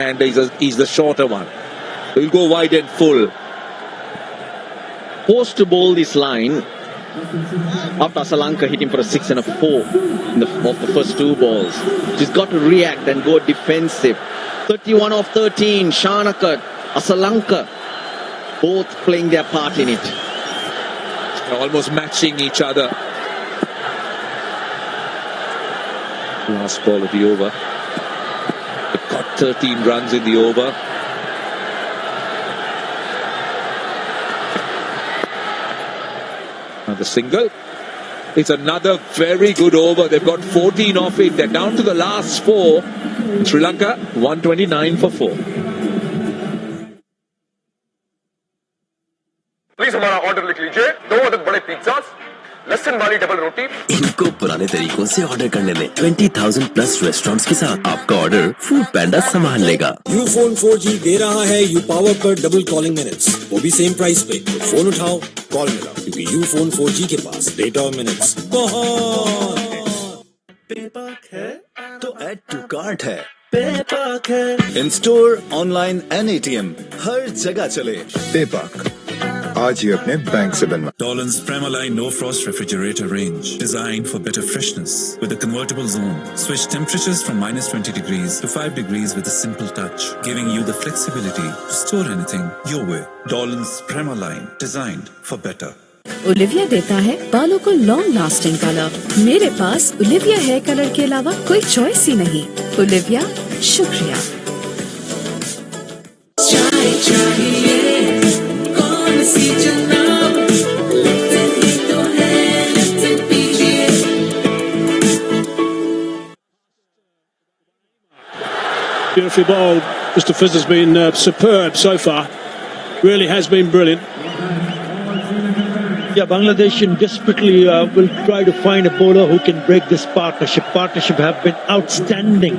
And he's the shorter one. He'll go wide and full. Forced to bowl this line after Lanka hit him for a 6 and a 4 of the first 2 balls. He's got to react and go defensive. 31 of 13, ASIACUP, Lanka, both playing their part in it. They're almost matching each other. Last ball of the over. They've got 13 runs in the over. Another single. It's another very good over. They've got 14 off it. They're down to the last 4. Sri Lanka 129 for 4. Please हमारा order लिख लीजिए 2 अदद बड़े pizzas लहसुन वाली double रोटी। इनको पुराने तरीकों से ऑर्डर करने में 20,000 प्लस रेस्टोरेंट्स के साथ आपका ऑर्डर फूड पैंडा संभाल लेगा। यूफोन 4G दे रहा है यू पावर पर डबल कॉलिंग मिनट्स, वो भी सेम प्राइस पे। फोन उठाओ, कॉल मिला, क्योंकि यूफोन 4G के पास डेटा और मिनट्स बहुत। पेपाक है तो ऐड टू कार्ट है। पेपाक है in store, online and ATM हर जगह चले। पेपाक आज ही अपने बैंक से बनवा। Dolan's Premaline No Frost Refrigerator Range, designed for better freshness with a convertible zone. Switch temperatures from -20 degrees to 5 degrees with a simple touch, giving you the flexibility to store anything your way. Dolan's Premaline, designed for better. Olivia देता है बालों को long lasting colour. मेरे पास Olivia hair colour के अलावा कोई choice ही नहीं। Olivia, शुक्रिया। Beautifully bowled. Mr. Fizz has been superb so far. Really has been brilliant. Yeah, Bangladesh desperately will try to find a bowler who can break this partnership. Partnership have been outstanding.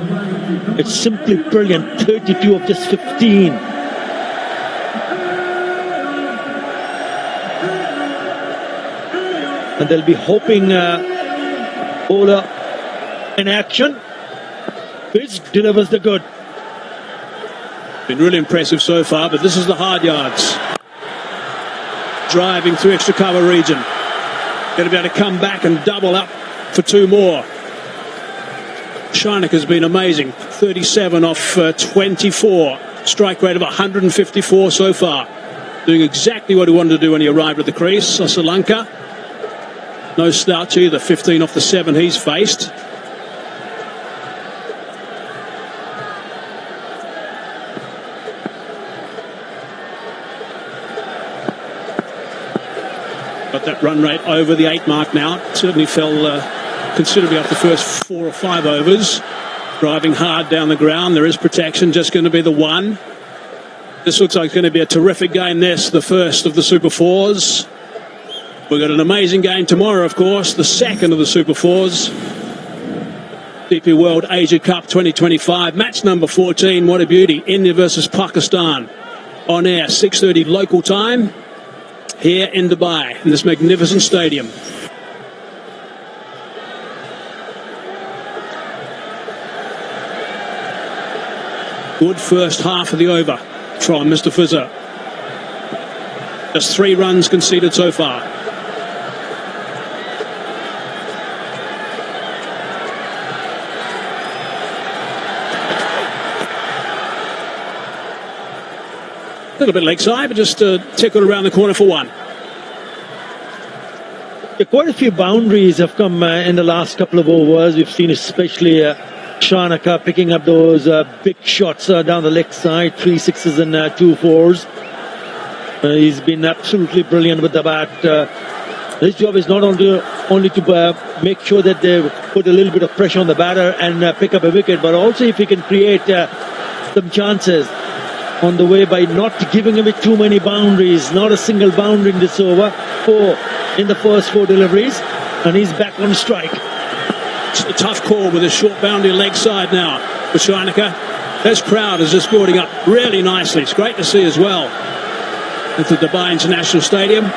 It's simply brilliant. 32 of just 15. And they'll be hoping bowler in action. Fizz delivers the good. Been really impressive so far, but this is the hard yards. Driving through extra cover region. Going to be able to come back and double up for 2 more. ASIACUP has been amazing. 37 off 24. Strike rate of 154 so far. Doing exactly what he wanted to do when he arrived at the crease. Sri Lanka. No slouch either. 15 off the 7 he's faced. Got that run rate over the 8 mark now. Certainly fell considerably off the first 4 or 5 overs. Driving hard down the ground. There is protection. Just going to be the 1. This looks like it's going to be a terrific game. This, the first of the Super 4s. We've got an amazing game tomorrow, of course. The second of the Super 4s. DP World ASIACUP 2025. Match number 14. What a beauty. India versus Pakistan. On air, 6:30 local time. Here in Dubai, in this magnificent stadium. Good first half of the over from Mr. Fizzer. Just 3 runs conceded so far. A little bit leg side, but just tickled around the corner for 1. Yeah, quite a few boundaries have come in the last couple of overs. We've seen especially ASIACUP picking up those big shots down the leg side, 3 6s and 2 4s. He's been absolutely brilliant with the bat. His job is not only to make sure that they put a little bit of pressure on the batter and pick up a wicket, but also if he can create some chances on the way by not giving away too many boundaries. Not a single boundary in this over. 4 in the first 4 deliveries, and he's back on strike. It's a tough call with a short boundary leg side now for ASIACUP. This crowd is just building up really nicely. It's great to see as well at the Dubai International Stadium.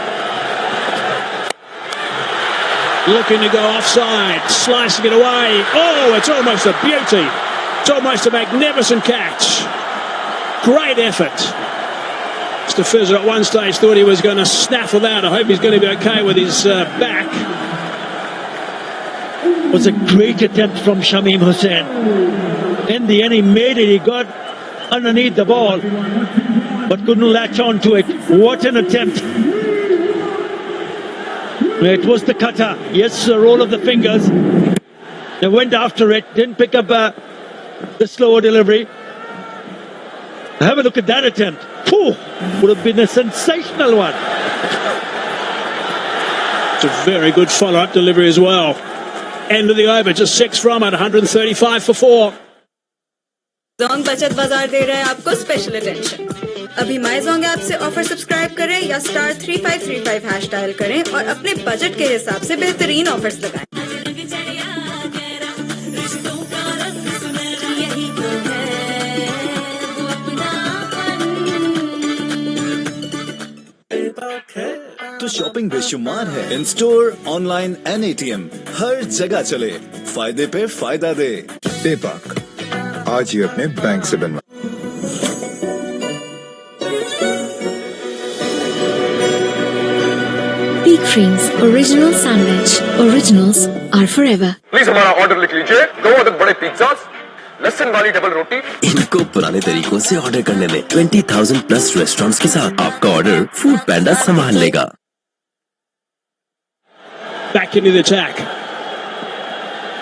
Looking to go offside, slicing it away. Oh, it's almost a beauty. It's almost a magnificent catch. great effort. Mr. Fizzer at one stage thought he was going to snaffle out. I hope he's going to be okay with his back. It was a great attempt from Shamim Hussain. In the end, he made it. He got underneath the ball, but couldn't latch on to it. What an attempt. It was the cutter. Yes, a roll of the fingers. They went after it, didn't pick up the slower delivery. Have a look at that attempt. Phew, would have been a sensational one. It's a very good follow-up delivery as well. End of the over, just 6 from it, 135 for 4. Jong बचत बाजार दे रहा है आपको special attention. अभी माई Jong app से offer subscribe करें या *3535 hash dial करें और अपने बजट के हिसाब से बेहतरीन ऑफर्स लगाएं। तो शॉपिंग बेशुमार है। In store, online and ATM, हर जगह चले, फायदे पे फायदा दे। पेपाक, आज ही अपने बैंक से बनवा। Peak Creams Original Sandwich. Originals are forever. Please हमारा ऑर्डर लिख लीजिए, 2 अदद बड़े पिज्जास, लहसुन वाली डबल रोटी। इनको पुराने तरीकों से ऑर्डर करने में 20,000 प्लस रेस्टोरेंट्स के साथ आपका ऑर्डर फूड पैंडा संभाल लेगा। Back into the attack.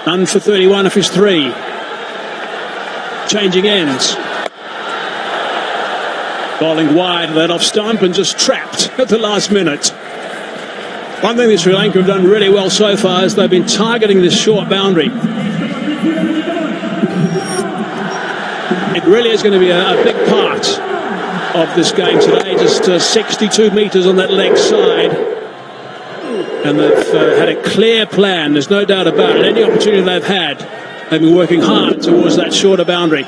None for 31 of his 3. Changing ends. Bowling wide, led off stump and just trapped at the last minute. One thing that Sri Lanka have done really well so far is they've been targeting this short boundary. It really is going to be a big part of this game today. Just 62 metres on that leg side. And they've had a clear plan, there's no doubt about it. Any opportunity they've had, they've been working hard towards that shorter boundary.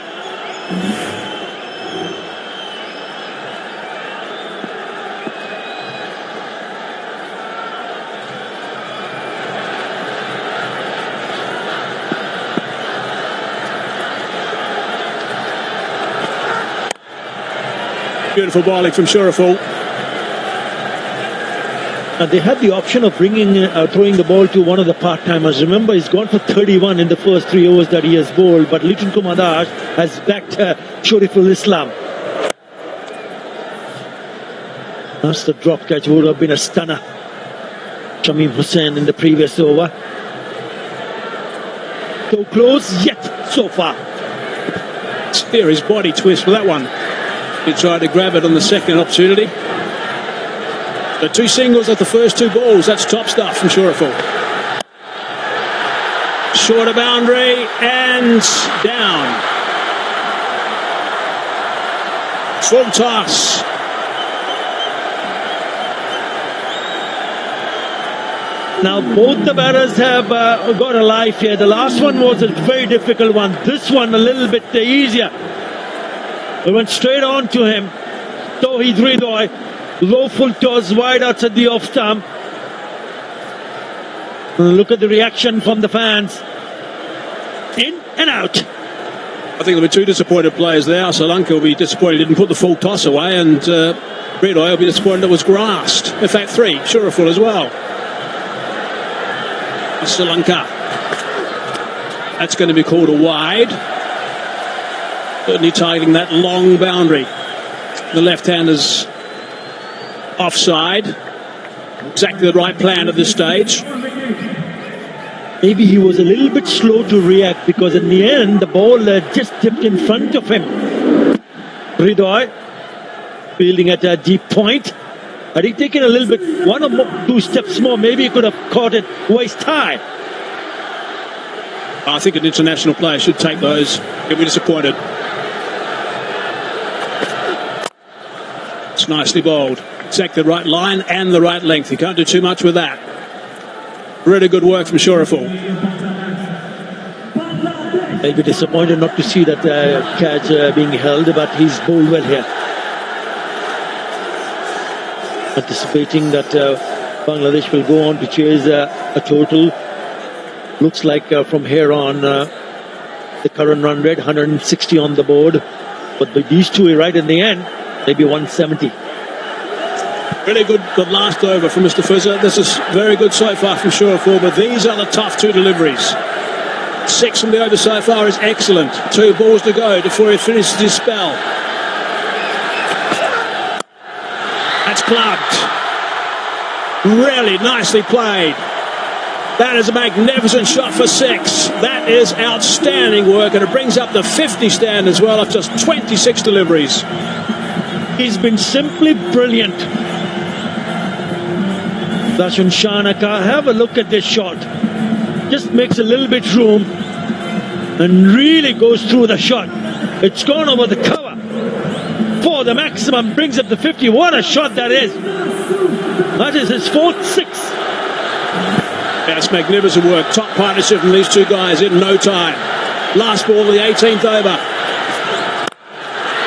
Beautiful bowling from Shuraful. They had the option of throwing the ball to one of the part-timers. Remember, he's gone for 31 in the first 3 overs that he has bowled, but Liton Kumar Das has backed Shuriful Islam. That's the drop catch, would have been a stunner. Shamim Hussain in the previous over. So close, yet so far. Steer his body twist for that one. He tried to grab it on the second opportunity. The 2 singles at the first 2 balls, that's top stuff from Shuraful. Shorter boundary and down. Full toss. Now both the batters have got a life here. The last one was a very difficult one. This one a little bit easier. It went straight on to him. Tawheed Ridoy. Low full toss wide outside the off stump. Look at the reaction from the fans. In and out. I think there'll be 2 disappointed players there. Sri Lanka will be disappointed he didn't put the full toss away, and Ridoy will be disappointed it was grassed. In fact, 3. Shuraful as well. Sri Lanka. That's going to be called a wide. Certainly targeting that long boundary. The left-hander's offside. Exactly the right plan at this stage. Maybe he was a little bit slow to react, because in the end the ball just dipped in front of him. Ridoy fielding at a deep point. Had he taken a little bit, 1 or 2 steps more, maybe he could have caught it waist high. I think an international player should take those. He'll be disappointed. It's nicely bowled. Exactly the right line and the right length. You can't do too much with that. Really good work from Shuraful. I'll be disappointed not to see that catch being held, but he's bowled well here. Anticipating that Bangladesh will go on to chase a total. Looks like from here on the current run rate, 160 on the board. But these two right in the end, maybe 170. Really good last over from Mr. Fizzer. This is very good so far from Shuaiful, but these are the tough two deliveries. 6 from the over so far is excellent. 2 balls to go before he finishes his spell. That's clubbed. Really nicely played. That is a magnificent shot for 6. That is outstanding work, and it brings up the 50 stand as well of just 26 deliveries. He's been simply brilliant. Darshan Shanaka, have a look at this shot. Just makes a little bit room and really goes through the shot. It's gone over the cover for the maximum, brings up the 50. What a shot that is. That is his 4th 6. That's magnificent work. Top partnership from these two guys in no time. Last ball of the 18th over.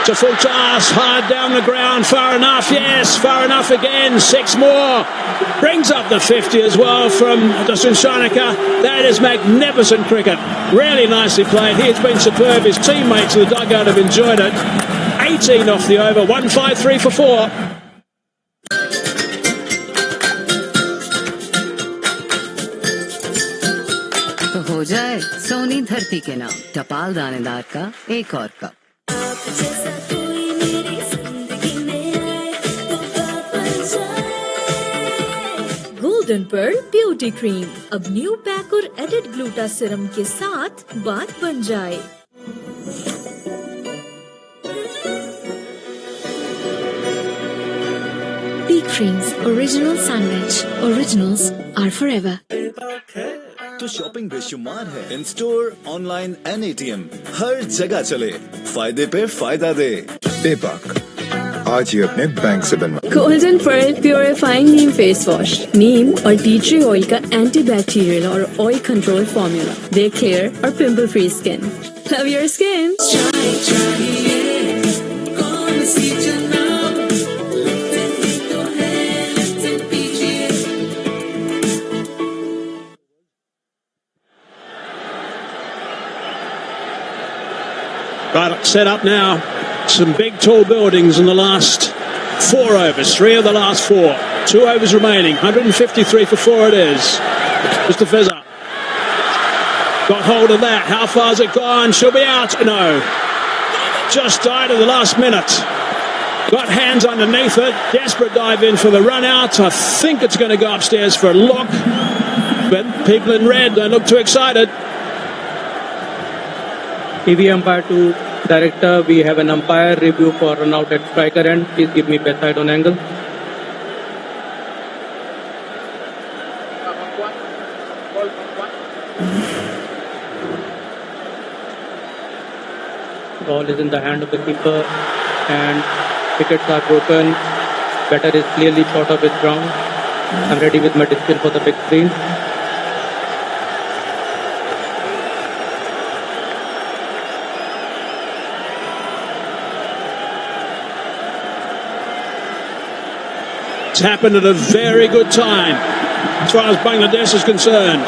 It's a full toss, hard down the ground, far enough, yes, far enough again, 6 more. Brings up the 50 as well from Darshan Shanaka. That is magnificent cricket. Really nicely played. He has been superb. His teammates in the dugout have enjoyed it. 18 off the over, 153 for 4. तो हो जाए सोनी धरती के नाम टपाल दानेदार का एक और कप। गोल्डन पर्ल ब्यूटी क्रीम अब न्यू पैक और एडिड ग्लूटा सिरम के साथ बात बन जाए। Peak Creams Original Sandwich. Originals are forever. तो शॉपिंग बेशुमार है। In store, online and ATM, हर जगह चले। फायदे पे फायदा दे। पेपाक आज ही अपने बैंक से बनवा। Golden pearl purifying neem face wash, नीम और टी ट्री ऑयल का एंटी बैक्टीरियल और ऑयल कंट्रोल फॉर्मूला दे क्लियर और pimple free skin. Love your skin. Right, set up now. Some big tall buildings in the last 4 overs. 3 of the last 4. 2 overs remaining. 153 for 4 it is. Mr. Fizzer got hold of that. How far has it gone? She'll be out. No. Just died at the last minute. Got hands underneath it. Desperate dive in for the run out. I think it's going to go upstairs for a look. But people in red don't look too excited. TV umpire to director, we have an umpire review for run out at striker end. Please give me best side on angle. Ball is in the hand of the keeper and wickets are broken. Batter is clearly short of his ground. I'm ready with my display for the big screen. It's happened at a very good time as far as Bangladesh is concerned.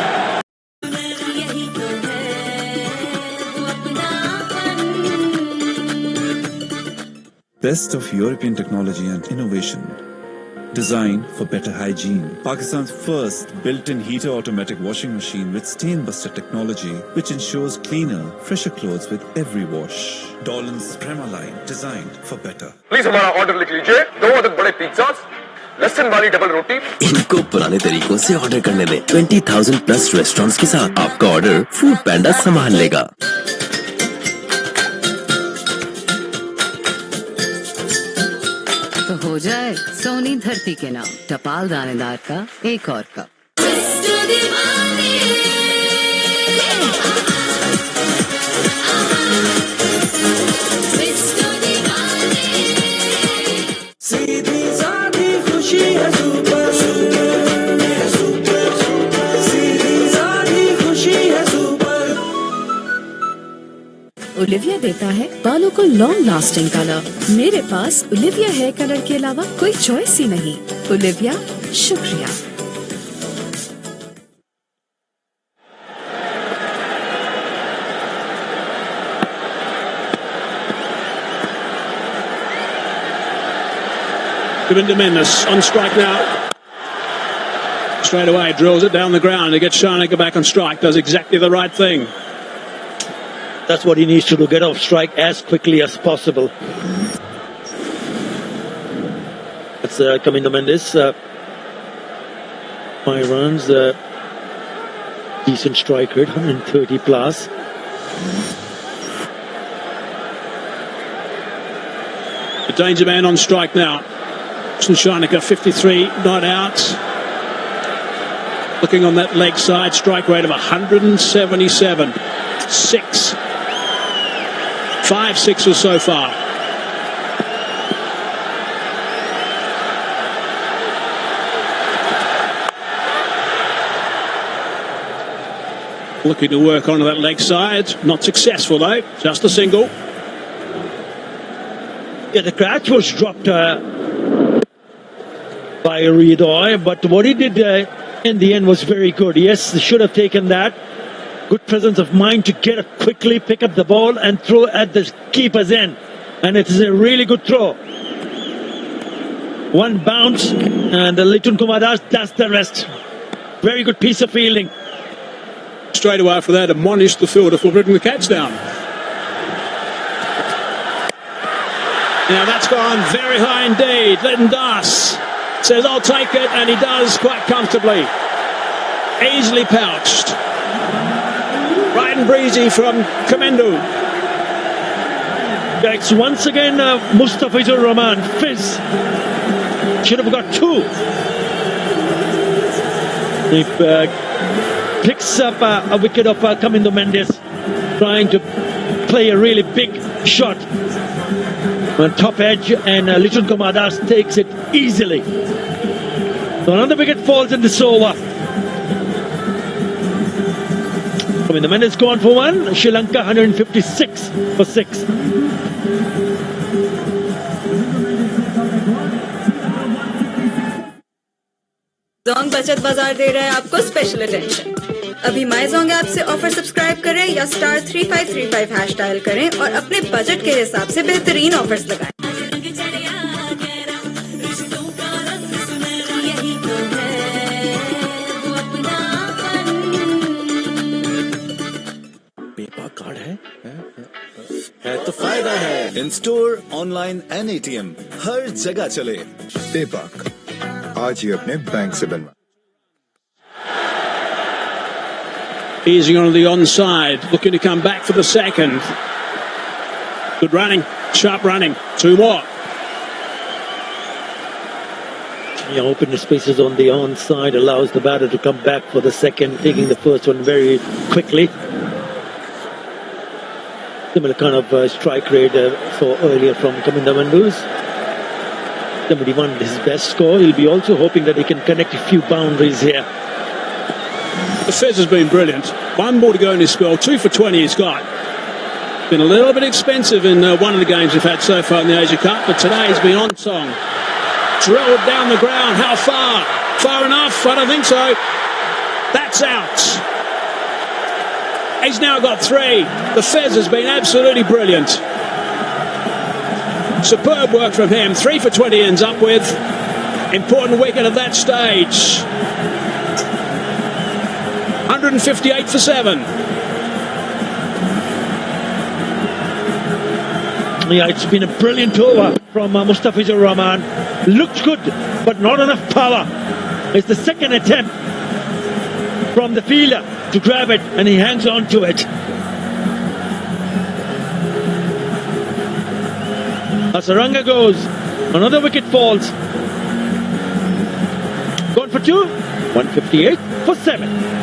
Best of European technology and innovation. Designed for better hygiene. Pakistan's first built-in heater automatic washing machine with stain-buster technology, which ensures cleaner, fresher clothes with every wash. Dolan's Prema line, designed for better. Please हमारा order लिख लीजिए। 2 अदद बड़े pizzas, लहसुन वाली double रोटी। इनको पुराने तरीकों से ऑर्डर करने दें। 20,000 प्लस रेस्टोरेंट्स के साथ आपका ऑर्डर फूड पैंडा संभाल लेगा। तो हो जाए सोनी धरती के नाम टपाल दानेदार का एक और कप। सीधी सादी खुशी है सुपर, सीधी सादी खुशी है सुपर। ओलिविया देता है बालों को लॉन्ग लास्टिंग कलर। मेरे पास ओलिविया हेयर कलर के अलावा कोई चॉइस ही नहीं। ओलिविया, शुक्रिया। Govinda Mendes on strike now. Straight away, drills it down the ground to get Shanaka back on strike. Does exactly the right thing. That's what he needs to do, get off strike as quickly as possible. That's Govinda Mendes. 5 runs. Decent strike rate, 130 plus. The danger man on strike now. Shanaka 53 not out. Looking on that leg side, strike rate of 177. 5 sixes so far. Looking to work onto that leg side. Not successful though. Just a single. Yeah, the catch was dropped by Ridoy, but what he did in the end was very good. Yes, he should have taken that. Good presence of mind to get it quickly, pick up the ball and throw at the keeper's end. And it is a really good throw. One bounce and Litun Kumar Das does the rest. Very good piece of fielding. Straight away after that, admonished the fielder for bringing the catch down. Now that's gone very high indeed. Litton Das says, I'll take it, and he does quite comfortably. Easily pouched. Right and breezy from Kamendu. It's once again Mustafizur Rahman. Fizz. Should have got 2. He picks up a wicket of Govinda Mendes, trying to play a really big shot on top edge, and Litun Kumar Das takes it easily. So another wicket falls in this over. Govinda Mendes gone for 1. Sri Lanka 156 for 6. Jong बचत बाजार दे रहा है आपको special attention. अभी माई Jong app से offer subscribe करें या *3535 hash dial करें और अपने बजट के हिसाब से बेहतरीन ऑफर्स लगाएं। पेपा कार्ड है तो फायदा है। In store, online and ATM हर जगह चले। पेपाक आज ही अपने बैंक से बनवा। Easing on the onside, looking to come back for the second. Good running, sharp running. 2 more. Yeah, open the spaces on the onside, allows the batter to come back for the second, taking the first one very quickly. Similar kind of strike rate saw earlier from Govinda Mendes. 71 his best score. He'll be also hoping that he can connect a few boundaries here. The Fizz has been brilliant. 1 more to go in his spell. 2 for 20 he's got. Been a little bit expensive in one of the games we've had so far in the ASIACUP, but today he's been on song. Drilled down the ground. How far? Far enough? I don't think so. That's out. He's now got 3. The Fez has been absolutely brilliant. Superb work from him. 3 for 20 ends up with. Important wicket at that stage. 158 for 7. Yeah, it's been a brilliant over from Mustafizur Rahman. Looked good, but not enough power. It's the second attempt from the fielder to grab it, and he hangs on to it. Asaranga goes. Another wicket falls. Gone for 2. 158 for 7.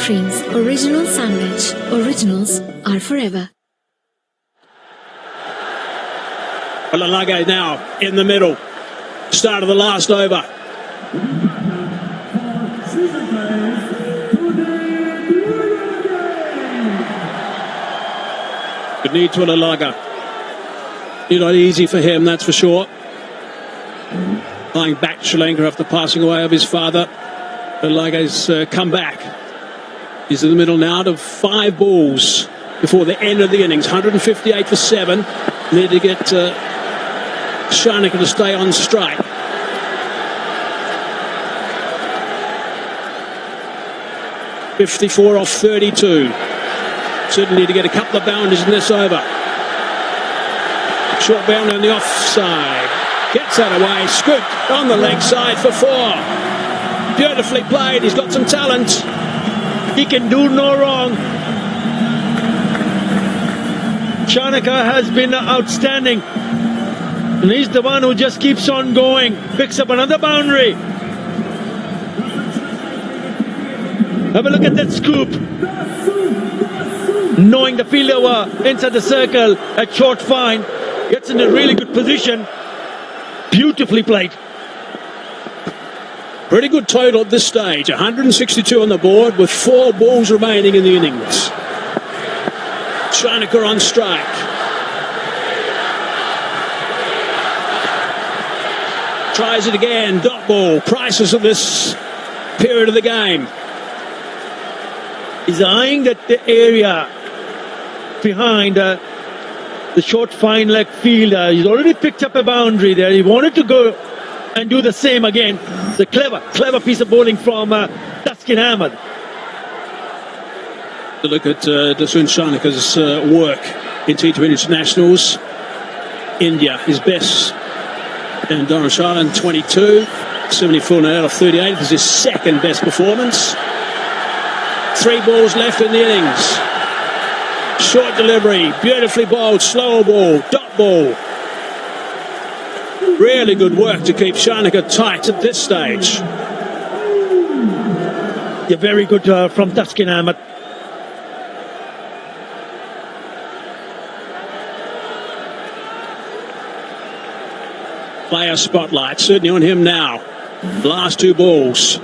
Creams Original Sandwich. Originals are forever. Lanka now in the middle. Start of the last over. Good need to Lanka. Not easy for him, that's for sure. Flying back to Sri Lanka after passing away of his father. Lanka's come back. He's in the middle now to 5 balls before the end of the innings. 158 for 7. Need to get Shanaka to stay on strike. .54 off 32. Certainly need to get a couple of boundaries in this over. Short boundary on the offside. Gets that away. Scooped on the leg side for 4. Beautifully played. He's got some talent. He can do no wrong. Shanaka has been outstanding. And he's the one who just keeps on going. Picks up another boundary. Have a look at that scoop. Knowing the fielder were inside the circle at short fine. Gets in a really good position. Beautifully played. Pretty good total at this stage. 162 on the board with 4 balls remaining in the innings. Shanaka on strike. Tries it again. Dot ball. Prices of this period of the game. He's eyeing that area behind the short fine leg fielder. He's already picked up a boundary there. He wanted to go and do the same again. It's a clever piece of bowling from Taskin Ahmed. To look at Dasun Shanaka's work in T20 internationals. India is best in Dharamshala, 22. 74 out of 38. This is his second best performance. 3 balls left in the innings. Short delivery, beautifully bowled, slow ball, dot ball. Really good work to keep Shanaka tight at this stage. Yeah, very good from Taskin Ahmed. Player spotlight, certainly on him now. Last 2 balls.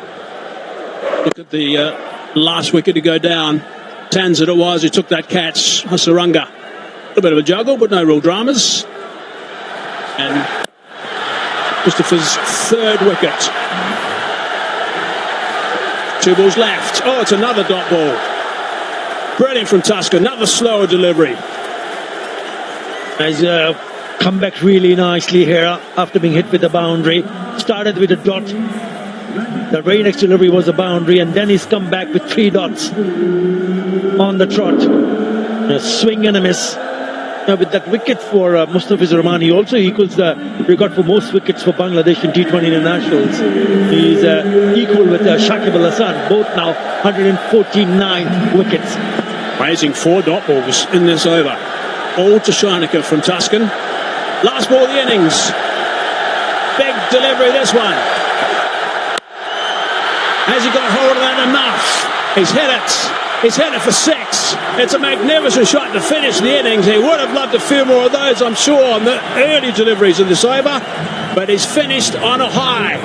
Look at the last wicket to go down. Tanzit it was who took that catch. Hasaranga. A little bit of a juggle, but no real dramas. And Christopher's 3rd wicket. 2 balls left. Oh, it's another dot ball. Brilliant from Tusker. Another slower delivery. Has come back really nicely here after being hit with the boundary. Started with a dot. The very next delivery was a boundary, and then he's come back with 3 dots on the trot. A swing and a miss. Now with that wicket for Mustafiz Rahman, he also equals the record for most wickets for Bangladesh in T20 internationals. He's equal with Shakib Al Hasan, both now 149 wickets. Amazing 4 dot balls in this over. All to Shanaka from Tuscan. Last ball of the innings. Big delivery this one. Has he got hold of that enough? He's hit it. He's hit it for 6. It's a magnificent shot to finish the innings. He would have loved a few more of those, I'm sure, on the early deliveries of this over. But he's finished on a high.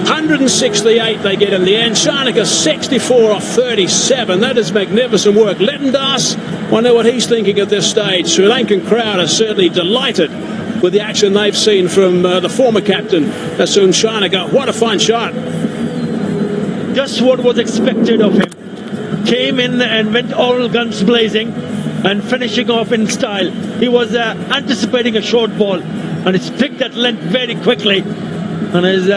168 they get in the end. Shanaka 64 off 37. That is magnificent work. Lytton Das, wonder what he's thinking at this stage. Sri Lankan crowd are certainly delighted with the action they've seen from the former captain, Dasun Shanaka. What a fine shot. Just what was expected of him. Came in and went all guns blazing and finishing off in style. He was anticipating a short ball, and it's picked that length very quickly and has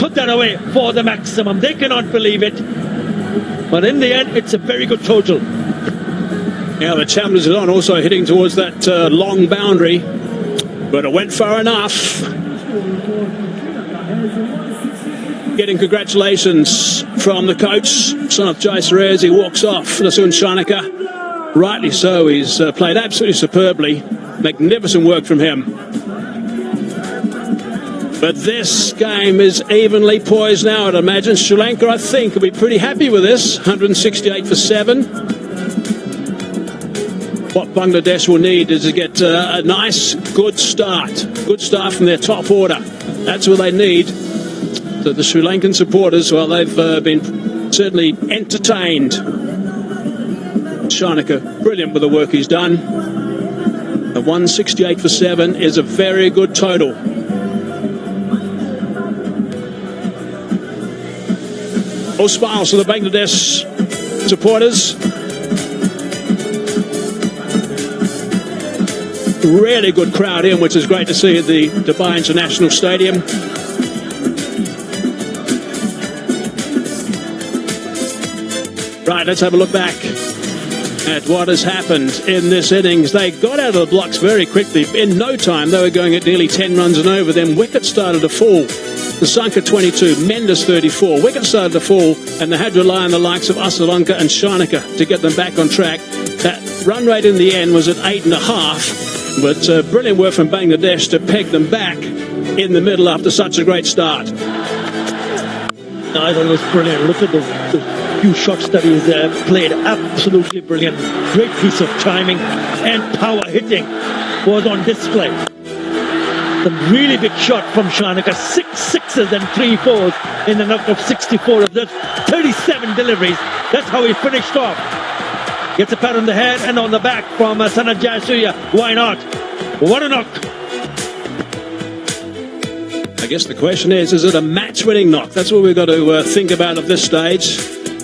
put that away for the maximum. They cannot believe it, but in the end it's a very good total. Yeah, the challenge is on, also hitting towards that long boundary, but it went far enough. Getting congratulations from the coach, son of Jai Suarez. He walks off. Dasun Shanaka, rightly so. He's played absolutely superbly. Magnificent work from him. But this game is evenly poised now, I'd imagine. Sri Lanka, I think, will be pretty happy with this. 168 for 7. What Bangladesh will need is to get a nice, good start. Good start from their top order. That's what they need. So the Sri Lankan supporters, well, they've been certainly entertained Sharnika, brilliant with the work he's done. A 168 for 7 is a very good total. All smiles to the Bangladesh supporters. Really good crowd in, which is great to see at the Dubai International Stadium. Right, let's have a look back at what has happened in this innings. They got out of the blocks very quickly. In no time, they were going at nearly 10 runs and over. Then wickets started to fall. Sanka 22, Mendes 34. Wickets started to fall, and they had to rely on the likes of ASIACUP and Sharnika to get them back on track. That run rate in the end was at 8.5, but brilliant work from Bangladesh to peg them back in the middle after such a great start. I thought it was brilliant. Look at the few shots that he's played. Absolutely brilliant. Great piece of timing and power hitting was on display. The really big shot from Sharnika. 6 sixes and 3 fours in a knock of 64 of those 37 deliveries. That's how he finished off. Gets a pat on the head and on the back from Sanat Jayasuriya. Why not? What a knock. I guess the question is it a match-winning knock? That's what we've got to think about at this stage,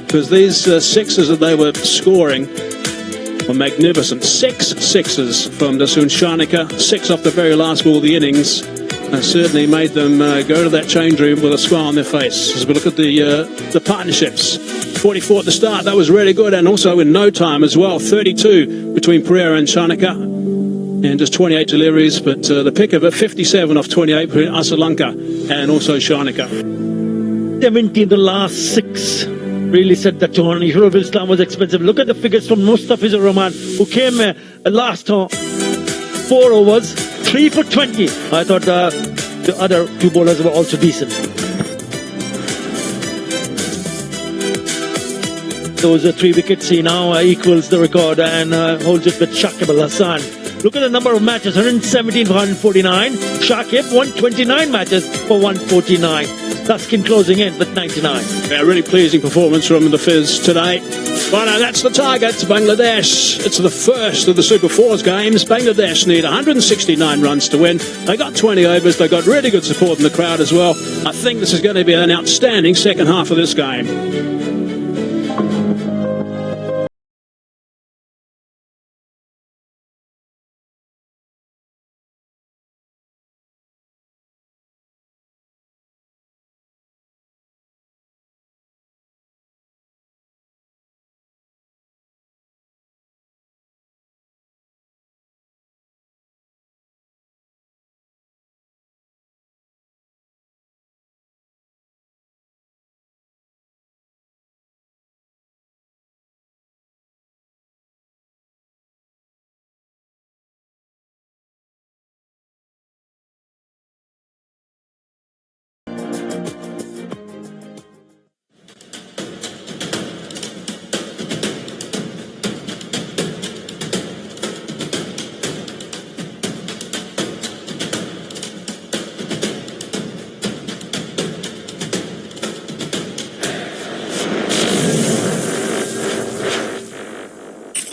because these sixes that they were scoring were magnificent. 6 sixes from Dasun Sharnika, 6 off the very last ball of the innings, and certainly made them go to that change room with a smile on their face. As we look at the partnerships, 44 at the start, that was really good, and also in no time as well. 32 between Pereira and Sharnika, and just 28 deliveries, but the pick of it, 57 off 28 between ASIACUP and also Sharnika. 17 the last 6 really set the tone. Hero of Islam was expensive. Look at the figures from Mustafizur Rahman, who came last 4 overs, 3 for 20. I thought the other 2 bowlers were also decent. Those 3 wickets he now equals the record and holds it with Shakib Al Hassan. Look at the number of matches, 117 for 149. Shakib, 129 matches for 149. Laskin closing in with 99. Yeah, really pleasing performance from the Fizz today. Well, that's the target. Bangladesh. It's the first of the Super 4s games. Bangladesh need 169 runs to win. They got 20 overs. They got really good support in the crowd as well. I think this is going to be an outstanding second half of this game.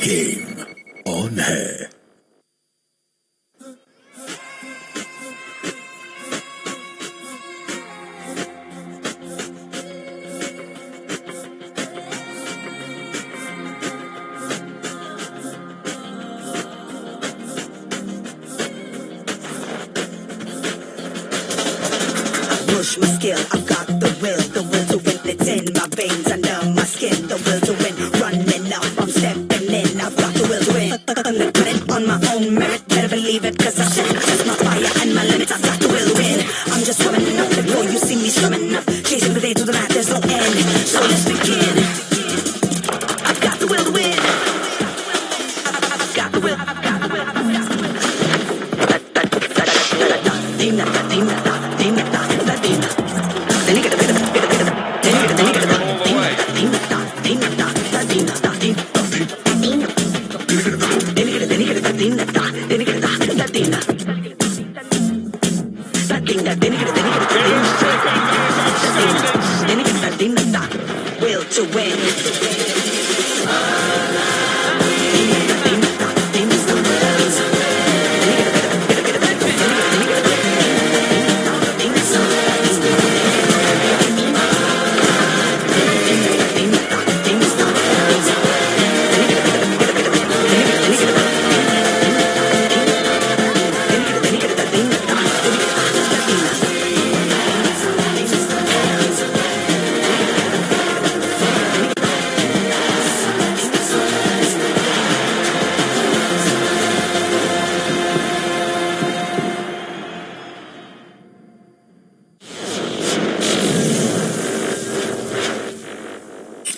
Game on है। Push my skill, I've got the will to win. It's in my veins, under my skin. The will to win, running up, I'm stepping in. I've got the will to win. Put it on my own merit, better believe it, 'cause I set just my fire and my limits. I've got the will to win. I'm just warming up before you see me strumming up, chasing the day to the night. There's no end, so let's begin. I've got the will to win. I've got the will. I've got the will. Will to win.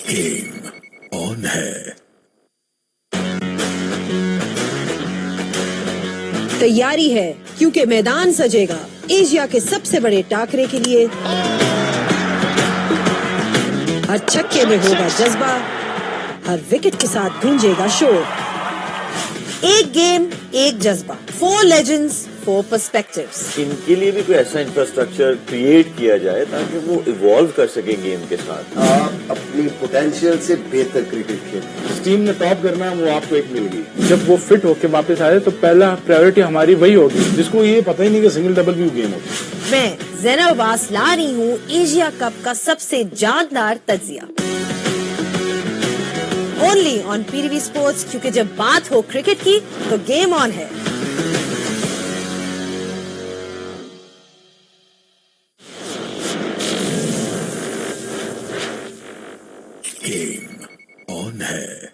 Game on है। तैयारी है क्योंकि मैदान सजेगा Asia के सबसे बड़े टाकरे के लिए। हर छक्के में होगा जज्बा, हर विकेट के साथ गूंजेगा शोर। एक गेम, एक जज्बा, 4 legends, 4 perspectives। इनके लिए भी कोई ऐसा इंफ्रास्ट्रक्चर क्रिएट किया जाए ताकि वो इवॉल्व कर सके गेम के साथ। आप अपनी पोटेंशियल से बेहतर क्रिकेट खेलें। जिस टीम ने टॉप करना है वो आपको एक मिल गई। जब वो फिट होके वापस आए तो पहला प्रायोरिटी हमारी वही होगी, जिसको ये पता ही नहीं कि सिंगल डबल भी गेम होती है। मैं ज़ैनब अब्बास ला रही हूँ एशिया कप का सबसे जानदार तज्जिया। ओनली ऑन पीटीवी स्पोर्ट्स, क्योंकि जब बात हो क्रिकेट की तो गेम ऑन है। गेम ऑन है।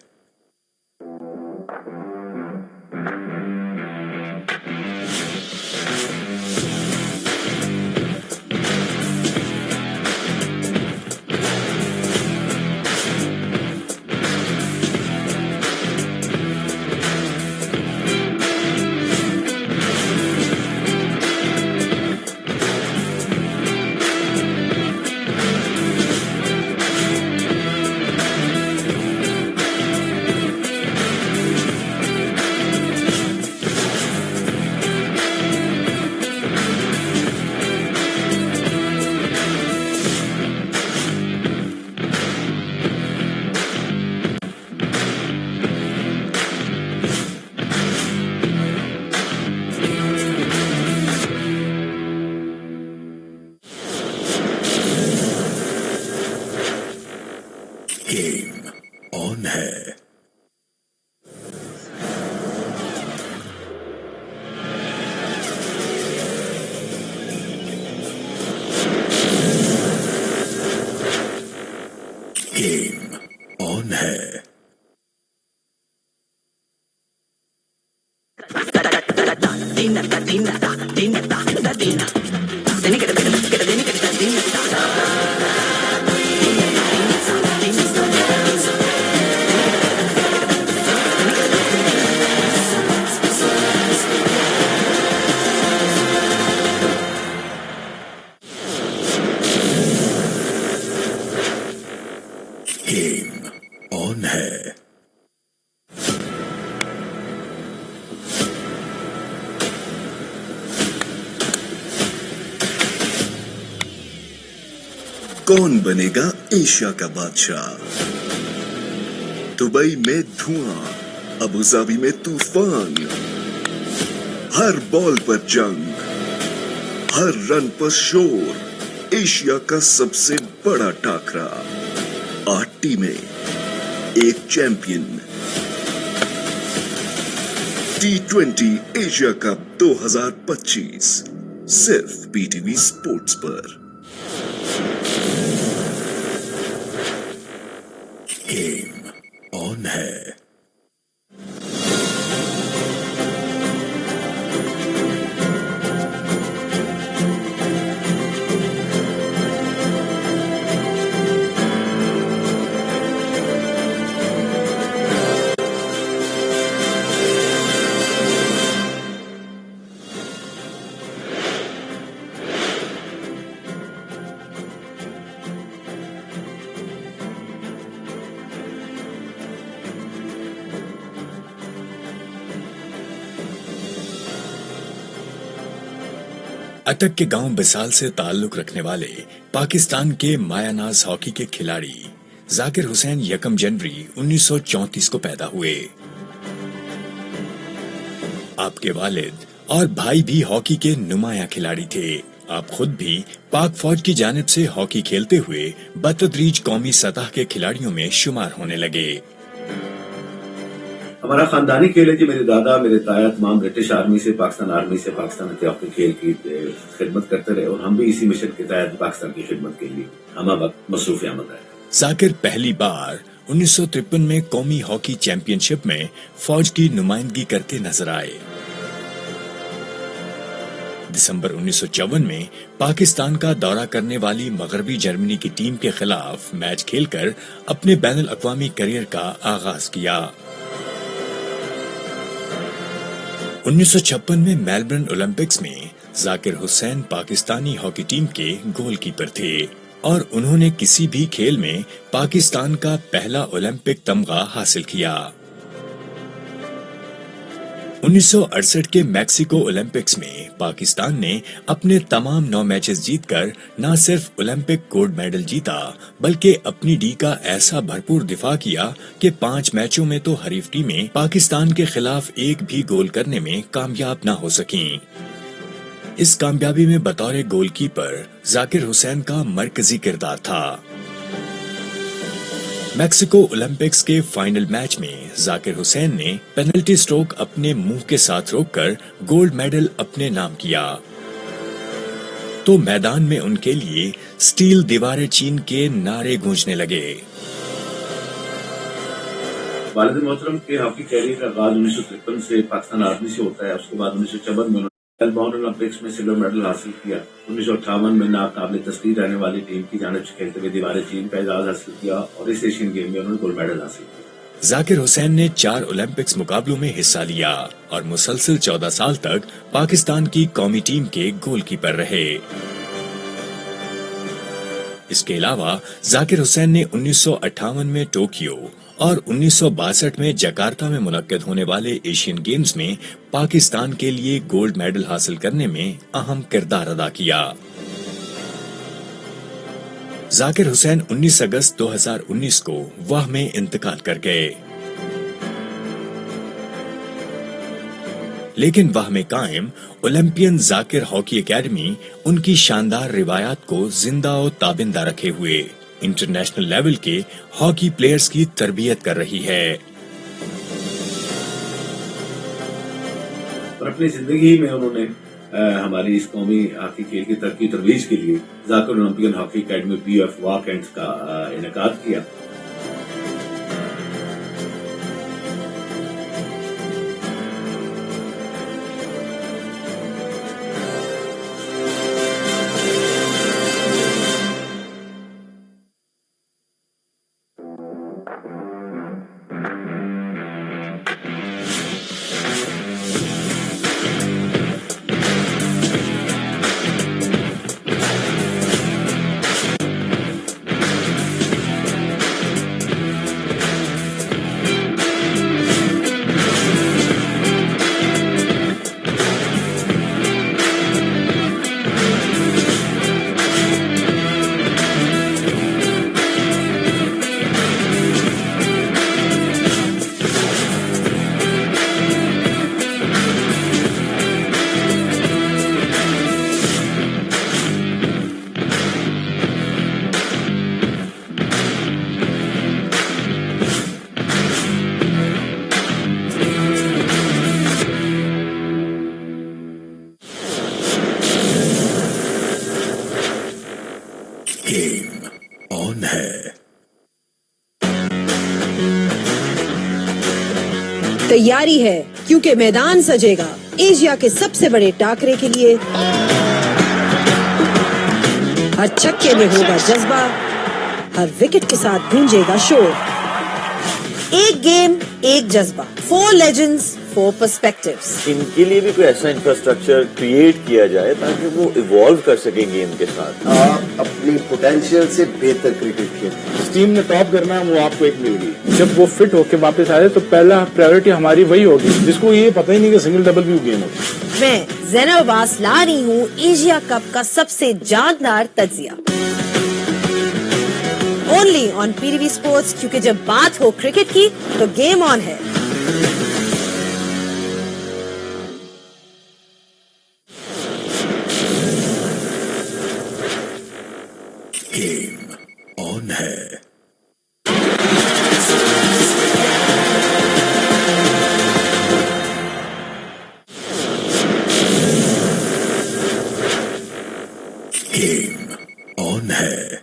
गेम ऑन है। गेम ऑन है। गेम ऑन है। कौन बनेगा एशिया का बादशाह? दुबई में धुआं, अबुधाबी में तूफान, हर बॉल पर जंग, हर रन पर शोर। एशिया का सबसे बड़ा टाकरा, 8 टीमें, एक चैंपियन। T20 एशिया कप 2025 सिर्फ पीटीवी स्पोर्ट्स पर। गेम ऑन है। अटक के गांव बिसाल से ताल्लुक रखने वाले पाकिस्तान के मायानाज हॉकी के खिलाड़ी जाकिर हुसैन 1 जनवरी 1934 को पैदा हुए। आपके वालिद और भाई भी हॉकी के नुमाया खिलाड़ी थे। आप खुद भी पाक फौज की जानिब से हॉकी खेलते हुए बतदरीज कौमी सतह के खिलाड़ियों में शुमार होने लगे। हमारा खानदानी खेल है कि मेरे दादा मेरे ताया तमाम ब्रिटिश आर्मी से पाकिस्तान हथियार खेल की खिदमत करते रहे और हम भी इसी मिशन के तहत पाकिस्तान की खिदमत के लिए हम वक्त मसरूफ आमद है। जाकिर पहली बार 1953 में कौमी हॉकी चैंपियनशिप में फौज की नुमाइंदगी करते नजर आए। दिसंबर 1954 में पाकिस्तान का दौरा करने वाली मगरबी जर्मनी की टीम के खिलाफ मैच खेलकर अपने बैनुल अक़वामी करियर का आगाज किया। 1956 में मेलबर्न ओलंपिक्स में जाकिर हुसैन पाकिस्तानी हॉकी टीम के गोलकीपर थे और उन्होंने किसी भी खेल में पाकिस्तान का पहला ओलंपिक तमगा हासिल किया। 1968 के मैक्सिको ओलंपिक्स में पाकिस्तान ने अपने तमाम 9 मैचेस जीतकर न सिर्फ ओलंपिक गोल्ड मेडल जीता बल्कि अपनी डी का ऐसा भरपूर दिफा किया कि 5 मैचों में तो हरीफ टीमें पाकिस्तान के खिलाफ एक भी गोल करने में कामयाब न हो सकीं। इस कामयाबी में बतौर गोलकीपर जाकिर हुसैन का मरकजी किरदार था। मैक्सिको ओलंपिक्स के फाइनल मैच में जाकिर हुसैन ने पेनल्टी स्ट्रोक अपने मुंह के साथ रोककर गोल्ड मेडल अपने नाम किया तो मैदान में उनके लिए स्टील दीवारें चीन के नारे गूंजने लगे। वालिद मोहतरम के हॉकी कैरियर का आगाज 1953 से पाकिस्तान आर्मी से होता है। उसके बाद 1954 में मेलबर्न ओलंपिक्स में सिल्वर मेडल हासिल किया। 1958 में नाकाबिले तस्वीर रहने वाली टीम की जानिब से खेलते हुए दीवारें चीन का एजाज हासिल किया और इस एशियन गेम में उन्होंने गोल्ड मेडल हासिल किया। जाकिर हुसैन ने 4 ओलंपिक्स मुकाबलों में हिस्सा लिया और मुसलसल 14 साल तक पाकिस्तान की कौमी टीम के गोलकीपर रहे। इसके अलावा जाकिर हुसैन ने 1958 में टोक्यो और 1962 में जकार्ता में मुनक्किद होने वाले एशियन गेम्स में पाकिस्तान के लिए गोल्ड मेडल हासिल करने में अहम किरदार अदा किया। जाकिर हुसैन 19 अगस्त 2019 को वाह में इंतकाल कर गए, लेकिन वाह में कायम ओलंपियन जाकिर हॉकी एकेडमी उनकी शानदार रिवायात को जिंदा और ताबिंदा रखे हुए इंटरनेशनल लेवल के हॉकी प्लेयर्स की तरबियत कर रही है। और अपनी जिंदगी में उन्होंने हमारी इस कौमी हॉकी खेल की तरक्की तरवीज के लिए Zakir Olympian hockey academy PF वाह कैंप्स का इनेकाद किया। गेम ऑन है। तैयारी है क्योंकि मैदान सजेगा एशिया के सबसे बड़े टाकरे के लिए। हर छक्के में होगा जज्बा, हर विकेट के साथ गूंजेगा शोर। एक गेम एक जज्बा, 4 legends 4 perspectives। इनके लिए भी कोई ऐसा इंफ्रास्ट्रक्चर क्रिएट किया जाए ताकि वो इवॉल्व कर सके गेम के साथ। आप अपनी पोटेंशियल से बेहतर क्रिकेट खेलें। इस टीम ने टॉप करना है, वो आपको एक मिल गई। जब वो फिट होके वापस आए तो पहला प्रायोरिटी हमारी वही होगी जिसको ये पता ही नहीं कि सिंगल डबल भी गेम होगी। मैं ज़ैनब अब्बास ला रही हूँ एशिया कप का सबसे जानदार तज्जिया ओनली ऑन PTV स्पोर्ट्स, क्योंकि जब बात हो क्रिकेट की तो गेम ऑन है। गेम ऑन है। गेम ऑन है।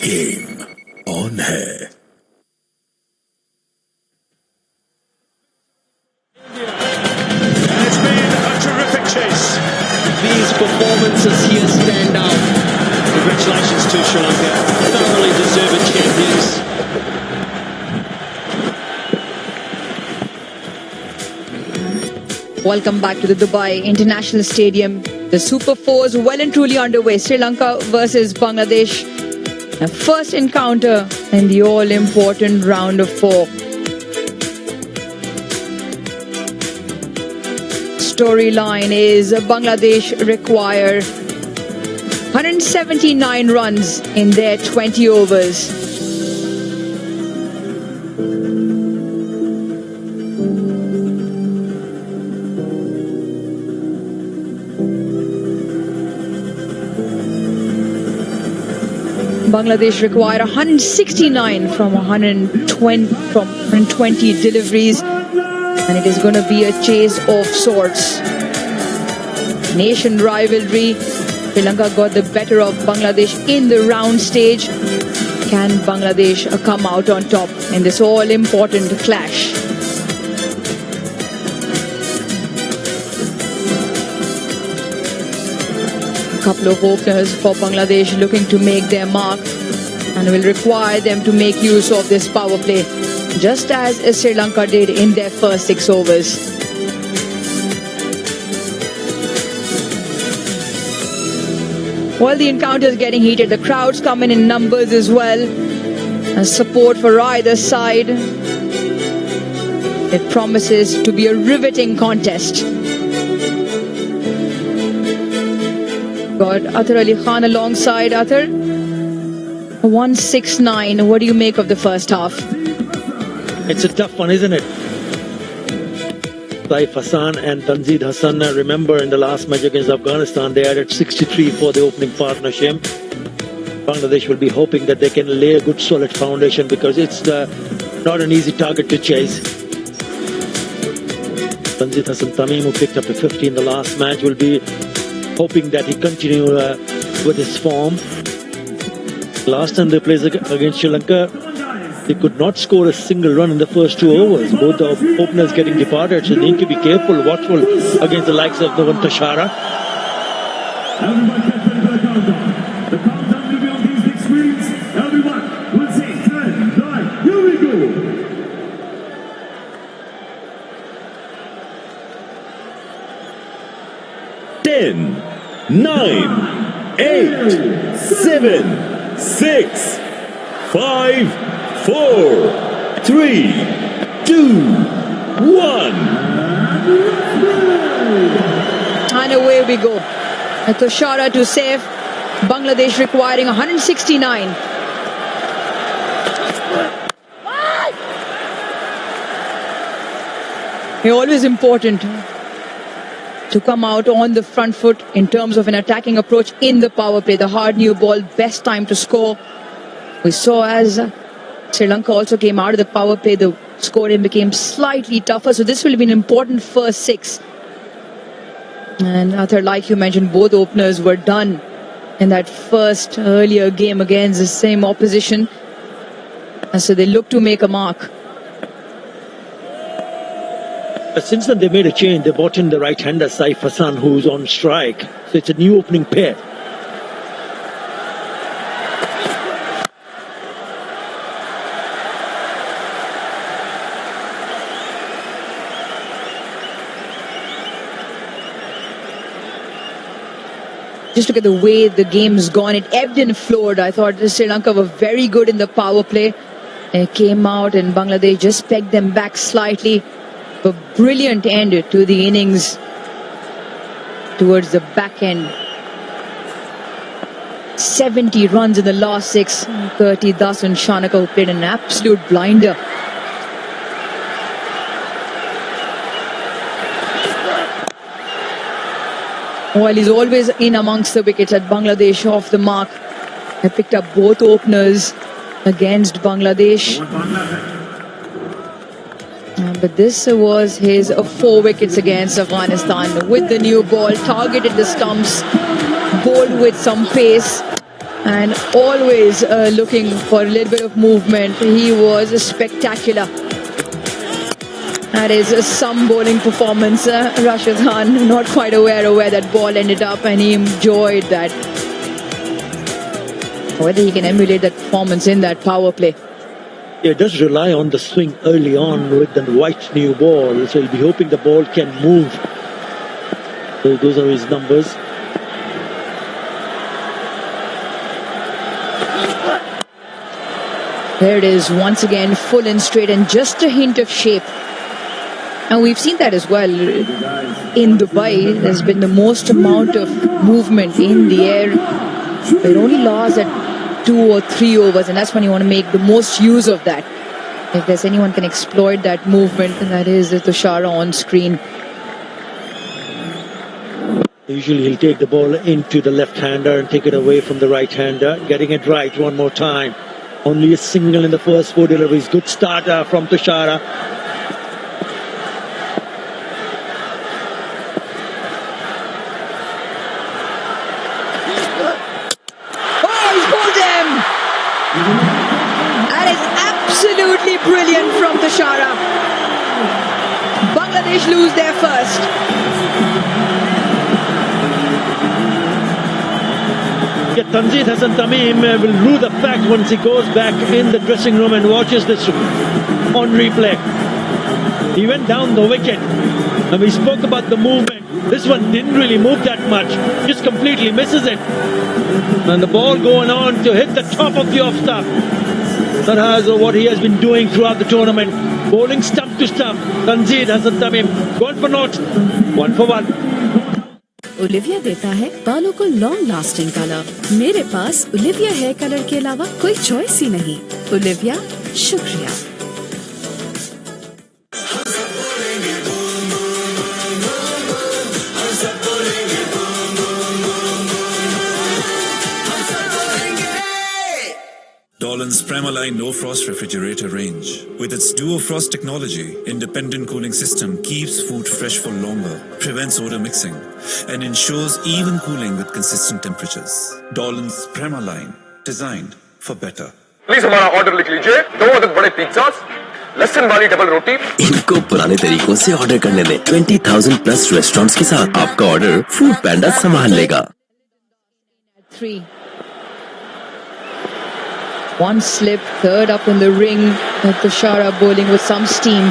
गेम ऑन है। these performances here stand out. Congratulations to Sri Lanka. Thoroughly deserved champions. Welcome back to the Dubai International Stadium. The Super Fours well and truly underway. Sri Lanka versus Bangladesh. A first encounter in the all-important round of 4. Storyline is Bangladesh require 179 runs in their 20 overs. Bangladesh require 169 from 120 deliveries, and it is going to be a chase of sorts. Nation rivalry. Sri Lanka got the better of Bangladesh in the round stage. Can Bangladesh come out on top in this all-important clash? A couple of openers for Bangladesh looking to make their mark, and will require them to make use of this power play, just as Sri Lanka did in their first 6 overs. While the encounter is getting heated, the crowds come in numbers as well, and support for either side. It promises to be a riveting contest. Got Athar Ali Khan alongside. Athar, 169. What do you make of the first half? It's a tough one, isn't it? Saif Hassan and Tanzid Hassan, remember in the last match against Afghanistan, they added 63 for the opening partnership. Bangladesh will be hoping that they can lay a good solid foundation, because it's not an easy target to chase. Tanzid Hassan Tamim, who picked up a 50 in the last match, will be hoping that he continue with his form. Last time they played against Sri Lanka, they could not score a single run in the first 2 overs. Both the openers getting departed, so they need to be careful, watchful against the likes of Novan Tashara. Everyone get ready for the countdown. The countdown will be on these big screens. Everyone will say 10, 9, here we go. 10, 9, 8, 7, 6, 5, 4, 3, 2, 1. And away we go. Toshara to save. Bangladesh requiring 169. It's always important to come out on the front foot in terms of an attacking approach in the power play. The hard new ball, best time to score. We saw as Sri Lanka also came out of the power play, the scoring became slightly tougher. So this will be an important first 6. And Athar, like you mentioned, both openers were done in that first earlier game against the same opposition. And so they look to make a mark. But since then they made a change. They brought in the right-hander Saif Hassan, who's on strike. So it's a new opening pair. Just look at the way the game's gone. It ebbed and flowed. I thought Sri Lanka were very good in the power play. They came out and Bangladesh just pegged them back slightly. A brilliant end to the innings towards the back end. 70 runs in the last 6. Kirti Das and Shanaka, who played an absolute blinder. While he's always in amongst the wickets at Bangladesh, off the mark. I picked up both openers against Bangladesh. But this was his 4 wickets against Afghanistan. With the new ball, targeted the stumps, bowled with some pace, and always looking for a little bit of movement. He was spectacular. That is some bowling performance. Rashid Khan not quite aware of where that ball ended up, and he enjoyed that. Whether he can emulate that performance in that power play. Yeah, it does rely on the swing early on with the white new ball, so he'll be hoping the ball can move. So those are his numbers. There it is, once again, full and straight, and just a hint of shape. And we've seen that as well. In Dubai, there's been the most amount of movement in the air. It only lasts at 2 or 3 overs, and that's when you want to make the most use of that. If there's anyone can exploit that movement, and that is Tushara on screen. Usually he'll take the ball into the left-hander and take it away from the right-hander. Getting it right one more time. Only a single in the first 4 deliveries. Good starter from Tushara. That is absolutely brilliant from Tushara. Bangladesh lose their first. Yeah, Tanzid Hassan Tamim will rue the fact once he goes back in the dressing room and watches this on replay. He went down the wicket and we spoke about the movement. This one didn't really move that much, just completely misses it. And the ball going on to hit the top of the off stump. That has what he has been doing throughout the tournament. Bowling stump to stump. Tanzid Hassan Tamim, 1 for 0, 1 for 1. Olivia देता है बालों को long lasting colour. मेरे पास Olivia hair colour के अलावा कोई choice ही नहीं। Olivia, शुक्रिया। Dolan's Premaline No Frost refrigerator range. With its Duo Frost technology, independent cooling system keeps food fresh for longer, prevents odor mixing, and ensures even cooling with consistent temperatures. Dolan's Premaline, designed for better. Please हमारा order लिख लीजिए, 2 अदद बड़े pizzas, लहसुन वाली double रोटी। इनको पुराने तरीकों से ऑर्डर करने में 20,000 प्लस रेस्टोरेंट्स के साथ आपका ऑर्डर फूड पैंडा संभाल लेगा। 3. One slip, third up in the ring. Tushara bowling with some steam.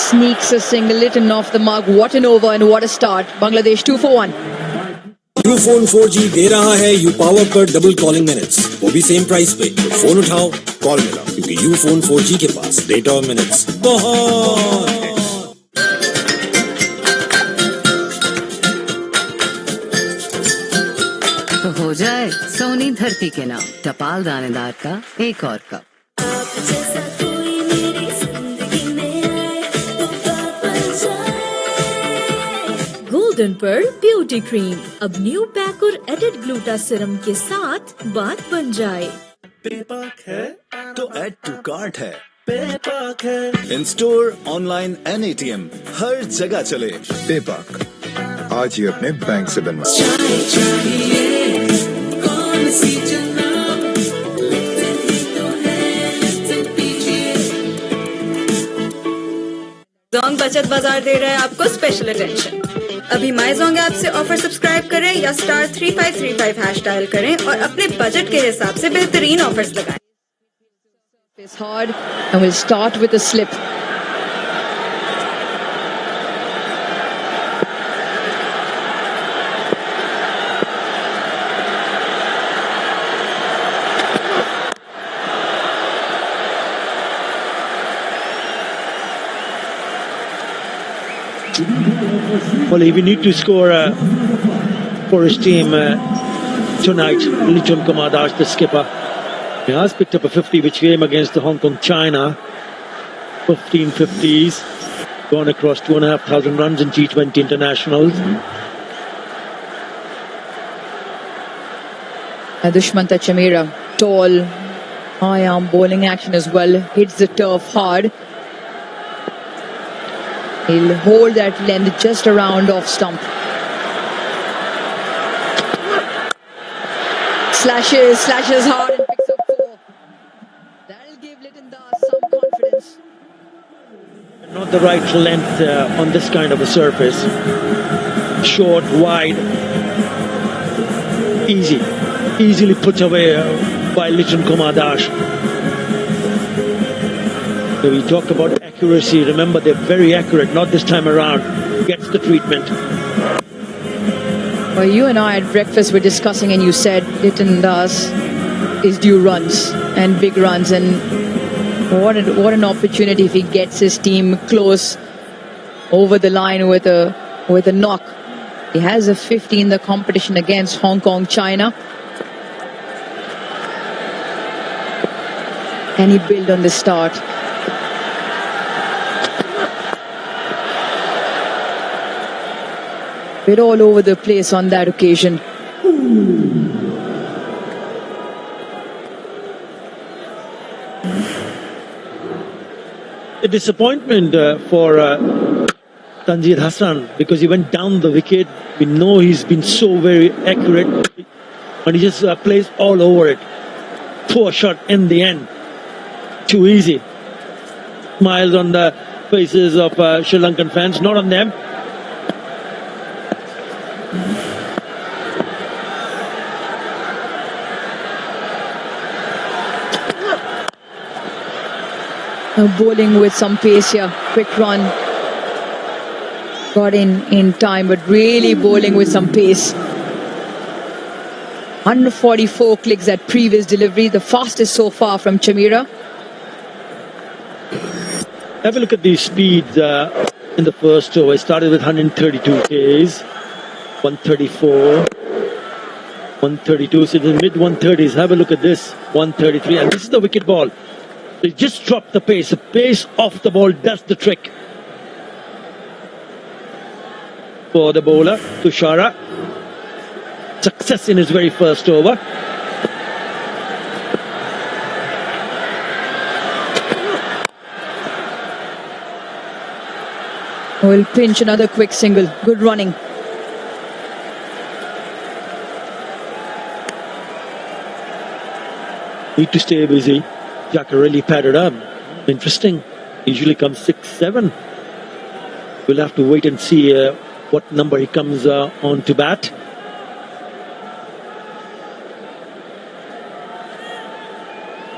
Sneaks a single, lit and off the mark. What an over and what a start. Bangladesh 2 for 1. Ufone 4G दे रहा है you power पर double calling minutes, वो भी same price पे। तो phone उठाओ, call मिला, क्योंकि यूफोन 4G के पास डेटा और मिनट्स बहुत। तो हो जाए सोनी धरती के नाम, टपाल दानेदार का एक और कप। गोल्डन पर्ल ब्यूटी क्रीम अब न्यू पैक और एडेड ग्लूटा सीरम के साथ बात बन जाए। पेपाक है तो ऐड टू कार्ट है। पेपाक है in store, online and ATM, हर जगह चले। पेपाक आज ही अपने बैंक से बनवा। जोंग बचत बाजार दे रहा है आपको स्पेशल अटेंशन। अभी माईजोंग ऐप से ऑफर सब्सक्राइब करें या *3535 हैश डायल करें और अपने बजट के हिसाब से बेहतरीन ऑफर्स लगाएं। It's hard and we'll start with a slip. Well, he will need to score for his team tonight. Lichun Kumadash, the skipper, he has picked up a 50 which came against the Hong Kong China. 15 50s, gone across 2,500 runs in T20 internationals. Dushmanta Chamira, tall, high arm bowling action as well, hits the turf hard. He'll hold that length just around off stump. Slashes hard and picks up 4. the right length on this kind of a surface. Short, wide, easily put away by Lichun Kumar Dash. So we talk about accuracy. Remember, they're very accurate. Not this time around. Gets the treatment. Well, you and I at breakfast were discussing, and you said Lichun Das is due runs and big runs, and what an opportunity if he gets his team close over the line with a knock. He has a 50 in the competition against Hong Kong, China. Can he build on the start? Bit all over the place on that occasion. A disappointment for Tanzir Hassan, because he went down the wicket. We know he's been so very accurate, and he just plays all over it. Poor shot in the end. Too easy. Smiles on the faces of Sri Lankan fans, not on them. Bowling with some pace here. Quick run. Got in time, but really bowling with some pace. 144 clicks at previous delivery, the fastest so far from Chamira. Have a look at the speeds in the first over. It started with 132 Ks, 134, 132. So the mid 130s. Have a look at this, 133, and this is the wicket ball. They just drop the pace. The pace off the ball does the trick. For the bowler, Tushara. Success in his very first over. Will pinch another quick single. Good running. Need to stay busy. Jacka really padded up. Interesting. Usually comes 6-7. We'll have to wait and see what number he comes on to bat.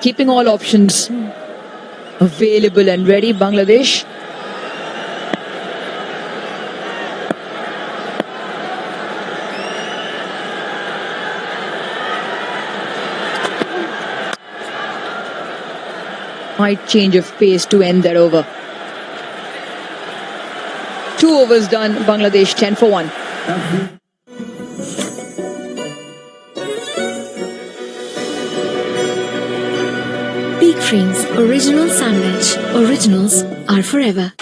Keeping all options available and ready, Bangladesh. Might change of pace to end that over. 2 overs done, Bangladesh 10 for 1. Peak Creams Original Sandwich. Originals are forever.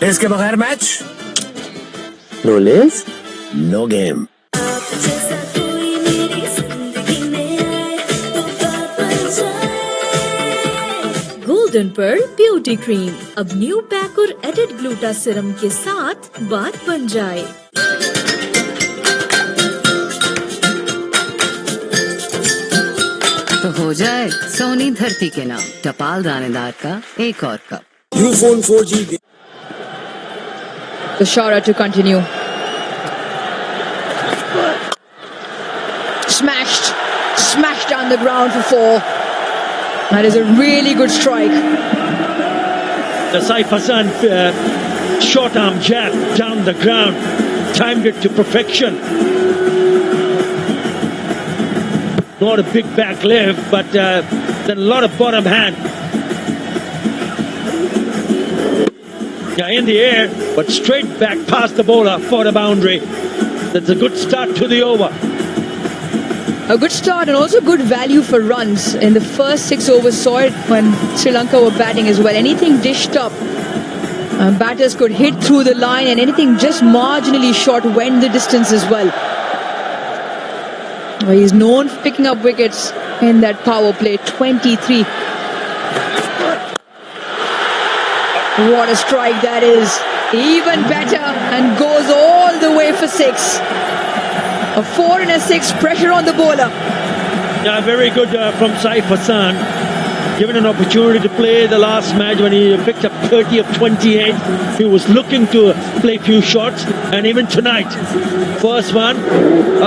इसके बगैर match no less no game. Golden pearl beauty cream अब new pack और added gluta serum के साथ बात बन जाए. तो हो जाए सोनी धरती के नाम टपाल दानेदार का एक और cup. Ufone 4G. The Shara to continue. Smashed down the ground for 4. That is a really good strike. The Saif Hassan short arm jab down the ground. Timed it to perfection. Not a big back lift, but then a lot of bottom hand. Yeah, in the air, but straight back past the bowler for the boundary. That's a good start to the over. A good start and also good value for runs. In the first 6 overs, saw it when Sri Lanka were batting as well. Anything dished up, batters could hit through the line, and anything just marginally short went the distance as well. Well, he's known for picking up wickets in that power play. 23. What a strike that is. Even better, and goes all the way for 6. A 4 and a 6, pressure on the bowler. Yeah, very good from Saif Hassan. given an opportunity to play the last match when he picked up 30 of 28. He was looking to play few shots, and even tonight, first one,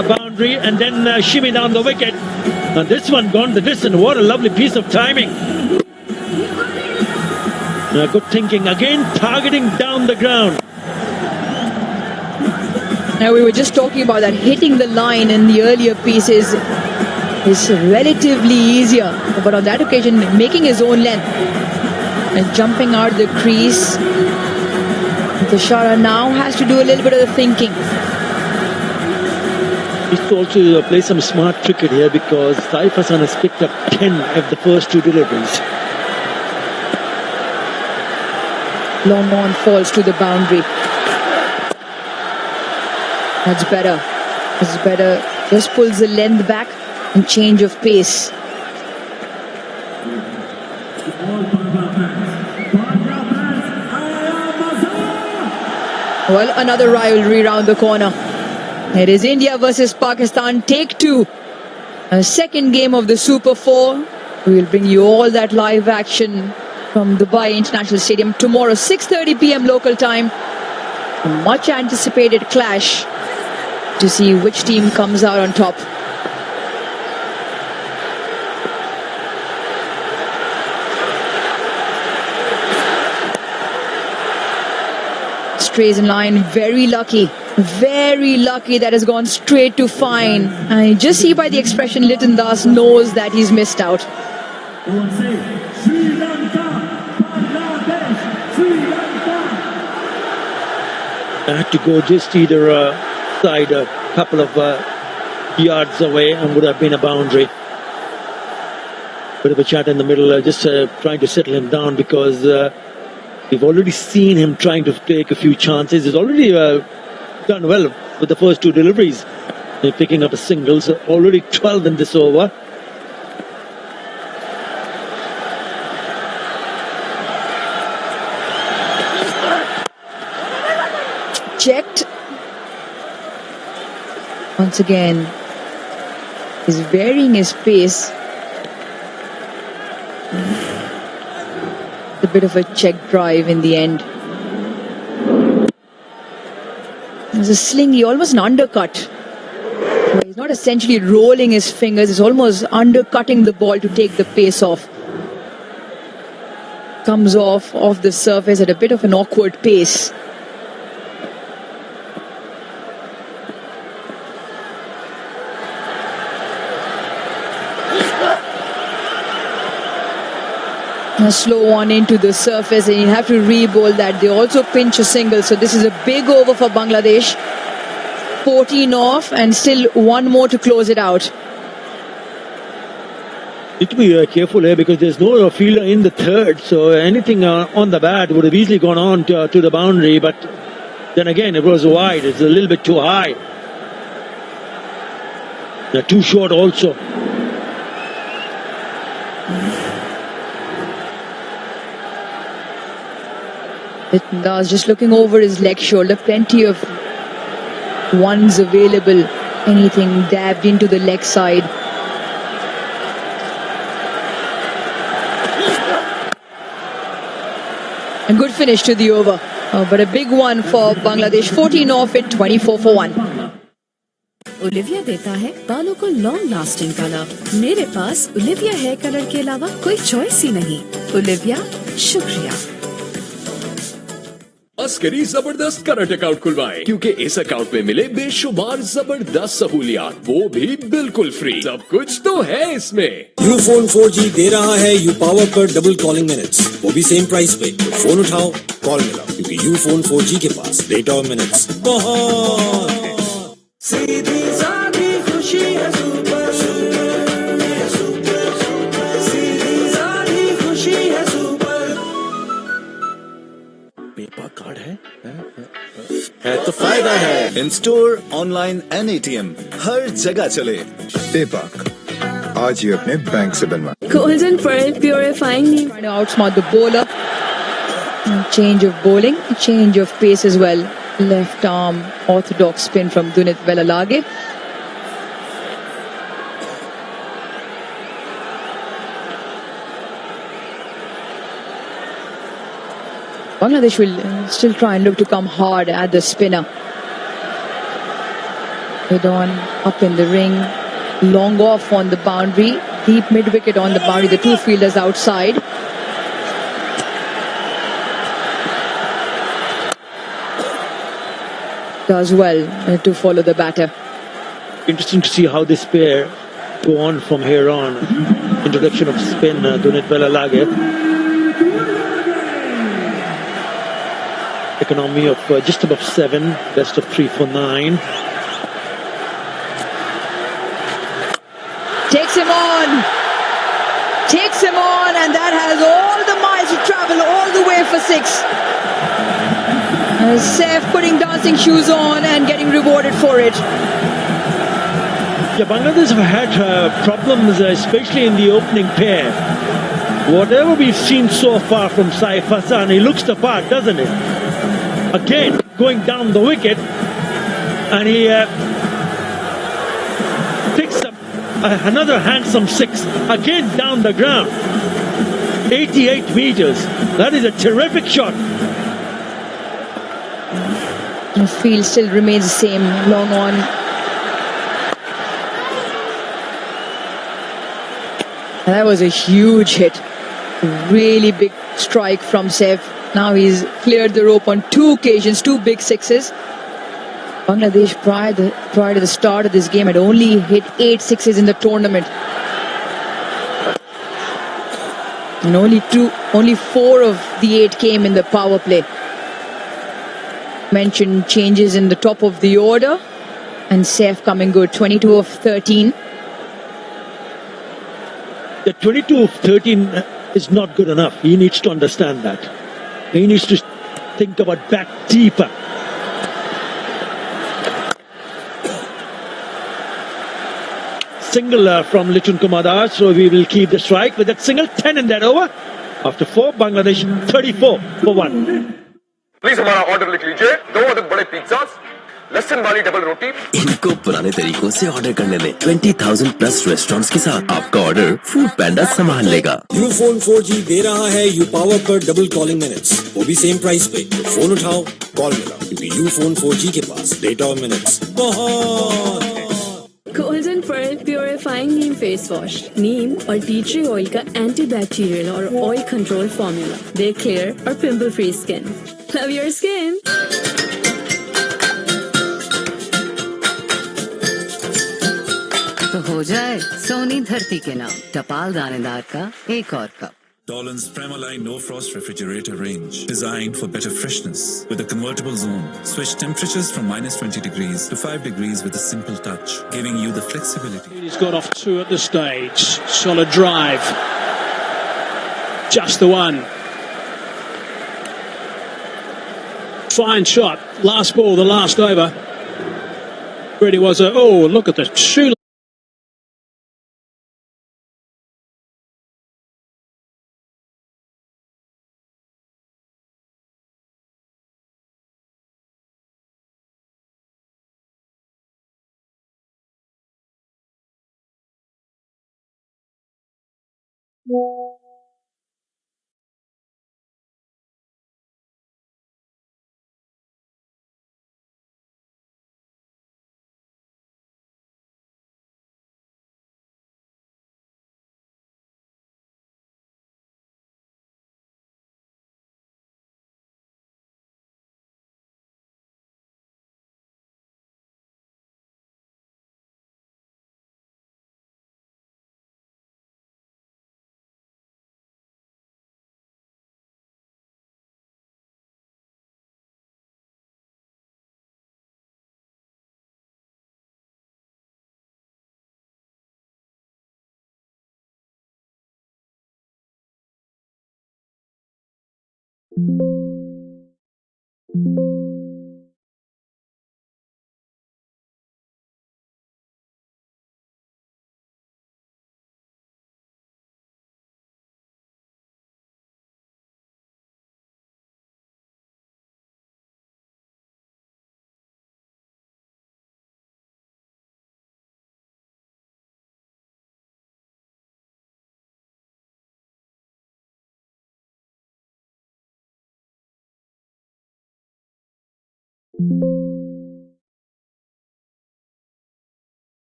a boundary, and then shimmy down the wicket. And this one gone the distance. What a lovely piece of timing. Good thinking again, targeting down the ground. Now, we were just talking about that hitting the line in the earlier pieces is relatively easier, but on that occasion making his own length and jumping out the crease. Tushara now has to do a little bit of the thinking. He's to also play some smart cricket here because Saif Hassan has picked up 10 of the first 2 deliveries. Long on falls to the boundary. That's better. That's better. Just pulls the length back and change of pace. Well, another rivalry round the corner. It is India versus Pakistan. Take 2. A second game of the Super 4. We will bring you all that live action from Dubai International Stadium tomorrow, 6:30 p.m. local time. A much anticipated clash to see which team comes out on top. Strays in line, very lucky that has gone straight to fine. And you just see by the expression, Liton Das knows that he's missed out. Sri Lanka, Bangladesh, Sri Lanka. I had to go just either side a couple of yards away and would have been a boundary. Bit of a chat in the middle, just trying to settle him down because we've already seen him trying to take a few chances. He's already done well with the first 2 deliveries. They're picking up a single, so already 12 in this over. Checked. Once again, he's varying his pace. A bit of a check drive in the end. There's a slingy, almost an undercut. He's not essentially rolling his fingers, he's almost undercutting the ball to take the pace off. Comes off the surface at a bit of an awkward pace. A slow one into the surface, and you have to re-bowl that. They also pinch a single, so this is a big over for Bangladesh. 14 off and still 1 more to close it out. Need to be careful here because there's no fielder in the third, so anything on the bat would have easily gone on to the boundary, but then again it was wide. It's a little bit too high. They're too short also. Liton just looking over his leg shoulder, plenty of ones available, anything dabbed into the leg side. A good finish to the over, but a big one for Bangladesh. 14 off it, 24 for 1. Olivia देता है बालों को long lasting colour. मेरे पास Olivia hair colour के अलावा कोई choice ही नहीं। Olivia, शुक्रिया। अस्करी जबरदस्त करंट अकाउंट खुलवाएं, क्योंकि इस अकाउंट में मिले बेशुमार जबरदस्त सहूलियात, वो भी बिल्कुल फ्री। सब कुछ तो है इसमें। यूफोन 4G दे रहा है यू पावर पर डबल कॉलिंग मिनट्स, वो भी सेम प्राइस पे। फोन उठाओ, कॉल मिलाओ, क्योंकि यूफोन 4G के पास डेटा और मिनट्स बहुत है। सीधी सादी खुशी है सुपर, सीधी सादी खुशी है सुपर। पेपा कार्ड है तो फायदा है। In store, online and ATM हर जगह चले। पेपाक आज ही अपने बैंक से बनवा। Golden Pearl purifying knee. Trying to outsmart the bowler. Change of bowling, change of pace as well. Left arm orthodox spin from Dunit Velalage. Bangladesh will still try and look to come hard at the spinner. Head on, up in the ring, long off on the boundary, deep mid-wicket on the boundary, the two fielders outside. Does well to follow the batter. Interesting to see how this pair go on from here on. Introduction of spin, Dunit Velalage. Economy of just above 7, best of 3 for 9. Takes him on, and that has all the miles to travel all the way for 6. Saif putting dancing shoes on and getting rewarded for it. Yeah, Bangladesh have had problems, especially in the opening pair. Whatever we've seen so far from Saif Hassan, he looks the part, doesn't he? Again, going down the wicket, and he picks up another handsome 6, again down the ground. 88 meters. That is a terrific shot. The field still remains the same, long on. And that was a huge hit. Really big strike from Saif. Now he's cleared the rope on 2 occasions, 2 big 6s. Bangladesh prior to the start of this game had only hit 8 6s in the tournament. And only 4 of the 8 came in the power play. Mentioned changes in the top of the order, and Saif coming good, 22 of 13. The 22 of 13 is not good enough. He needs to understand that. He needs to think about back deeper. Single from Litun Kumar Das, so we will keep the strike with that single. 10 in that over. After 4, Bangladesh 34 for 1. Please हमारा order लिख लीजिए 2 अदद बड़े pizzas लहसुन वाली double रोटी इनको पुराने तरीकों से ऑर्डर करने में 20,000 प्लस रेस्टोरेंट्स के साथ आपका ऑर्डर फूड पैंडा संभाल लेगा। यूफोन 4G दे रहा है यू पावर पर डबल कॉलिंग मिनट्स, वो भी सेम प्राइस पे। तो फोन उठाओ, कॉल मिला, क्योंकि यूफोन 4G के पास डेटा और मिनट्स बहुत। Golden pearl purifying neem face wash, नीम और टी ट्री ऑयल का एंटीबैक्टीरियल और ऑयल कंट्रोल फॉर्मूला दे क्लियर और pimple free skin. Love your skin. तो हो जाए सोनी धरती के नाम टपाल दानेदार का एक और cup. Dolan's Premaline No Frost Refrigerator range, designed for better freshness with a convertible zone. Switch temperatures from -20 degrees to 5 degrees with a simple touch, giving you the flexibility. He's got off 2 at the stage. Solid drive. Just the one. Fine shot. Last ball, the last over. Really was a, oh, look at the shoe.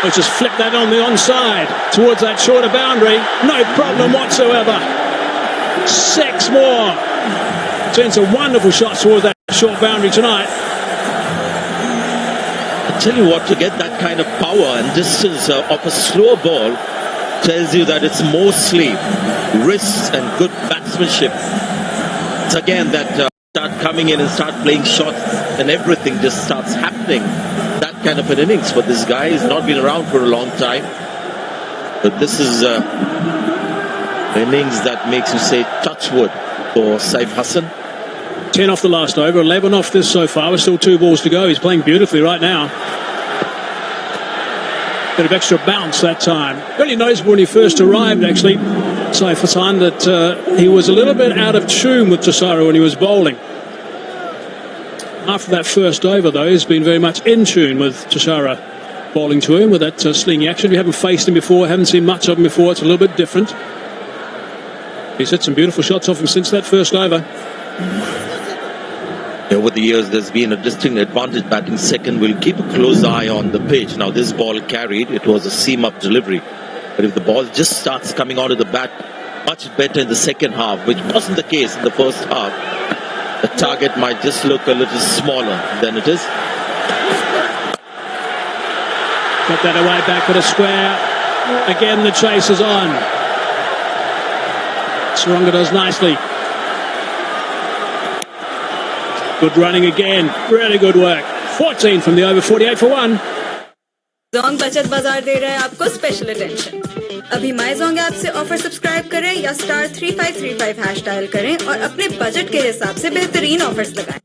Let's just flip that on the onside towards that shorter boundary. No problem whatsoever. 6 more. Seen some wonderful shots towards that short boundary tonight. I tell you what, to get that kind of power and distance of a slow ball tells you that it's mostly wrists and good batsmanship. It's again that start coming in and start playing shots and everything just starts happening. That kind of an innings for this guy. He's not been around for a long time, but this is an innings that makes you say touch wood for Saif Hassan. 10 off the last over, 11 off this so far. With still 2 balls to go. He's playing beautifully right now. Bit of extra bounce that time. Really noticeable when he first arrived, actually, Saif Hassan, that he was a little bit out of tune with Tissara when he was bowling. After that first over, though, he's been very much in tune with Tissara bowling to him with that slingy action. We haven't faced him before, haven't seen much of him before. It's a little bit different. He's hit some beautiful shots off him since that first over. Over the years, there's been a distinct advantage batting second. We'll keep a close eye on the pitch. Now, this ball carried. It was a seam-up delivery. But if the ball just starts coming onto the bat much better in the second half, which wasn't the case in the first half, the target might just look a little smaller than it is. Got that away back at a square. Again, the chase is on. Saranga does nicely. Good running again. Really good work. 14 from the over, 48 for 1. Jong बचत बाजार दे रहा है आपको special attention. अभी माई Jong app से offer subscribe करें या star 3535 hash dial करें और अपने बजट के हिसाब से बेहतरीन ऑफर्स लगाएं।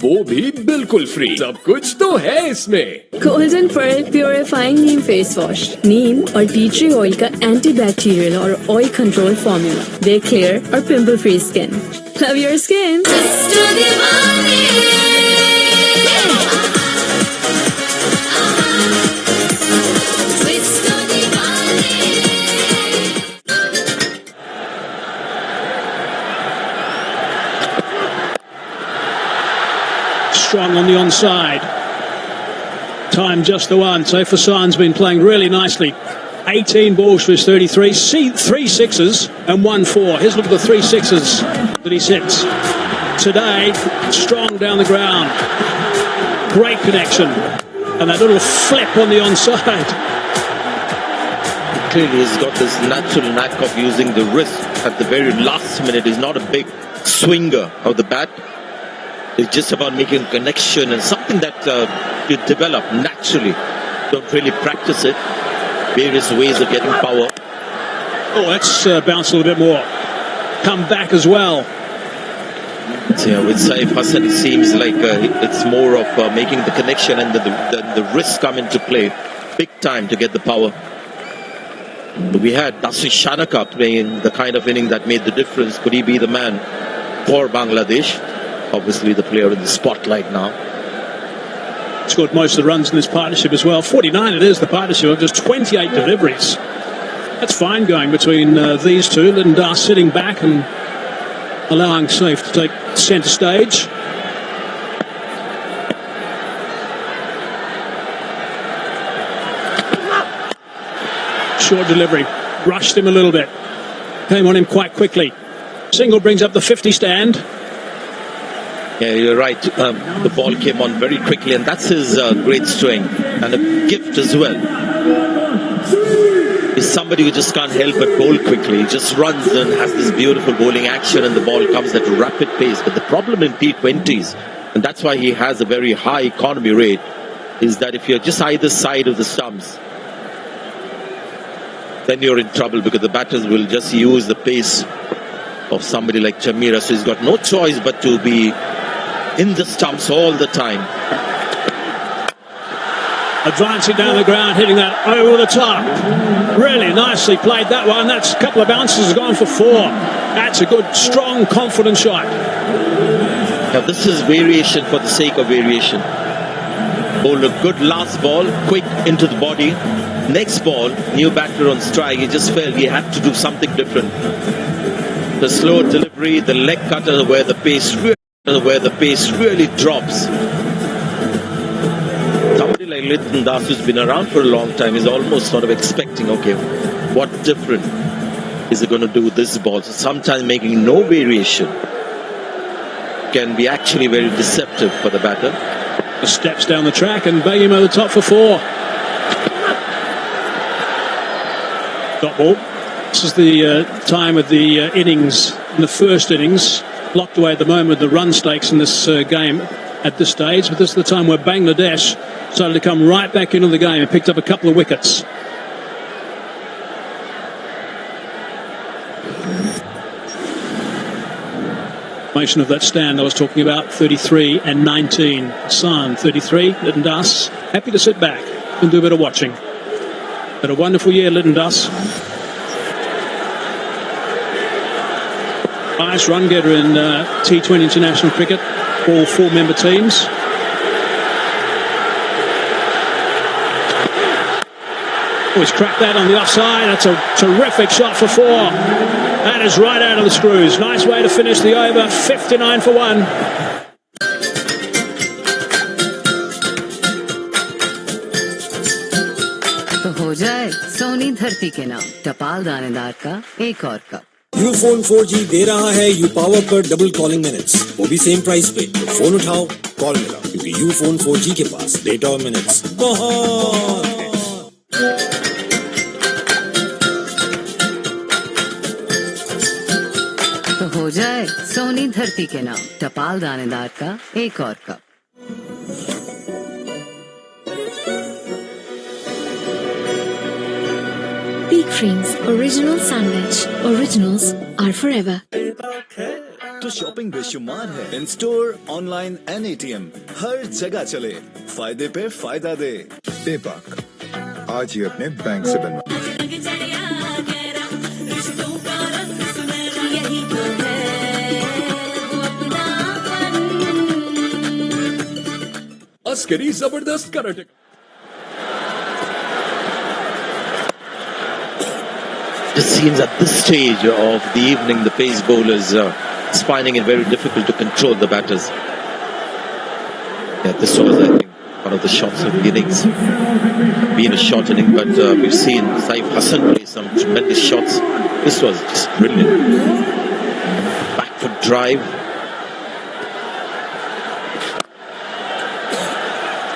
वो भी बिल्कुल फ्री। सब कुछ तो है इसमें। Golden pearl purifying neem face wash, नीम और टी ट्री ऑयल का एंटी बैक्टीरियल और ऑयल कंट्रोल फॉर्मूला। दे क्लियर और pimple free skin. Love your skin. Strong on the onside. Time just the one. Saif Hassan's been playing really nicely. 18 balls for his 33. 3 sixes and 1 4. Here's a look at the 3 sixes that he hits today. Strong down the ground. Great connection. And that little flip on the onside. Clearly he's got this natural knack of using the wrist at the very last minute. He's not a big swinger of the bat. It's just about making a connection and something that you develop naturally. Don't really practice it. Various ways of getting power. Oh, let's bounce a little bit more. Come back as well. So, yeah, with Saif Hassan, it seems like it's more of making the connection and the wrists come into play big time to get the power. We had ASIACUP playing the kind of inning that made the difference. Could he be the man for Bangladesh? Obviously the player in the spotlight now. Scored most of the runs in this partnership as well. 49 it is, the partnership of just 28 deliveries. That's fine going between these two. Lindar sitting back and allowing Saif to take centre stage. short delivery. Rushed him a little bit. Came on him quite quickly. Single brings up the 50 stand. Yeah, you're right. The ball came on very quickly, and that's his great strength and a gift as well. He's somebody who just can't help but bowl quickly. He just runs and has this beautiful bowling action, and the ball comes at a rapid pace. But the problem in T20s, and that's why he has a very high economy rate, is that if you're just either side of the stumps, then you're in trouble because the batters will just use the pace of somebody like Chamira. So he's got no choice but to be in the stumps all the time. Advancing down the ground, hitting that over the top. Really nicely played that one. That's a couple of bounces, has gone for 4. That's a good, strong, confident shot. Now this is variation for the sake of variation. Bowled a good last ball, quick into the body. Next ball, new batter on strike. He just felt he had to do something different. The slow delivery, the leg cutter where the pace really drops. Somebody like Liton Das, who's been around for a long time, is almost sort of expecting, okay, what different is it going to do this ball? So sometimes making no variation can be actually very deceptive for the batter. Steps down the track and bang him over the top for 4. Dot ball. This is the time of the innings, in the first innings. Locked away at the moment the run stakes in this game at this stage. But this is the time where Bangladesh started to come right back into the game and picked up a couple of wickets. Formation of that stand I was talking about, 33 and 19. Hassan, 33, Liton Das. Happy to sit back and do a bit of watching. Had a wonderful year, Liton Das. Nice run getter in T20 international cricket, all 4-member teams. Oh, he's cracked that on the offside. That's a terrific shot for 4. That is right out of the screws. Nice way to finish the over. 59 for 1. तो हो जाए सोनी धरती के नाम टपाल दानेदार का एक और कप। यूफोन 4G दे रहा है यू पावर पर डबल कॉलिंग मिनट्स, वो भी सेम प्राइस पे। तो फोन उठाओ, कॉल मिला, क्योंकि यूफोन 4G के पास डेटा और मिनट्स बहुत है। तो हो जाए सोनी धरती के नाम टपाल दानेदार का एक और cup. Peak Creams Original Sandwich. Originals are forever. तो शॉपिंग बेशुमार है। In store, online and ATM हर जगह चले, फायदे पे फायदा दे। पेपाक आज ही अपने बैंक से बनवा। अस्करी जबरदस्त karate. It seems at this stage of the evening, the pace bowlers is finding it very difficult to control the batters. Yeah, this was, I think, one of the shots of the innings. Being a short inning, but we've seen Saif Hassan play some tremendous shots. This was just brilliant. Back foot drive.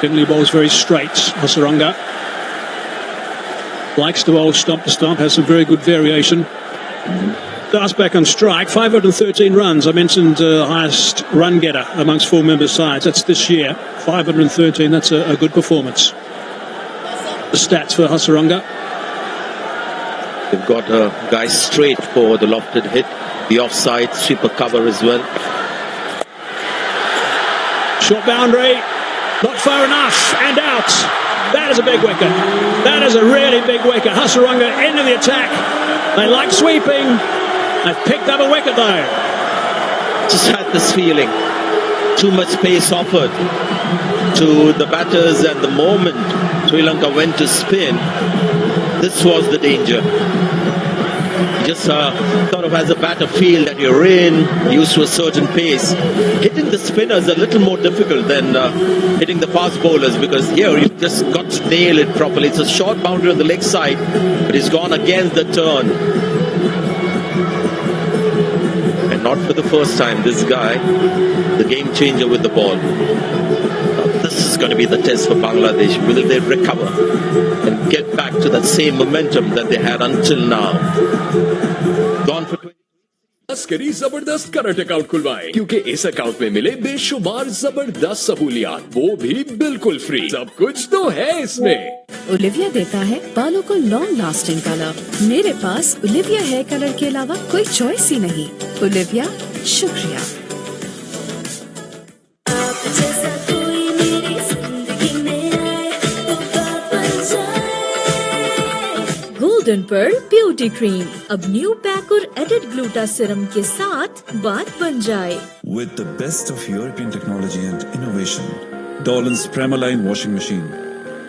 Finley bowls very straight. Hasaranga likes to bowl stump to stump, has some very good variation. Das back on strike, 513 runs. I mentioned highest run getter amongst 4-member sides. That's this year, 513. That's a good performance. The stats for Hasaranga. They've got a guy straight for the lofted hit, the offside, sweeper cover as well. Short boundary, not far enough, and out. That is a big wicket. That is a really big wicket. Hasaranga into the attack. They like sweeping. They've picked up a wicket though. Just had this feeling. Too much pace offered to the batters, and the moment Sri Lanka went to spin, this was the danger. just sort of has a batter feel that you're in, used to a certain pace. Hitting the spinners a little more difficult than hitting the fast bowlers, because here you've just got to nail it properly. It's a short boundary on the leg side, but he's gone against the turn. And not for the first time, this guy, the game changer with the ball. This is going to be the test for Bangladesh. Will they recover and get back to that same momentum that they had until now? Gone for 20. करी जबरदस्त current account खुलवाएं, क्योंकि इस account में मिले बेशुमार जबरदस्त सहूलियात, वो भी बिल्कुल फ्री। सब कुछ तो है इसमें। ओलिविया देता है बालों को लॉन्ग लास्टिंग कलर। मेरे पास ओलिविया हेयर कलर के अलावा कोई चॉइस ही नहीं। ओलिविया, शुक्रिया। गोल्डन पर्ल ब्यूटी क्रीम अब न्यू पैक और एडेड ग्लूटा सिरम के साथ बात बन जाए। With the best of European technology and innovation, Dolan's Premaline washing machine.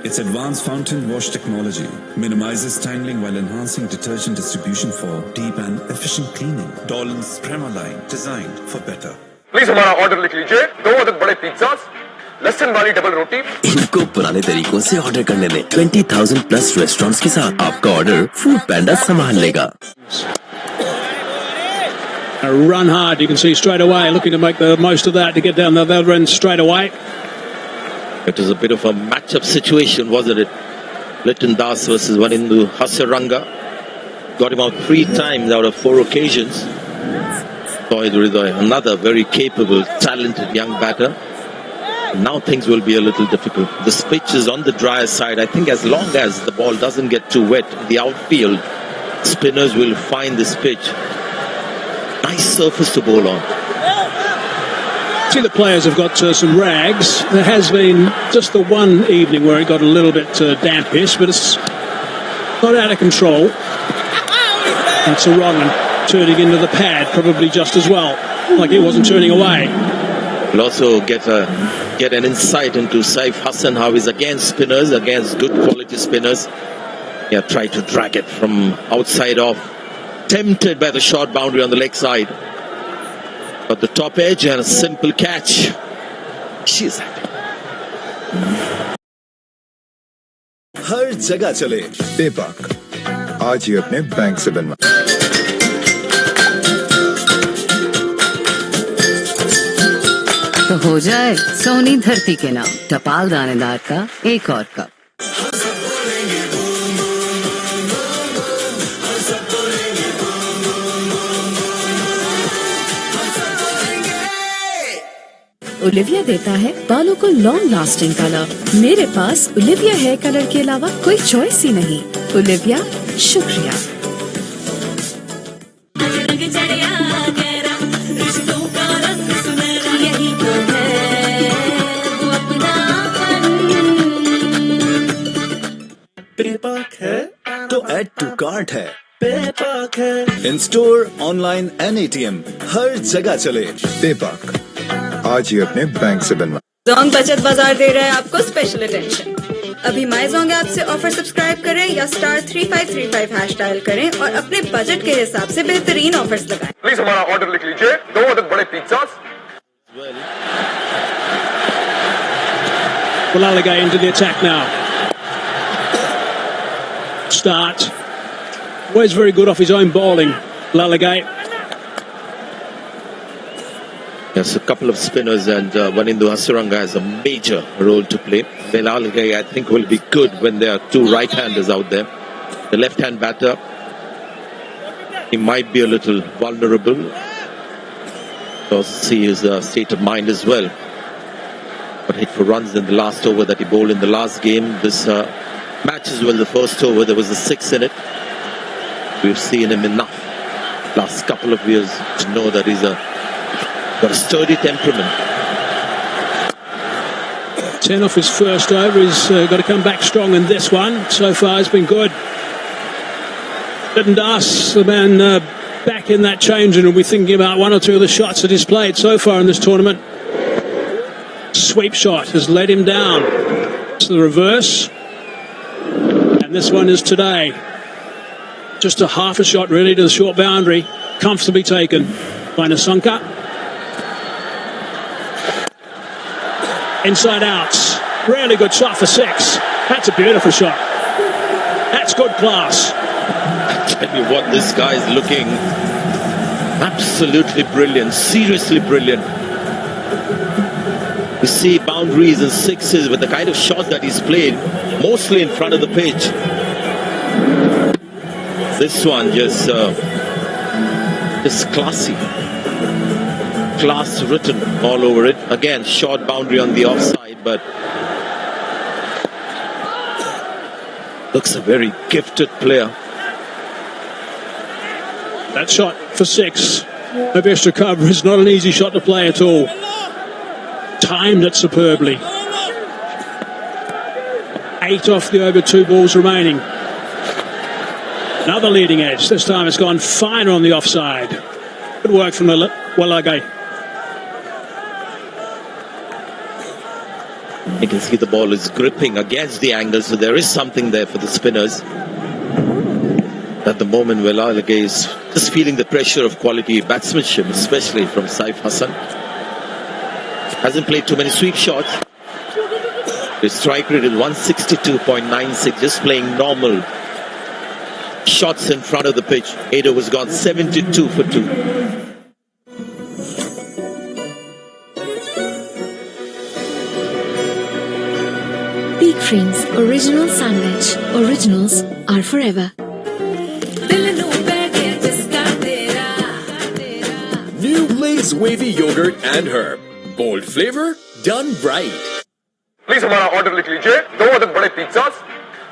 Its advanced fountain wash technology minimizes tangling while enhancing detergent distribution for deep and efficient cleaning. Dolan's Premaline, designed for better. Please हमारा order लिख लीजिए। 2 अदद बड़े pizzas, लहसुन वाली double रोटी। इनको पुराने तरीकों से ऑर्डर करने में 20,000 प्लस रेस्टोरेंट्स के साथ आपका ऑर्डर फूड पैंडा संभाल लेगा। A run hard, you can see straight away, looking to make the most of that to get down the other end straight away. It was a bit of a match-up situation, wasn't it? Lytton Das versus Wanindu Hasaranga. Got him out 3 times out of 4 occasions. Toyd Hridoy, another very capable, talented young batter. Now things will be a little difficult. This pitch is on the drier side. I think as long as the ball doesn't get too wet in the outfield, spinners will find this pitch. Nice surface to bowl on. See, the players have got some rags. There has been just the one evening where it got a little bit dampish, but it's not out of control. That's a wrong one, turning into the pad probably just as well, like he wasn't turning away. We'll also get an insight into Saif Hassan, how he's against spinners, against good quality spinners. Yeah, try to drag it from outside off. Tempted by the short boundary on the leg side. Got the top edge and a simple catch. She's happy. हर जगह चले पेपाक, आज ही अपने bank से बनवा। तो हो जाए सोनी धरती के नाम टपाल दानेदार का एक और कप। ओलिविया देता है बालों को लॉन्ग लास्टिंग कलर। मेरे पास ओलिविया हेयर कलर के अलावा कोई चॉइस ही नहीं। ओलिविया, शुक्रिया। पेपाक है तो ऐड टू कार्ट है। पेपाक है in store, online and ATM, हर जगह चले पेपाक, आज ही अपने बैंक से बनवा। जोंग बचत बाजार दे रहा है आपको स्पेशल अटेंशन। अभी माई जोंग ऐप से ऑफर सब्सक्राइब करें या *3535 हैश डायल करें और अपने बजट के हिसाब से बेहतरीन ऑफर्स लगाएं। प्लीज हमारा ऑर्डर लिख लीजिए। 2 अदद बड़े pizzas. Lanka into the attack now. Start. Always very good off his own bowling, Lanka. Yes, a couple of spinners and Wanindu Hasaranga has a major role to play. Lanka, I think, will be good when there are 2 right-handers out there. The left-hand batter, he might be a little vulnerable. Also see his state of mind as well. But hit for runs in the last over that he bowled in the last game. This match as well, the first over, there was a 6 in it. We've seen him enough last couple of years to know that he's got a sturdy temperament. 10 off his first over. He's got to come back strong in this one. So far, it's been good. Lytton Das, the man back in that changing room, we're thinking about 1 or 2 of the shots that he's played so far in this tournament. Sweep shot has let him down. It's the reverse. And this one is today. Just a half a shot really to the short boundary. Comfortably taken by Nasanka. Inside outs. Really good shot for 6. That's a beautiful shot. That's good class. Tell you what, this guy is looking absolutely brilliant, seriously brilliant. You see boundaries and sixes with the kind of shot that he's played, mostly in front of the pitch. This one just classy. Class written all over it. Again, short boundary on the offside, but looks a very gifted player. That shot for 6 of extra cover is not an easy shot to play at all. Timed it superbly. 8 off the over 2 balls remaining. Another leading edge. This time it's gone finer on the offside. Good work from Walage. You can see the ball is gripping against the angle, so there is something there for the spinners. At the moment, Walage is just feeling the pressure of quality batsmanship, especially from Saif Hassan. Hasn't played too many sweep shots. His strike rate is 162.96, just playing normal shots in front of the pitch. Ado has gone 72 for 2. Peak Creams Original Sandwich. Originals are forever. New Lay's Wavy Yogurt and Herb. Bold flavor, done right. Please हमारा order लिख लीजिए 2 अदद बड़े pizzas,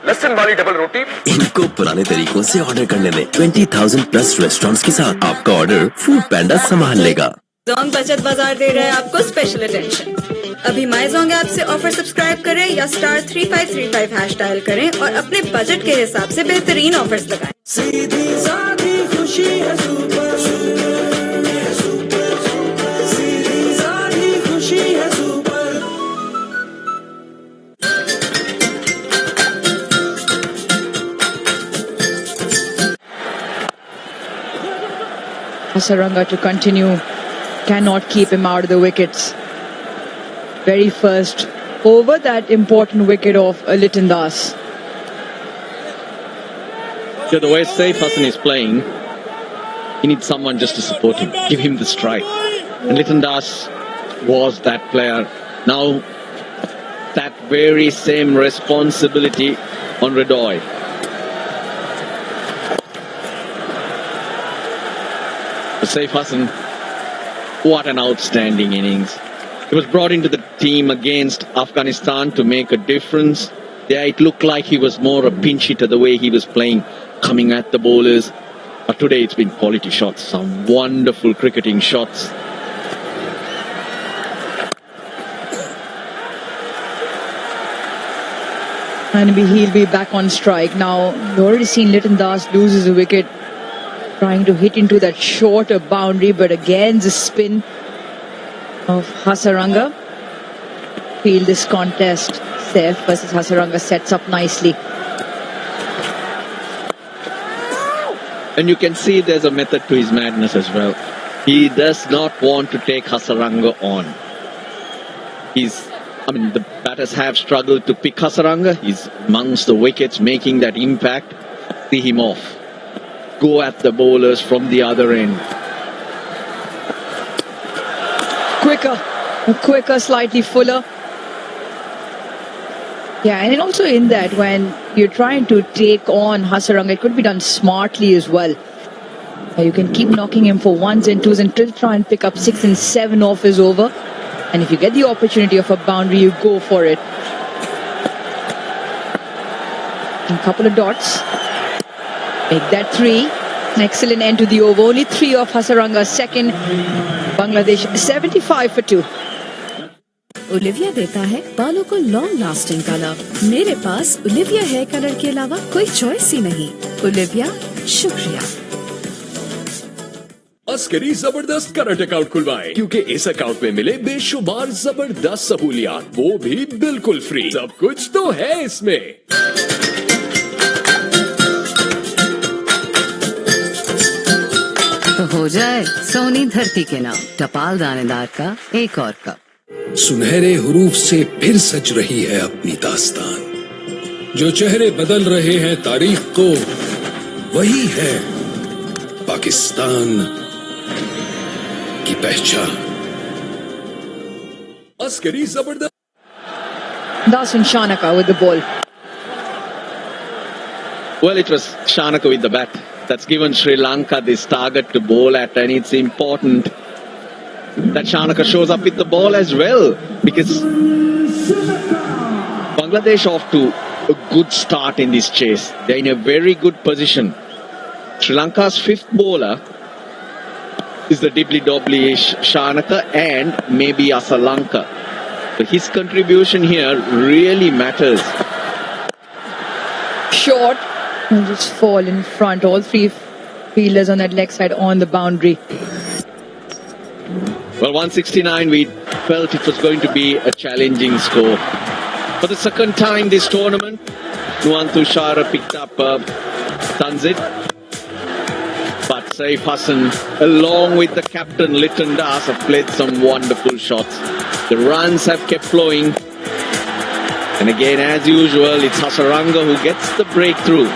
लहसुन वाली double रोटी। इनको पुराने तरीकों से ऑर्डर करने में 20,000 प्लस रेस्टोरेंट्स के साथ आपका ऑर्डर फूड पैंडा संभाल लेगा। जोंग बचत बाजार दे रहा है आपको स्पेशल अटेंशन। अभी माई जोंग ऐप से ऑफर सब्सक्राइब करें या *3535 हैश डायल करें और अपने बजट के हिसाब से बेहतरीन ऑफर्स लगाएं। सीधी सादी खुशी है सुपर, सीधी सादी खुशी है super. Hasaranga to continue. Cannot keep him out of the wickets. Very first over that important wicket of Liton Das. Yeah, the way Saif Hassan is playing, he needs someone just to support him, give him the strike. And Liton Das was that player. Now, that very same responsibility on Redoy. Saif Hassan, what an outstanding innings. He was brought into the team against Afghanistan to make a difference. Yeah, it looked like he was more a pinch hitter the way he was playing, coming at the bowlers. But today it's been quality shots, some wonderful cricketing shots. And he'll be back on strike. Now, you've already seen Liton Das loses a wicket, trying to hit into that shorter boundary, but again the spin of Hasaranga. Feel this contest, Saif versus Hasaranga, sets up nicely. And you can see there's a method to his madness as well. He does not want to take Hasaranga on. The batters have struggled to pick Hasaranga. He's amongst the wickets, making that impact. See him off. Go at the bowlers from the other end. Quicker, slightly fuller. Yeah, and then also in that, when you're trying to take on Hasaranga, it could be done smartly as well. You can keep knocking him for 1s and 2s until try and pick up 6 and 7 off his over. And if you get the opportunity of a boundary, you go for it. And a couple of dots. Make that 3. An excellent end to the over. Only 3 off Hasaranga's second. Bangladesh 75 for 2. Olivia देता है बालों को long lasting colour. मेरे पास Olivia hair colour के अलावा कोई choice ही नहीं। Olivia, शुक्रिया। अस्करी जबरदस्त करंट अकाउंट खुलवाएं, क्योंकि इस अकाउंट में मिले बेशुमार जबरदस्त सहूलियात, वो भी बिल्कुल फ्री। सब कुछ तो है इसमें। तो हो जाए सोनी धरती के नाम टपाल दानेदार का एक और कप। सुनहरे हुरूफ से फिर सज रही है अपनी दास्तान। जो चेहरे बदल रहे हैं तारीख को, वही है पाकिस्तान की पहचान। अस्करी जबरदस्त। Dasun Shanaka with the ball. Well, it was Shanaka with the bat. That's given Sri Lanka this target to bowl at, and it's important that Shanaka shows up with the ball as well, because Bangladesh off to a good start in this chase. They're in a very good position. Sri Lanka's fifth bowler is the dibbly-dobbly Shanaka and maybe Asalanka. So his contribution here really matters. Short and just fall in front. All three fielders on that leg side on the boundary. Well, 169, we felt it was going to be a challenging score. For the second time this tournament, Nuwan Tushara picked up Tanzit. But Saif Hassan, along with the captain Litton Das, have played some wonderful shots. The runs have kept flowing. And again, as usual, it's Hasaranga who gets the breakthrough.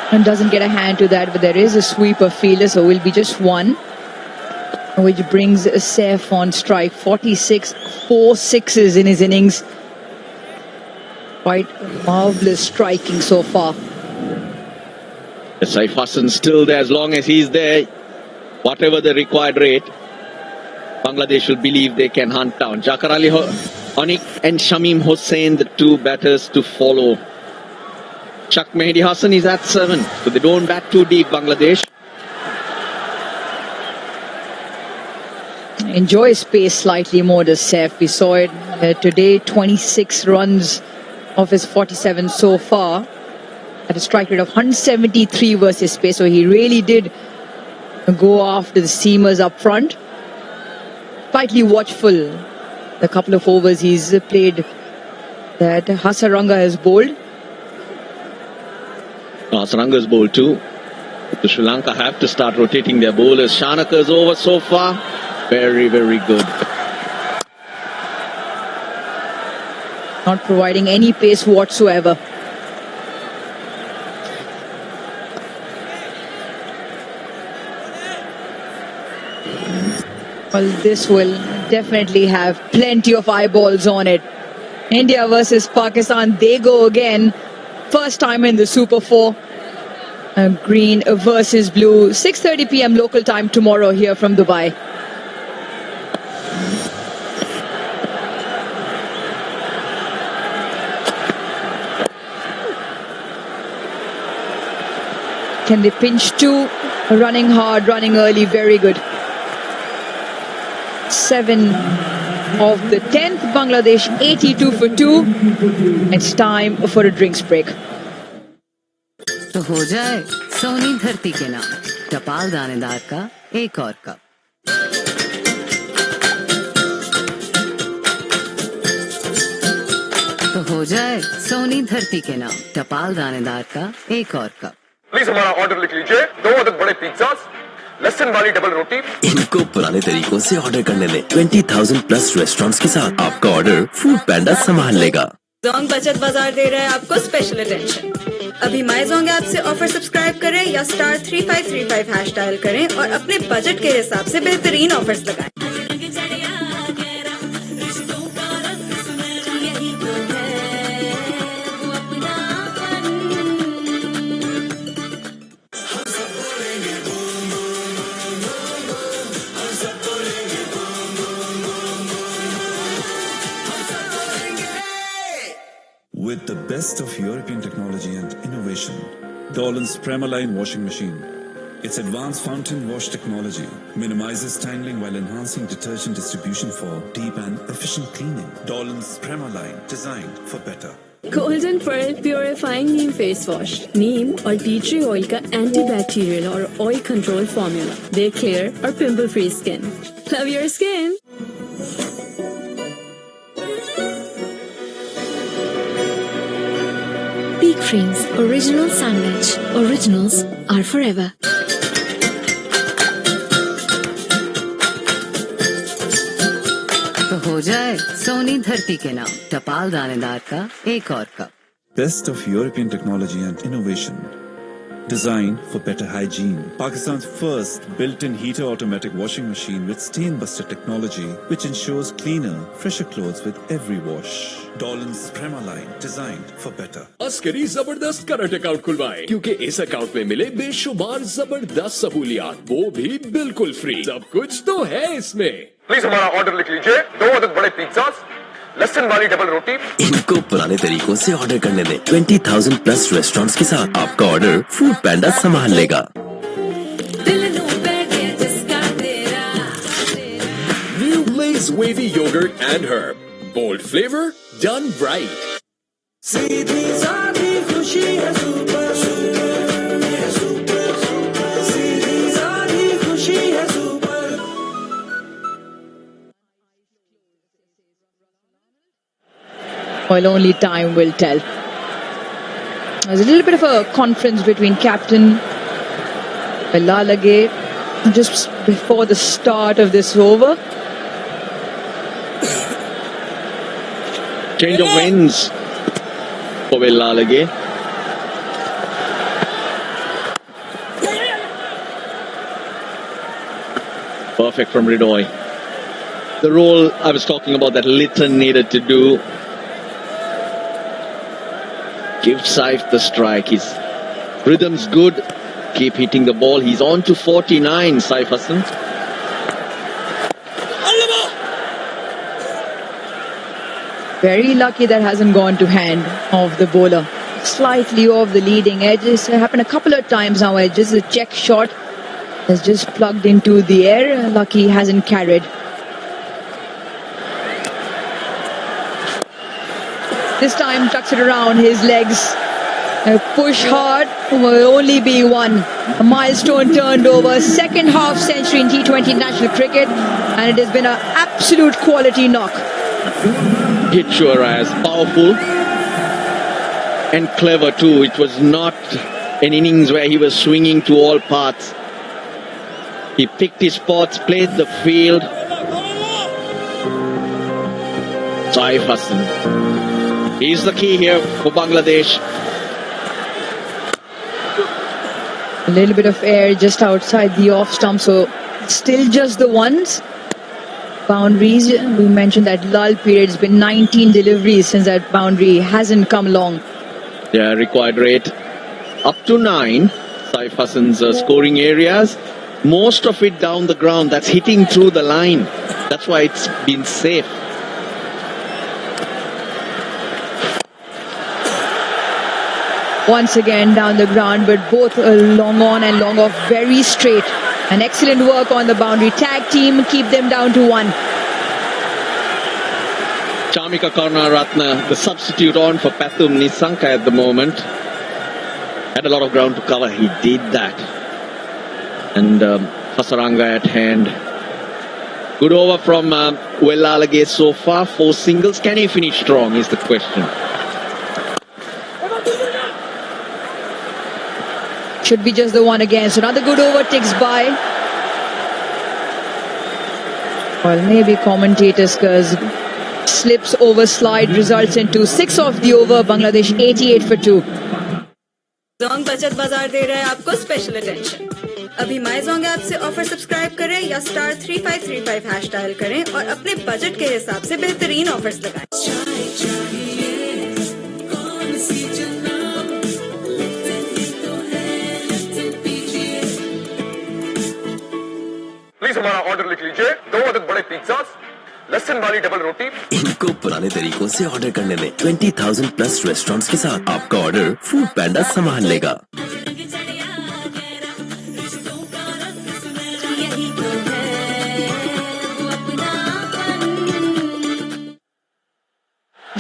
And doesn't get a hand to that, but there is a sweeper fielder, so will be just one, which brings Saif on strike. 46, 4 sixes in his innings. Quite marvellous striking so far. Saif Hassan still there. As long as he's there, whatever the required rate, Bangladesh will believe they can hunt down. Jakar Ali Anik and Shamim Hossain, the two batters to follow. Shak Mehdi Hassan is at 7, so they don't bat too deep, Bangladesh. Enjoy space slightly more, does Saif. We saw it today, 26 runs of his 47 so far at a strike rate of 173 versus pace. So he really did go after the seamers up front. Slightly watchful. The couple of overs he's played that Hasaranga has bowled. Hasaranga's bowled too. The Sri Lanka have to start rotating their bowlers. Shanaka's over so far. Very, very good. Not providing any pace whatsoever. Well, this will definitely have plenty of eyeballs on it. India versus Pakistan, they go again. First time in the Super 4. Green versus blue. 6:30 p.m. local time tomorrow here from Dubai. Can they pinch two? Running hard, running early, very good. 7 of the 10th, Bangladesh 82 for 2. It's time for a drinks break. तो हो जाए सोनी धरती के नाम टपाल दानेदार का एक और कप। तो हो जाए सोनी धरती के नाम टपाल दानेदार का एक और कप। प्लीज हमारा ऑर्डर लिख लीजिए, 2 अदद बड़े पिज्जास, लहसुन वाली डबल रोटी। इनको पुराने तरीकों से ऑर्डर करने लें। 20,000 प्लस रेस्टोरेंट्स के साथ आपका ऑर्डर फूड पैंडा संभाल लेगा। जोंग बचत बाजार दे रहा है आपको स्पेशल अटेंशन। अभी माईजोंग ऐप से ऑफर सब्सक्राइब करें या *3535 हैश डायल करें और अपने बजट के हिसाब से बेहतरीन ऑफर्स लगाएं। With the best of European technology and innovation, Dolan's Premaline washing machine. Its advanced fountain wash technology minimizes tangling while enhancing detergent distribution for deep and efficient cleaning. Dolan's Premaline, designed for better. Golden Pearl Purifying Neem Face Wash. नीम और tea tree oil का antibacterial और oil control formula दे clear और pimple free skin. Love your skin. Sweet Dreams Original Sandwich. Originals are forever. तो हो जाए सोनी धरती के नाम टपाल दानेदार का एक और cup. Best of European technology and innovation. Designed for better hygiene. Pakistan's first built-in heater automatic washing machine with stain buster technology, which ensures cleaner, fresher clothes with every wash. Dolan's Prema line, designed for better. Askari जबरदस्त current account खुलवाएं, क्योंकि इस account में मिले बेशुमार जबरदस्त सहूलियात, वो भी बिल्कुल फ्री. सब कुछ तो है इसमें. प्लीज हमारा ऑर्डर लिख लीजिए. 2 अदद बड़े पिज्जास, लहसुन वाली डबल रोटी. इनको पुराने तरीकों से ऑर्डर करने में 20,000 प्लस रेस्टोरेंट्स के साथ आपका ऑर्डर फूड पैंडा संभाल लेगा. New Lay's wavy yogurt and herb. Bold flavor, done right. सीधी सादी खुशी है सुपर सीधी सादी खुशी है super. Well, only time will tell. There's a little bit of a conference between Captain Lalage just before the start of this over. Change of winds for Lalage. Perfect from Ridoy. The role I was talking about that Litton needed to do. Give Saif the strike. His rhythm's good. Keep hitting the ball. He's on to 49, Saif Hassan. Very lucky that hasn't gone to hand of the bowler. Slightly off the leading edge. It's happened a couple of times now. Just a check shot has just plugged into the air. Lucky hasn't carried. This time tucks it around his legs. Push hard will only be one. A milestone turned over. Second half century in T20 national cricket, and it has been an absolute quality knock. Hit sure as powerful and clever too. It was not an innings where he was swinging to all parts. He picked his spots, played the field. Saif Hassan. He's the key here for Bangladesh. A little bit of air just outside the off stump, so still just the ones. Boundaries, we mentioned that lull period has been 19 deliveries since that boundary hasn't come along. Yeah, required rate up to 9. Saif Hassan's scoring areas. Most of it down the ground. That's hitting through the line. That's why it's been safe. Once again down the ground, but both long on and long off, very straight. An excellent work on the boundary. Tag team, keep them down to 1. Chamika Karunaratne, the substitute on for Pathum Nisanka at the moment. Had a lot of ground to cover. He did that. And Hasaranga at hand. Good over from Wellalage so far. 4 singles. Can he finish strong is the question. Should be just the one again. So another good over ticks by. Well, maybe commentators, because slips over slide results into 6 of the over. Bangladesh 88 for 2. Jong बचत बाजार दे रहा है आपको special attention. अभी माई Jong app से offer subscribe करें या *3535 hash dial करें और अपने बजट के हिसाब से बेहतरीन ऑफर्स लगाएं. प्लीज हमारा ऑर्डर लिख लीजिए. 2 अदद बड़े पिज्जास, लहसुन वाली डबल रोटी. इनको पुराने तरीकों से ऑर्डर करने में 20,000 प्लस रेस्टोरेंट्स के साथ आपका ऑर्डर फूड पैंडा संभाल लेगा.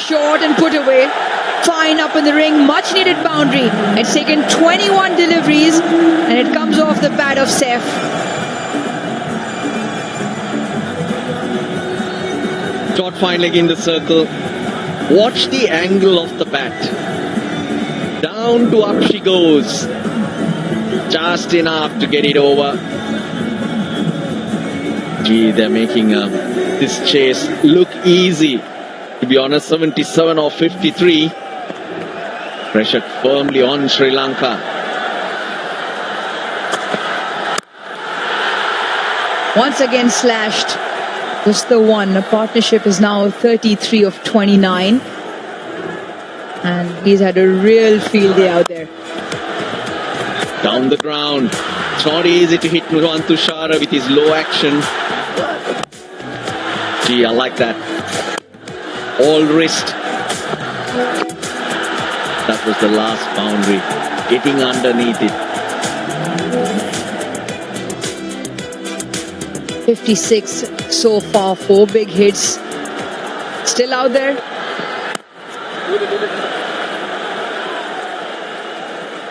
Short and put away. Fine up in the ring. Much needed boundary. It's taken 21 deliveries and it comes off the pad of Saif. Short fine leg in the circle. Watch the angle of the bat. Down down to up she goes. Just enough to get it over. Gee, they're making this chase look easy. To be honest, 77 or 53. Pressured firmly on Sri Lanka. Once again slashed. Just the one. The partnership is now 33 of 29. And he's had a real field day out there. Down the ground. It's not easy to hit Nuwan Tushara with his low action. Gee, I like that. All wrist. That was the last boundary. Getting underneath it. 56 so far, 4 big hits. Still out there.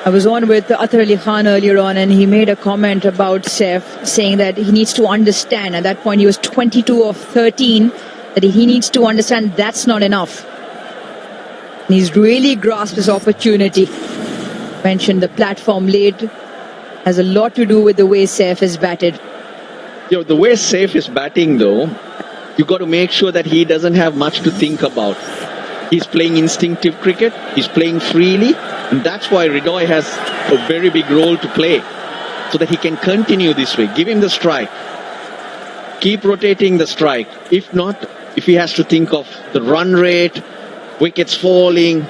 I was on with Athar Ali Khan earlier on, and he made a comment about Saif, saying that he needs to understand. At that point, he was 22 of 13. That he needs to understand that's not enough. And he's really grasped this opportunity. Mentioned the platform laid has a lot to do with the way Saif is batted. Yo, the way Saif is batting, though, you got to make sure that he doesn't have much to think about. He's playing instinctive cricket. He's playing freely. And that's why Ridoy has a very big role to play. So that he can continue this way. Give him the strike. Keep rotating the strike. If not, if he has to think of the run rate, wickets falling,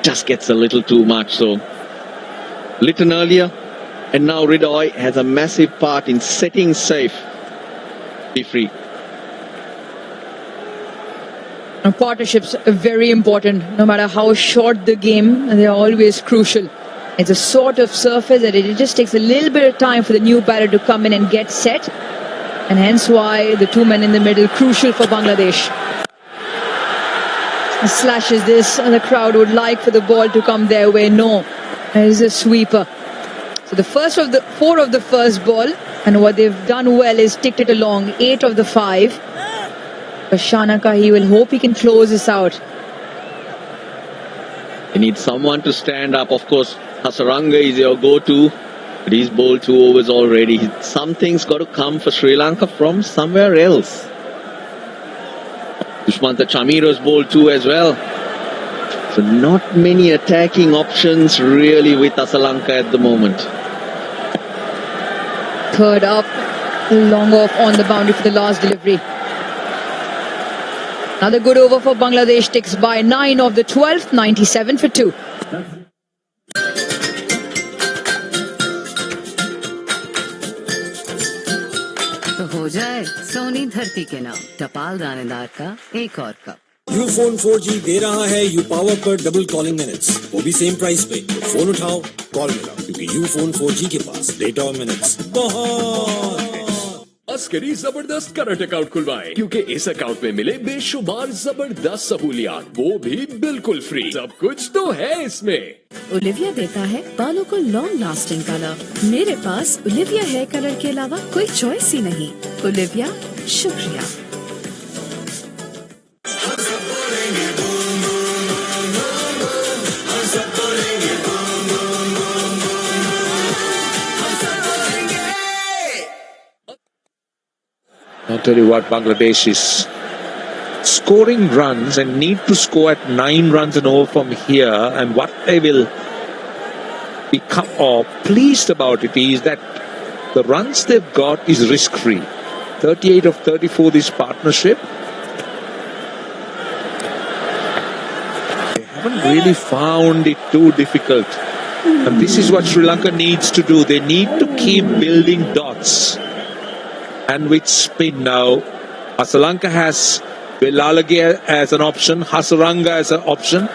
just gets a little too much. So, Litton earlier. And now Ridoy has a massive part in setting Saif be free. And partnerships are very important. No matter how short the game, they're always crucial. It's a sort of surface that it just takes a little bit of time for the new batter to come in and get set. And hence why the two men in the middle, crucial for Bangladesh. Slashes this, and the crowd would like for the ball to come their way. No, it is a sweeper. So the first of the 4 of the first ball, and what they've done well is ticked it along, 8 of the 5. For Shanaka, he will hope he can close this out. You need someone to stand up. Of course, Hasaranga is your go-to, but he's bowled 2 overs already. Something's got to come for Sri Lanka from somewhere else. Dushmantha Chamiro's bowled 2 as well. So not many attacking options really with Asalanka at the moment. Third up, long off on the boundary for the last delivery. Another good over for Bangladesh, ticks by 9 of the 12th, 97 for 2. तो हो जाए सोनी धरती के नाम टपाल दानेदार का एक और कप। यूफोन 4G दे रहा है यू पावर पर डबल कॉलिंग मिनट्स, वो भी सेम प्राइस पे। फोन उठाओ, कॉल मिलाओ, क्योंकि यूफोन 4G के पास डेटा और मिनट्स बहुत। अस्करी जबरदस्त करंट अकाउंट खुलवाएं, क्योंकि इस अकाउंट में मिले बेशुमार जबरदस्त सहूलियात, वो भी बिल्कुल फ्री। सब कुछ तो है इसमें। ओलिविया देता है बालों को लॉन्ग लास्टिंग कलर। मेरे पास ओलिविया हेयर कलर के अलावा कोई चॉइस ही नहीं। ओलिविया, शुक्रिया। I'll tell you what, Bangladesh is scoring runs and need to score at 9 runs and over from here, and what they will become pleased about it is that the runs they've got is risk-free. 38 of 34 this partnership. They haven't really found it too difficult, and this is what Sri Lanka needs to do. They need to keep building dots. And with spin now, Asalanka has Velalage as an option, Hasaranga as an option.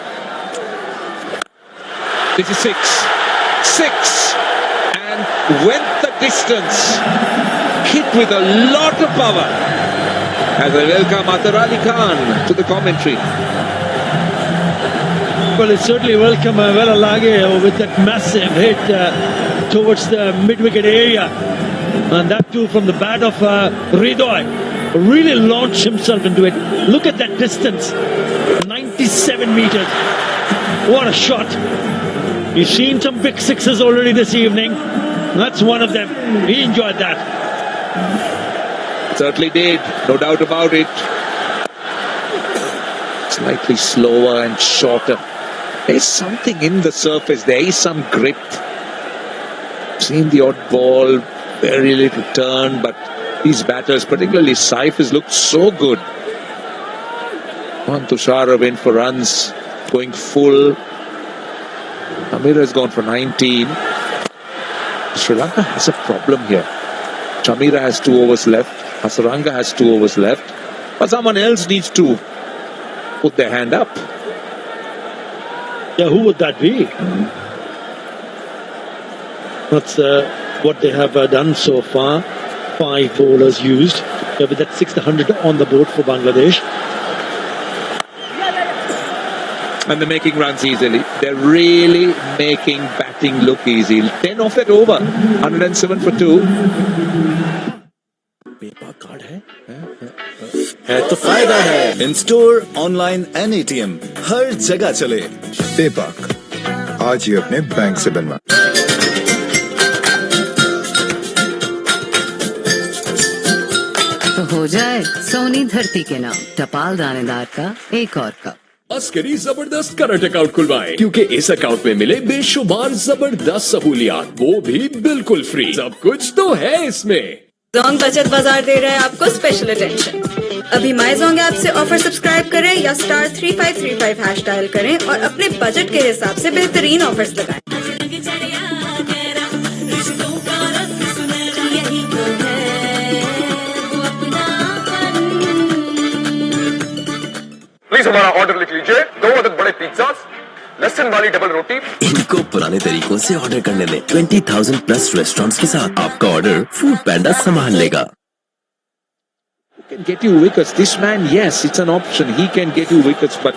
This is 6. And went the distance. Hit with a lot of power. As I welcome Athar Ali Khan to the commentary. Well, it's certainly welcome Velalage with that massive hit towards the mid-wicket area. And that too from the bat of Ridoy. Really launched himself into it. Look at that distance. 97 meters. What a shot. We've seen some big sixes already this evening. That's one of them. He enjoyed that. Certainly did, no doubt about it. Slightly slower and shorter. There's something in the surface. There is some grip. Seen the odd ball, very little turn, but these batters, particularly Saif, has looked so good. Tushara went for runs, going full. Amira has gone for 19. Sri Lanka has a problem here. Chamira has 2 overs left. Hasaranga has 2 overs left. But someone else needs to put their hand up. Yeah, who would that be? That's what they have done so far. 5 bowlers used. With that 600 on the board for Bangladesh. And they're making runs easily. They're really making batting look easy. 10 off that over. 107 for 2. है तो फायदा है in store online and ATM हर जगह चले पेपाक आज ही अपने बैंक से बनवा तो हो जाए सोनी धरती के नाम टपाल दानेदार का एक और कप अस्करी जबरदस्त करंट अकाउंट खुलवाएं क्योंकि इस अकाउंट में मिले बेशुमार जबरदस्त सहूलियात वो भी बिल्कुल फ्री सब कुछ तो है इसमें जोंग बचत बाजार दे रहा है आपको स्पेशल अटेंशन अभी माई जोंग ऐप से ऑफर सब्सक्राइब करें या *3535 हैश डायल करें और अपने बजट के हिसाब से बेहतरीन ऑफर्स लगाएं प्लीज हमारा ऑर्डर लिख लीजिए 2 अदद बड़े पिज्जास लहसुन वाली डबल रोटी इनको पुराने तरीकों से ऑर्डर करने में 20,000 प्लस रेस्टोरेंट्स के साथ आपका ऑर्डर फूड पैंडा संभाल लेगा Can get you wickets. This man, yes, it's an option. He can get you wickets, but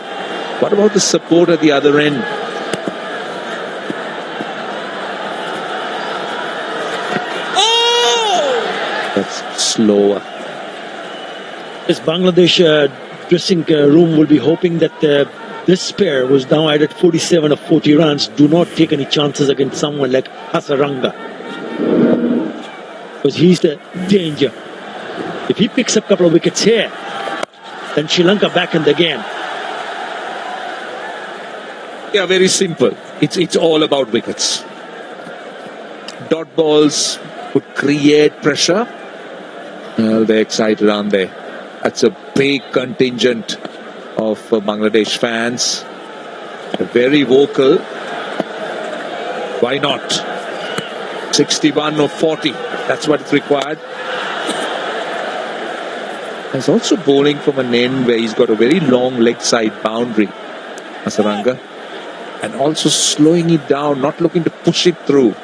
what about the support at the other end? Oh! That's slower. This Bangladesh dressing room will be hoping that this pair was now at 47 of 40 runs. Do not take any chances against someone like Hasaranga. Because he's the danger. If he picks up a couple of wickets here, then Sri Lanka back in the game. Yeah, very simple. It's all about wickets. Dot balls would create pressure. Well, they're excited, aren't they? That's a big contingent of Bangladesh fans. They're very vocal. Why not? 61 or 40. That's what is required. He's also bowling from an end where he's got a very long leg side boundary, Hasaranga, and also slowing it down, not looking to push it through.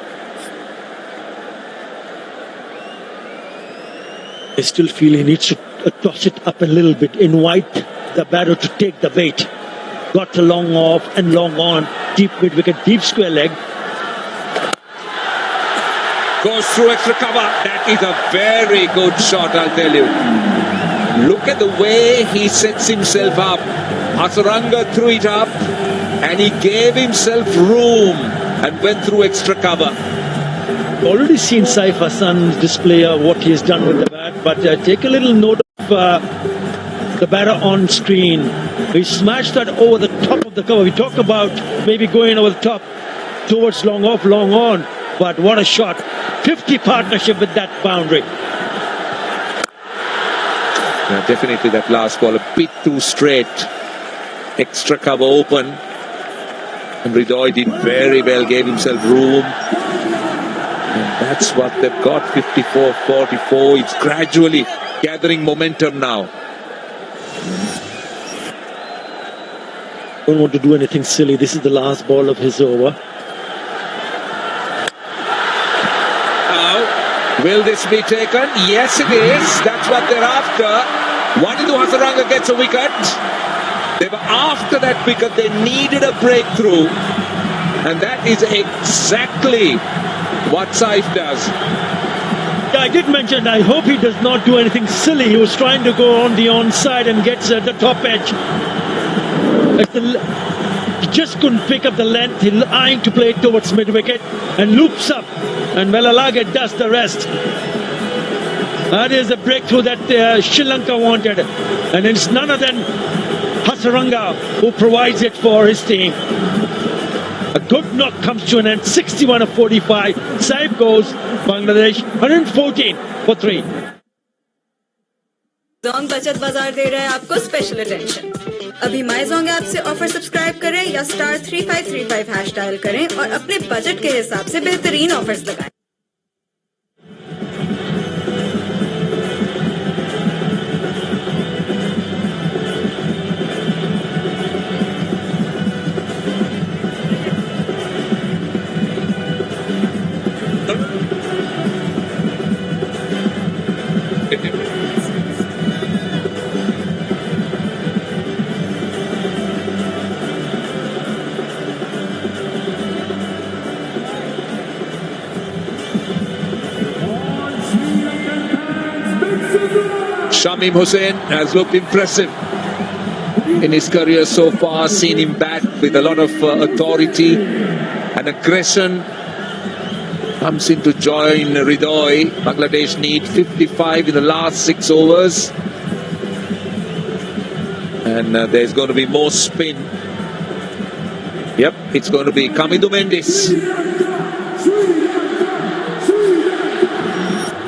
I still feel he needs to toss it up a little bit, invite the batter to take the bait. Got a long off and long on, deep mid wicket, deep square leg. Goes through extra cover. That is a very good shot, I'll tell you. Look at the way he sets himself up. Hasaranga threw it up and he gave himself room and went through extra cover. Already seen Saif Hassan's display of what he has done with the bat, but take a little note of the batter on screen. He smashed that over the top of the cover. We talk about maybe going over the top towards long off, long on, but what a shot. 50 partnership with that boundary. Yeah, definitely that last ball a bit too straight. Extra cover open. And Ridoy did very well, gave himself room. And that's what they've got, 54-44. It's gradually gathering momentum now. Don't want to do anything silly. This is the last ball of his over. Will this be taken? Yes, it is. That's what they're after. Wanidu Hasaranga gets a wicket. They were after that wicket. They needed a breakthrough. And that is exactly what Saif does. Yeah, I did mention, I hope he does not do anything silly. He was trying to go on the onside and gets at the top edge. just couldn't pick up the length. He's eyeing to play it towards mid-wicket and loops up. And Melalaga does the rest. That is the breakthrough that Sri Lanka wanted. And it's none other than Hasaranga who provides it for his team. A good knock comes to an end. 61 of 45. Save goes Bangladesh 114 for 3. Jong बचत बाजार दे रहा है आपको special attention. अभी माई Jong app से offer subscribe करें या *3535 hash dial करें और अपने बजट के हिसाब से बेहतरीन ऑफर्स लगाएं। Shamim Hussain has looked impressive in his career so far. Seen him bat with a lot of authority and aggression. Comes in to join Ridoy. Bangladesh need 55 in the last 6 overs. And there's going to be more spin. Yep, it's going to be Kamidu Mendis.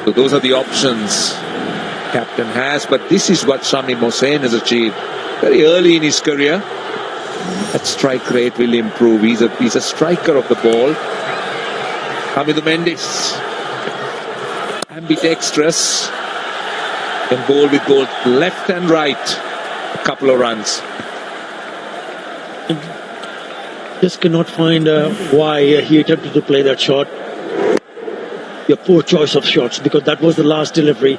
So those are the options captain has, but this is what Shamim Hussain has achieved very early in his career. That strike rate will improve. He's a striker of the ball. Kamidu Mendis, ambidextrous, can bowl with both left and right. A couple of runs. Just cannot find why he attempted to play that shot. A poor choice of shots, because that was the last delivery.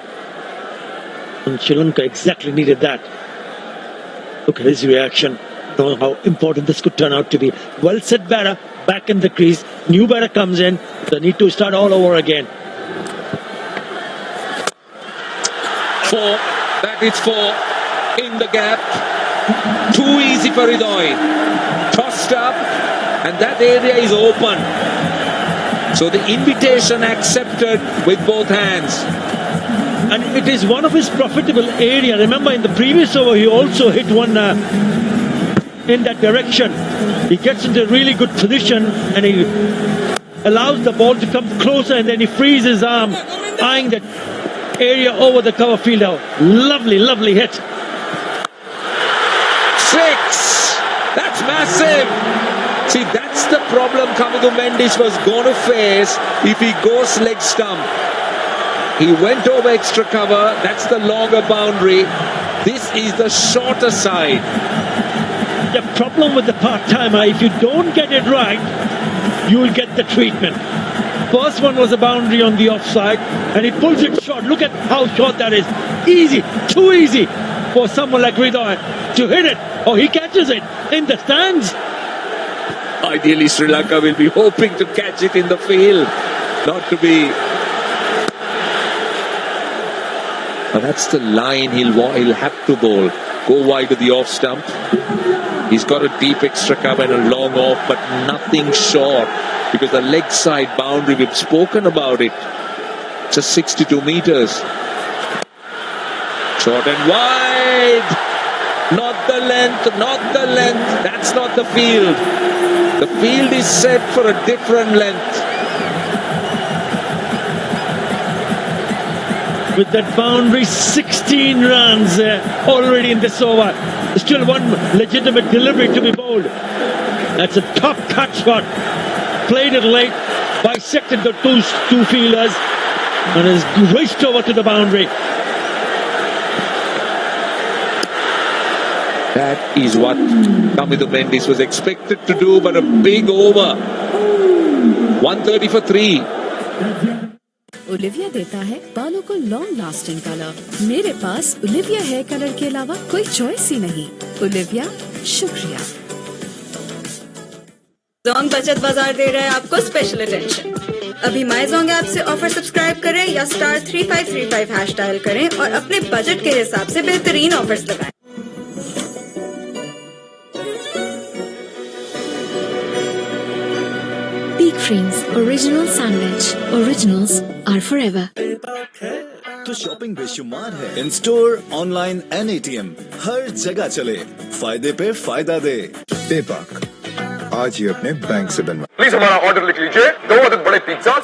And Sri Lanka exactly needed that. Look at his reaction. Know how important this could turn out to be. Well set batter, back in the crease. New batter comes in. They need to start all over again. 4. That is 4. In the gap. Too easy for Ridoy. Tossed up. And that area is open. So the invitation accepted with both hands. And it is one of his profitable area. Remember, in the previous over, he also hit one in that direction. He gets into a really good position and he allows the ball to come closer, and then he frees his arm, eyeing that area over the cover field out. Lovely, lovely hit. 6. That's massive. See, that's the problem Kamidu Mendis was going to face if he goes leg stump. He went over extra cover. That's the longer boundary. This is the shorter side. The problem with the part-timer, if you don't get it right, you will get the treatment. First one was a boundary on the offside, and he pulls it short. Look at how short that is. Easy, too easy for someone like Ridoy to hit it. Oh, he catches it in the stands. Ideally, Sri Lanka will be hoping to catch it in the field, not to be. But that's the line he'll have to bowl. Go wide to the off stump. He's got a deep extra cover and a long off, but nothing short, because the leg side boundary, we've spoken about it. Just 62 meters. Short and wide. Not the length, not the length. That's not the field. The field is set for a different length. With that boundary, 16 runs already in this over. Still one legitimate delivery to be bowled. That's a top cut shot. Played it late, bisected the two fielders, and has raced over to the boundary. That is what Kamidu Mendis was expected to do, but a big over. 130 for 3. Olivia देता है बालों को long lasting colour. मेरे पास Olivia hair colour के अलावा कोई choice ही नहीं। Olivia, शुक्रिया। जोंग बचत बाजार दे रहा है आपको स्पेशल अटेंशन। अभी माई जोंग ऐप से ऑफर सब्सक्राइब करें या *3535 हैश डायल करें और अपने बजट के हिसाब से बेहतरीन ऑफर्स लगाएं। Creams Original Sandwich. Originals are forever. तो शॉपिंग बेशुमार है। In store, online and ATM हर जगह चले, फायदे पे फायदा दे। पेपाक आज ही अपने बैंक से बनवा। प्लीज हमारा ऑर्डर लिख लीजिए, 2 अदद बड़े पिज्जाज,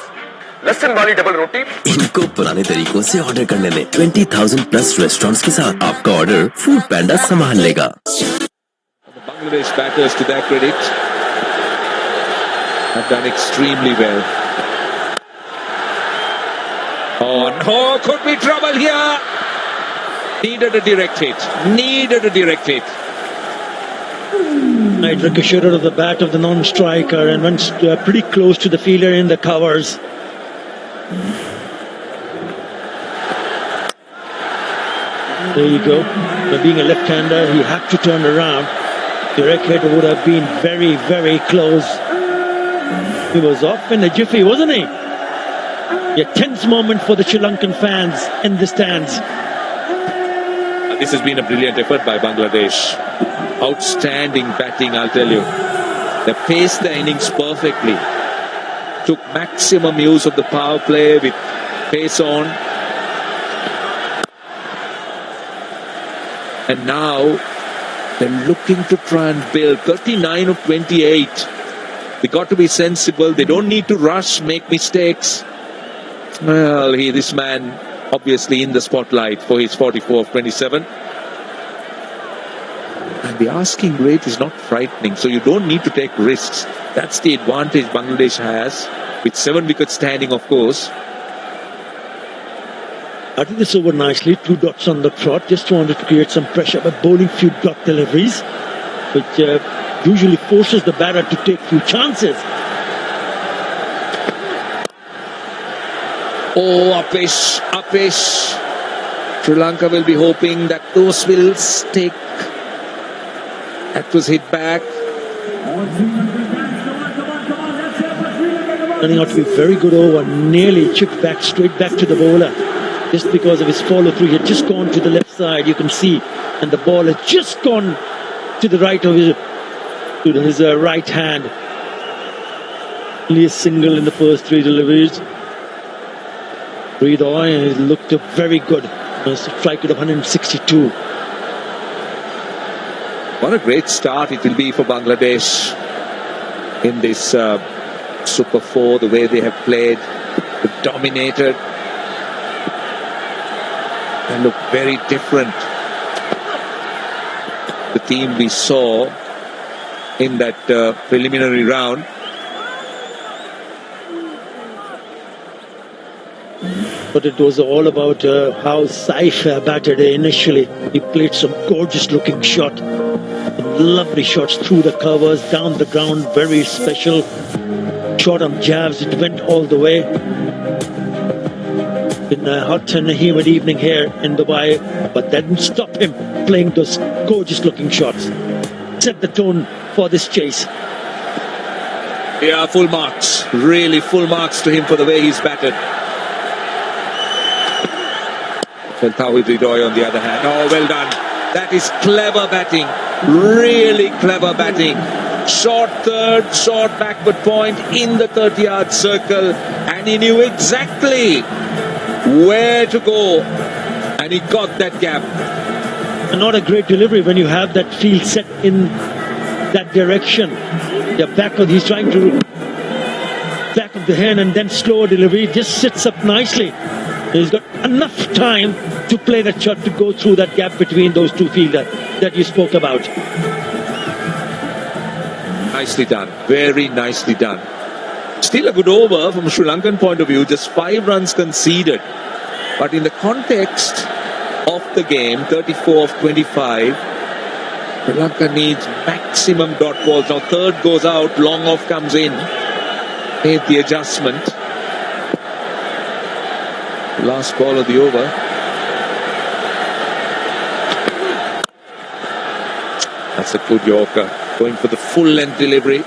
लहसुन वाली डबल रोटी। इनको पुराने तरीकों से ऑर्डर करने में 20,000 प्लस रेस्टोरेंट्स के साथ आपका ऑर्डर फूड पैंडा संभाल लेगा। Bangladesh batters, to their credit, have done extremely well. Oh no, could be trouble here. Needed a direct hit. Needed a direct hit. It ricocheted of the bat of the non-striker and went pretty close to the fielder in the covers. There you go. Now, being a left-hander, he had to turn around. Direct hit would have been very, very close. He was off in a jiffy, wasn't he? A tense moment for the Sri Lankan fans in the stands. This has been a brilliant effort by Bangladesh. Outstanding batting, I'll tell you. They paced the innings perfectly. Took maximum use of the power play with pace on. And now they're looking to try and build 39 of 28. They got to be sensible. They don't need to rush, make mistakes. Well, this man obviously in the spotlight for his 44 of 27. And the asking rate is not frightening, so you don't need to take risks. That's the advantage Bangladesh has, with 7 wickets standing, of course. I think this over nicely, 2 dots on the trot, just wanted to create some pressure by bowling few dot deliveries, which usually forces the batter to take few chances. Oh, upish. Sri Lanka will be hoping that those will stick. That was hit back. Turning out to be very good over, nearly chipped back, straight back to the bowler. Just because of his follow through, he had just gone to the left side, you can see, and the ball had just gone to the right of his right hand. Only a single in the first 3 deliveries. Breathe on, and it looked very good. A strike rate of 162. What a great start it will be for Bangladesh in this Super 4, the way they have played, dominated. They look very different. The team we saw in that preliminary round. But it was all about how Saif batted initially. He played some gorgeous looking shot. Lovely shots through the covers, down the ground, very special. Shot on jabs, it went all the way. In a hot and humid evening here in Dubai, but that didn't stop him playing those gorgeous looking shots. Set the tone for this chase. Yeah, full marks. Really full marks to him for the way he's batted. Tawhid Ridoy on the other hand. Oh, well done. That is clever batting. Really clever batting. Short third, short backward point in the 30-yard circle. And he knew exactly where to go. And he got that gap. And not a great delivery when you have that field set in that direction. He's trying to back of the hand and then slower delivery. It just sits up nicely. He's got enough time to play that shot to go through that gap between those two fielders that you spoke about. Nicely done. Very nicely done. Still a good over from a Sri Lankan point of view. Just 5 runs conceded. But in the context of the game, 34 of 25, Sri Lanka needs maximum dot balls. Now third goes out, long off comes in. Made the adjustment. Last ball of the over. That's a good Yorker. Going for the full length delivery.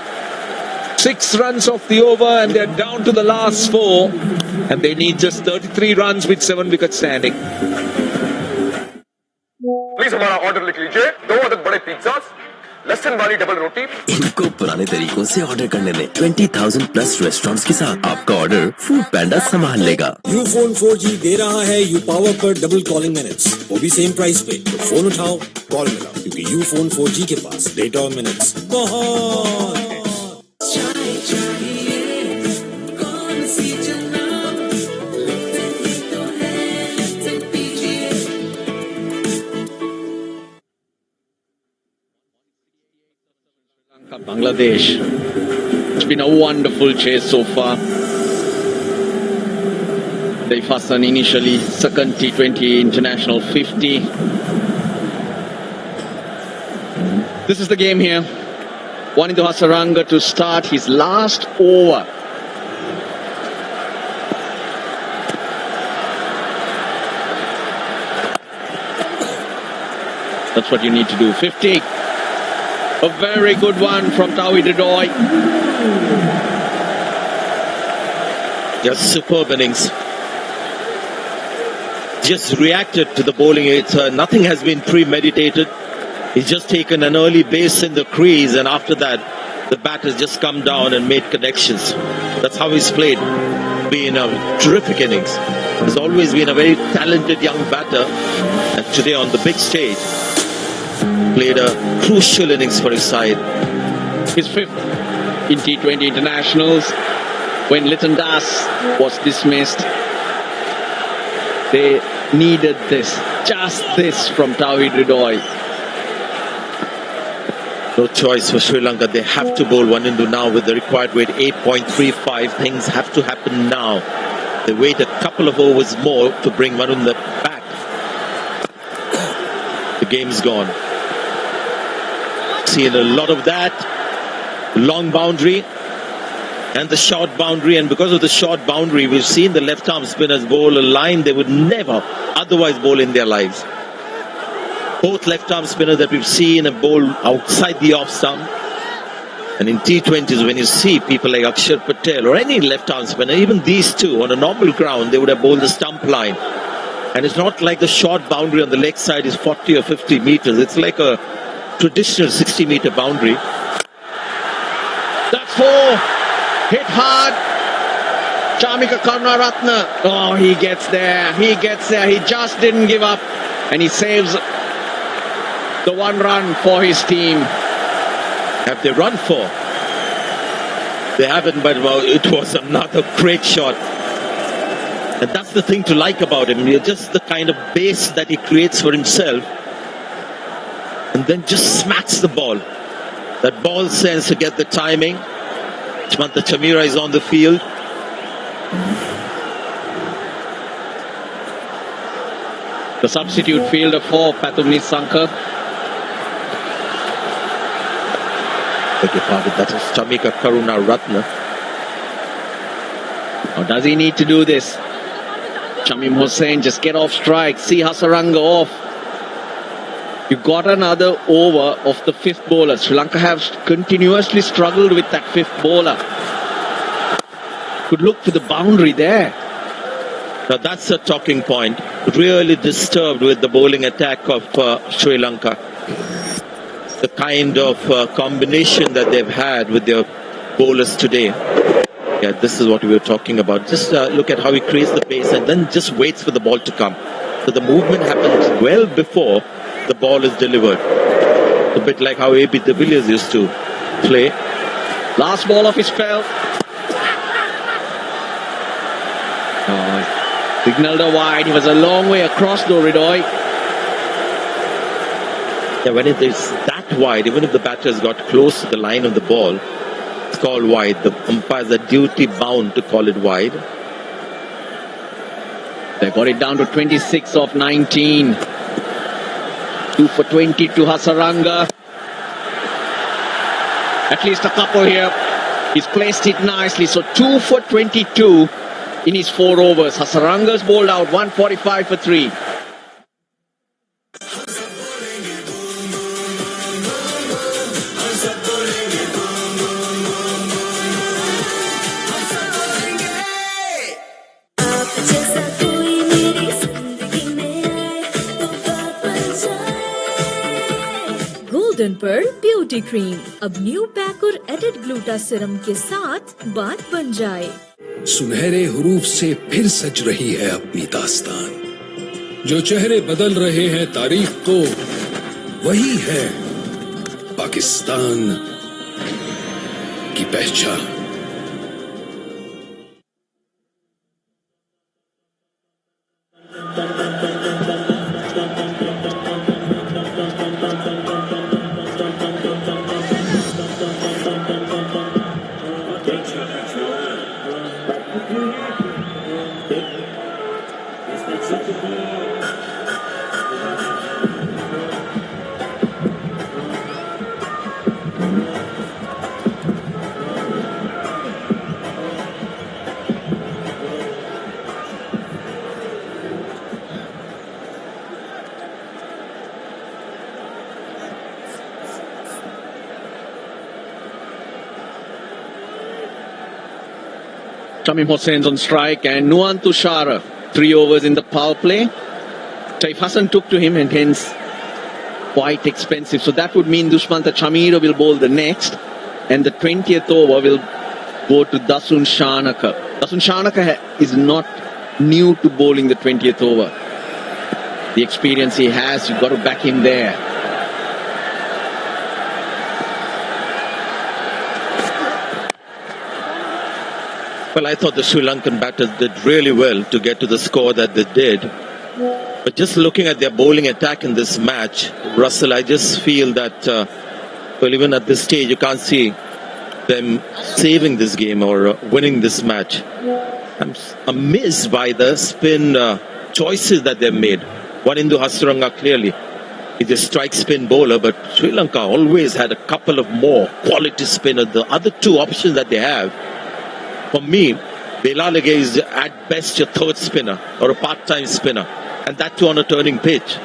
6 runs off the over and they're down to the last 4. And they need just 33 runs with 7 wickets standing. Please हमारा order लिख लीजिए, 2 अदद बड़े pizzas, लहसुन वाली double रोटी। इनको पुराने तरीकों से ऑर्डर करने में 20,000 प्लस रेस्टोरेंट्स के साथ आपका ऑर्डर फूड पैंडा संभाल लेगा। यूफोन 4G दे रहा है यू पावर पर डबल कॉलिंग मिनट्स, वो भी सेम प्राइस पे। तो फोन उठाओ, कॉल मिलाओ, क्योंकि यूफोन 4G के पास डेटा और मिनट्स बहुत है। Bangladesh. It's been a wonderful chase so far. They fastened initially second T20 international 50. This is the game here. One into Hasaranga to start his last over. That's what you need to do. 50. A very good one from Tawi Dedoy. Just superb innings. Just reacted to the bowling. It's nothing has been premeditated. He's just taken an early base in the crease, and after that, the bat has just come down and made connections. That's how he's played. Been a terrific innings. He's always been a very talented young batter, and today on the big stage, played a crucial innings for his side. His fifth in T20 internationals. When Litton Das was dismissed, they needed this, just this from Tawi Dedoy. No choice for Sri Lanka. They have to bowl one into now with the required weight 8.35. Things have to happen now. They wait a couple of overs more to bring Varun back. The game's gone. Seen a lot of that. Long boundary and the short boundary, and because of the short boundary, we've seen the left arm spinners bowl a line they would never otherwise bowl in their lives. Both left arm spinners that we've seen have bowled outside the off stump. And in T20s, when you see people like Akshar Patel or any left arm spinner, even these two on a normal ground, they would have bowled the stump line. And it's not like the short boundary on the leg side is 40 or 50 meters. It's like a traditional 60-meter boundary. That's four. Hit hard. Chamika Karunaratne. Oh, he gets there. He gets there. He just didn't give up. And he saves the one run for his team. Have they run for? They haven't, but well, it was another great shot. And that's the thing to like about him. Just the kind of base that he creates for himself. And then just smacks the ball. That ball sense to get the timing. Chmanta Chamira is on the field. The substitute fielder for Pathumni Sankar. Beg your pardon, that is Chamika Karunaratne. Or does he need to do this? Shamim Hussain, just get off strike. See Hasaranga off. You got another over of the fifth bowler. Sri Lanka have continuously struggled with that fifth bowler. Could look for the boundary there. Now that's a talking point. Really disturbed with the bowling attack of Sri Lanka. The kind of combination that they've had with their bowlers today. Yeah, this is what we were talking about. Just look at how he creates the pace and then just waits for the ball to come. So the movement happens well before the ball is delivered. A bit like how A.B. de Villiers used to play. Last ball of his spell. Oh, signaled a wide. He was a long way across though, Ridoy. Yeah, when it is that wide, even if the batter has got close to the line of the ball, it's called wide. The umpires are duty bound to call it wide. They got it down to 26 of 19. 2 for 20 to Hasaranga. At least a couple here. He's placed it nicely. So 2 for 22 in his 4 overs. Hasaranga's bowled out 145 for 3. Golden pearl beauty cream अब new pack और added gluta serum के साथ बात बन जाए। सुनहरे हुरूफ से फिर सज रही है अपनी दास्तान। जो चेहरे बदल रहे हैं तारीख को, वही है पाकिस्तान की पहचान। Tamim Hossain's on strike and Nuan Tushara, 3 overs in the power play. Taif Hassan took to him and hence quite expensive. So that would mean Dushmanta Chamira will bowl the next and the 20th over will go to Dasun Shanaka. Dasun Shanaka is not new to bowling the 20th over. The experience he has, you've got to back him there. Well, I thought the Sri Lankan batters did really well to get to the score that they did. But just looking at their bowling attack in this match, Russell, I just feel that, well, even at this stage, you can't see them saving this game or winning this match. I'm amazed by the spin choices that they've made. Wanindu Hasaranga clearly is a strike spin bowler, but Sri Lanka always had a couple of more quality spinners. The other two options that they have, for me, Velalage is at best your third spinner or a part-time spinner, and that too on a turning pitch.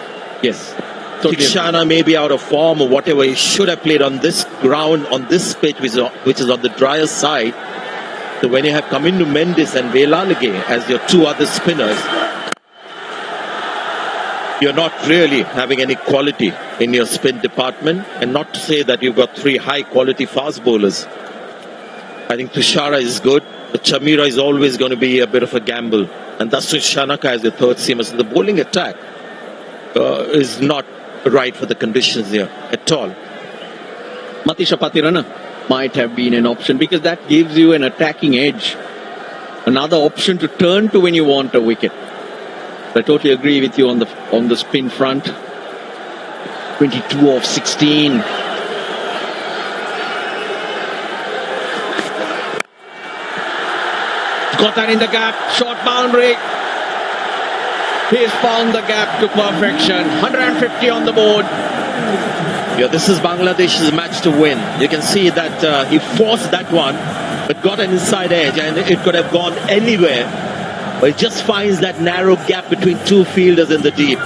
Yes. Tikshana may be out of form or whatever. He should have played on this ground, on this pitch, which is on the drier side. So when you have Kamindu Mendes and Velalage as your two other spinners, you're not really having any quality in your spin department, and not to say that you've got 3 high-quality fast bowlers. I think Tushara is good, but Chamira is always going to be a bit of a gamble. And thus Shanaka as the third seamer. So the bowling attack is not right for the conditions here at all. Matisha Patirana might have been an option because that gives you an attacking edge. Another option to turn to when you want a wicket. I totally agree with you on the spin front. 22 of 16. Got that in the gap, short boundary. He's found the gap to perfection. 150 on the board. Yeah, this is Bangladesh's match to win. You can see that he forced that one, but got an inside edge, and it could have gone anywhere. But he just finds that narrow gap between two fielders in the deep.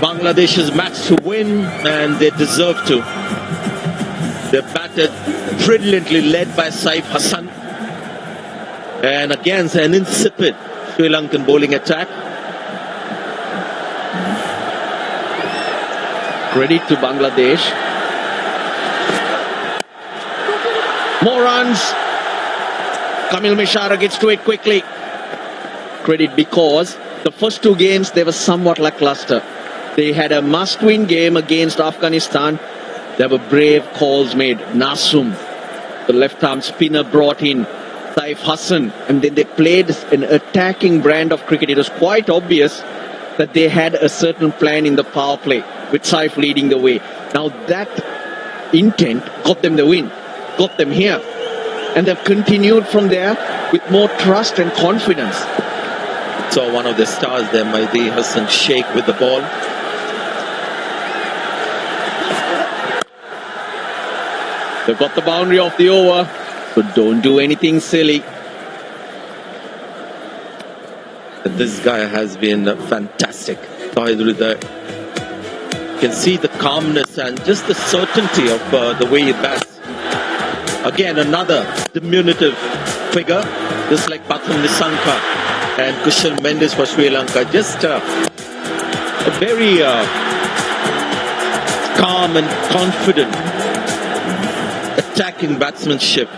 Bangladesh's match to win, and they deserve to. They're batted brilliantly, led by Saif Hassan. And against an insipid Sri Lankan bowling attack. Credit to Bangladesh. More runs. Kamil Mishara gets to it quickly. Credit because the first 2 games they were somewhat lackluster. They had a must-win game against Afghanistan. There were brave calls made. Nasum, the left-arm spinner, brought in. Saif Hassan, and then they played an attacking brand of cricket. It was quite obvious that they had a certain plan in the power play, with Saif leading the way. Now that intent got them the win, got them here, and they've continued from there with more trust and confidence. Saw one of the stars there, Mahdi Hassan, shake with the ball. They've got the boundary of the over. So don't do anything silly. This guy has been fantastic. You can see the calmness and just the certainty of the way he bats. Again, another diminutive figure, just like Pathum Nisanka and Kushal Mendes for Sri Lanka. Just a very calm and confident attacking batsmanship.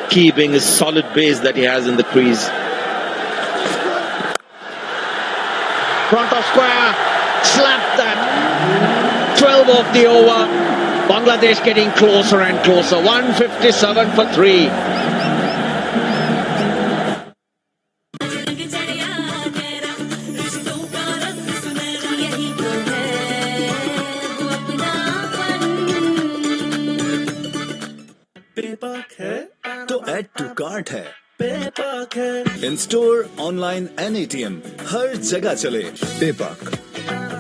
Key being his solid base that he has in the crease. Front of square, slapped that. 12 off the over. Bangladesh getting closer and closer. 157 for 3. तो add to cart है, पेपाक है। In store, online and ATM, हर जगह चले। पेपाक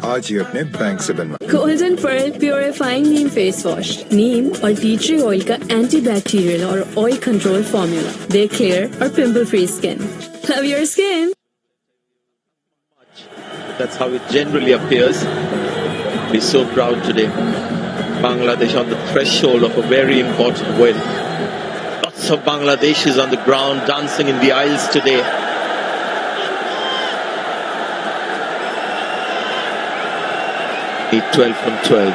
आज ही अपने bank से बनवा। Golden pearl purifying neem face wash, नीम और टी ट्री ऑयल का एंटी बैक्टीरियल और ऑयल कंट्रोल फॉर्मूला दे क्लियर और pimple free skin. Love your skin. That's how it generally appears. We're so proud today. Bangladesh on the threshold of a very important win. Lots of Bangladeshis on the ground dancing in the aisles today. Eight 12 from 12.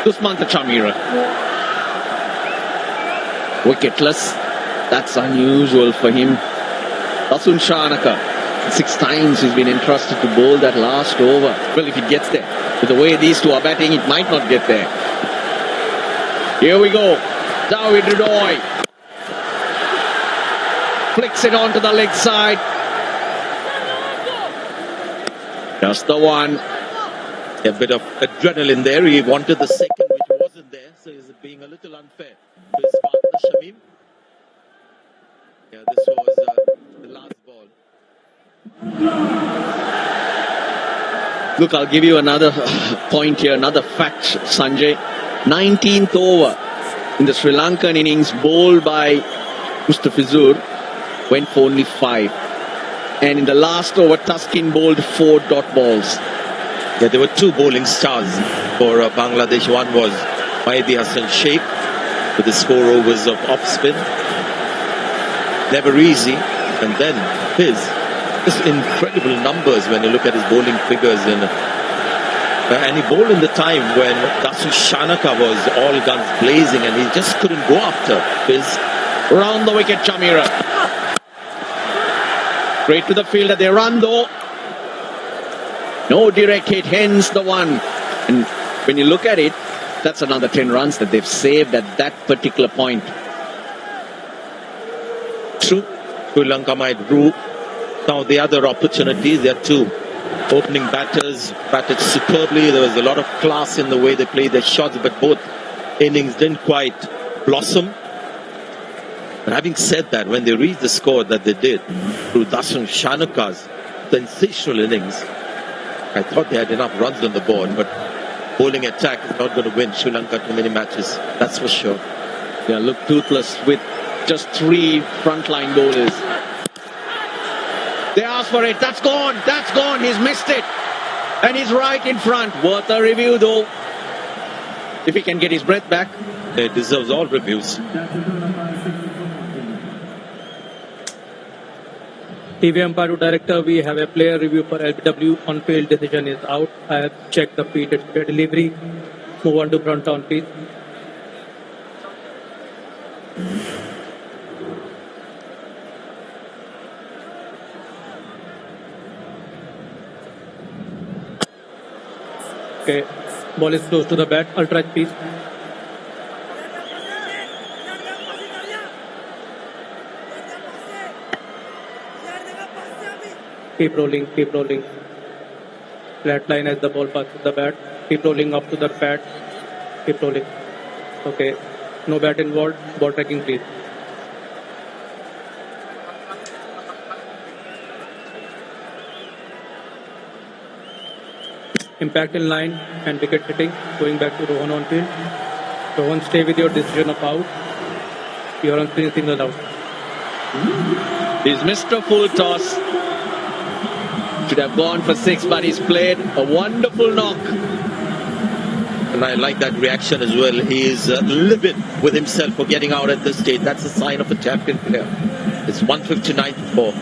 Dusmanta Chamira. Wicketless. That's unusual for him. Dasun Shanaka. 6 times he's been entrusted to bowl that last over. Well, if he gets there, with the way these two are batting, it might not get there. Here we go. David Ridoy flicks it onto the leg side. Just the one. A bit of adrenaline there. He wanted the second, which wasn't there, so he's being a little unfair to his partner Shamim. Yeah, this was the last ball. Look, I'll give you another point here, another fact, Sanjay. 19th over in the Sri Lankan innings, bowled by Mustafizur, went for only 5. And in the last over, Taskin bowled 4 dot balls. Yeah, there were 2 bowling stars for Bangladesh. One was Mahdi Hassan Sheikh with his 4 overs of off spin. Never easy. And then his just incredible numbers when you look at his bowling figures. And he bowled in the time when Dasu Shanaka was all guns blazing and he just couldn't go after his. Round the wicket, Chamira. Straight to the fielder. They run though. No direct hit, hence the one. And when you look at it, that's another 10 runs that they've saved at that particular point. True. Sri Lanka might rule. Now the other opportunities, there are 2 opening batters batted superbly. There was a lot of class in the way they played their shots, but both innings didn't quite blossom. But having said that, when they reached the score that they did through Dasun Shanaka's sensational innings, I thought they had enough runs on the board, but bowling attack is not going to win Sri Lanka too many matches, that's for sure. They look toothless with just 3 frontline bowlers. They asked for it. That's gone. He's missed it. And he's right in front. Worth a review though. If he can get his breath back. He deserves all reviews. TV umpire director, we have a player review for LBW. On field decision is out. I have checked the feed delivery. Move on to front on, please. Okay, ball is close to the bat. Ultra, please. Keep rolling, keep rolling. Flat line as the ball passes the bat. Keep rolling up to the pad. Keep rolling. Okay, no bat involved. Ball tracking, please. Impact in line and wicket hitting. Going back to Rohan on field. Rohan, stay with your decision of out. You are on screen, single out. He's missed a full toss. Should have gone for 6, but he's played a wonderful knock. And I like that reaction as well. He is livid with himself for getting out at this stage. That's a sign of a champion player. It's 159-4.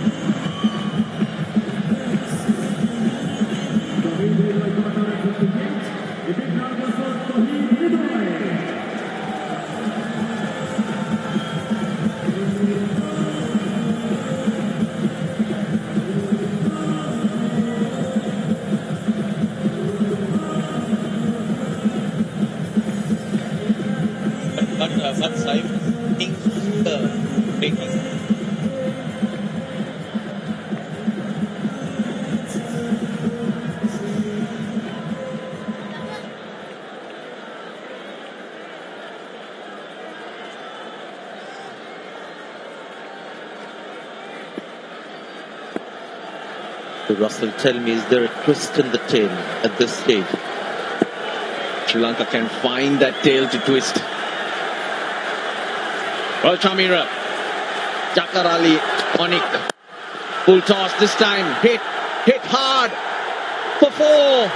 So Russell, tell me, is there a twist in the tail at this stage? Sri Lanka can find that tail to twist. Well, Chamira, Jakarali, Onik, full toss this time, hit hard for 4.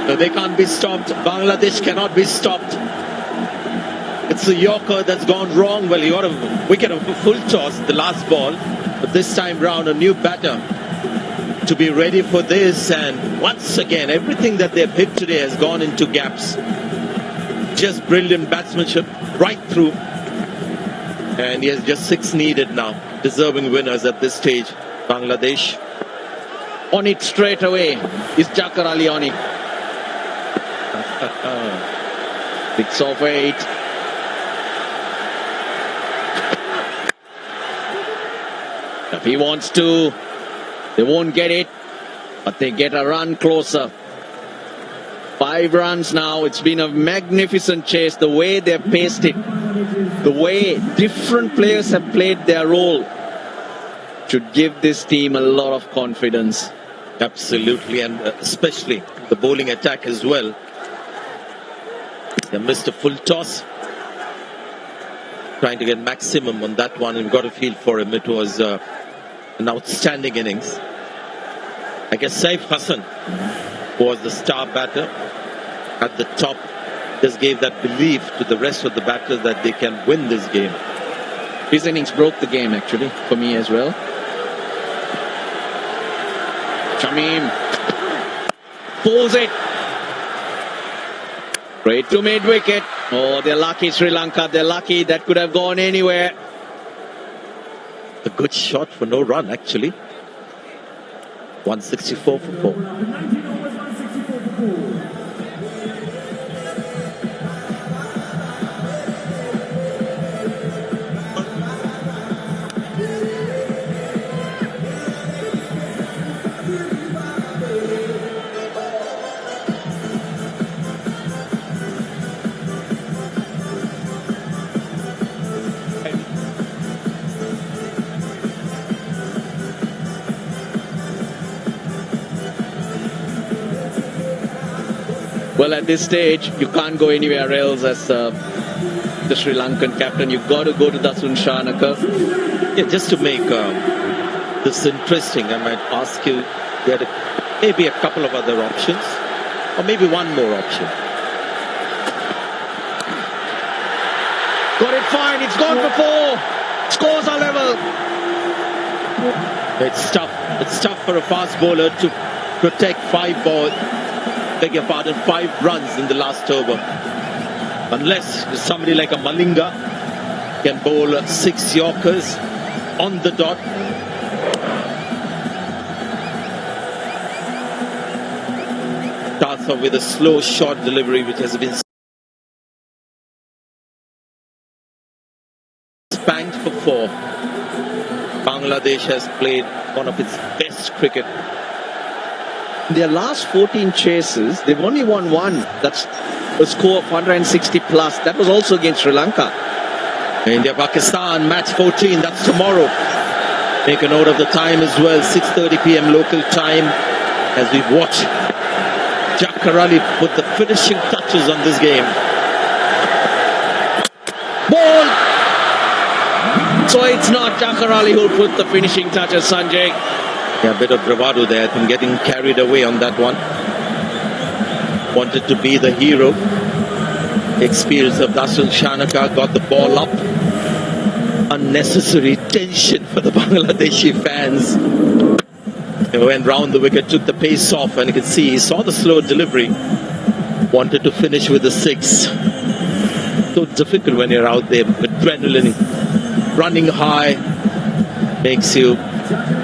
No, they can't be stopped. Bangladesh cannot be stopped. It's the Yorker that's gone wrong. Well, he got a wicket of a full toss, the last ball. But this time round, a new batter to be ready for this. And once again, everything that they've hit today has gone into gaps. Just brilliant batsmanship right through. And he has just 6 needed now. Deserving winners at this stage, Bangladesh. On it straight away is Jakar Ali on it. 6 of 8. If he wants to, they won't get it, but they get a run closer. 5 runs now. It's been a magnificent chase. The way they've paced it, the way different players have played their role, should give this team a lot of confidence. Absolutely, and especially the bowling attack as well. They missed a full toss. Trying to get maximum on that one. You've got to feel for him. It was an outstanding innings. I guess Saif Hassan was the star batter at the top. Just gave that belief to the rest of the batters that they can win this game. His innings broke the game, actually, for me as well. Shamim pulls it. Straight to mid-wicket. Oh, they're lucky, Sri Lanka. They're lucky. That could have gone anywhere. A good shot for no run, actually. 164 for 4. Well, at this stage, you can't go anywhere else as the Sri Lankan captain. You've got to go to Dasun Shanaka. Yeah, just to make this interesting, I might ask you, there are maybe a couple of other options, or maybe one more option. Got it fine. It's gone for 4. Scores are level. It's tough. It's tough for a fast bowler to protect 5 balls. Beg your pardon, 5 runs in the last over. Unless somebody like a Malinga can bowl 6 Yorkers on the dot. Starts off with a slow short delivery which has been spanked for 4. Bangladesh has played one of its best cricket. Their last 14 chases, they've only won 1. That's a score of 160 plus. That was also against Sri Lanka. India-Pakistan, match 14, that's tomorrow. Make a note of the time as well, 6:30 p.m. local time, as we watch Jakar Ali put the finishing touches on this game. Ball! So it's not Jakar Ali who put the finishing touches, Sanjay. Yeah, a bit of bravado there. I think getting carried away on that one. Wanted to be the hero. Experience of Dasun Shanaka, got the ball up. Unnecessary tension for the Bangladeshi fans. They went round the wicket, took the pace off, and you can see he saw the slow delivery. Wanted to finish with the 6. So difficult when you're out there. Adrenaline running high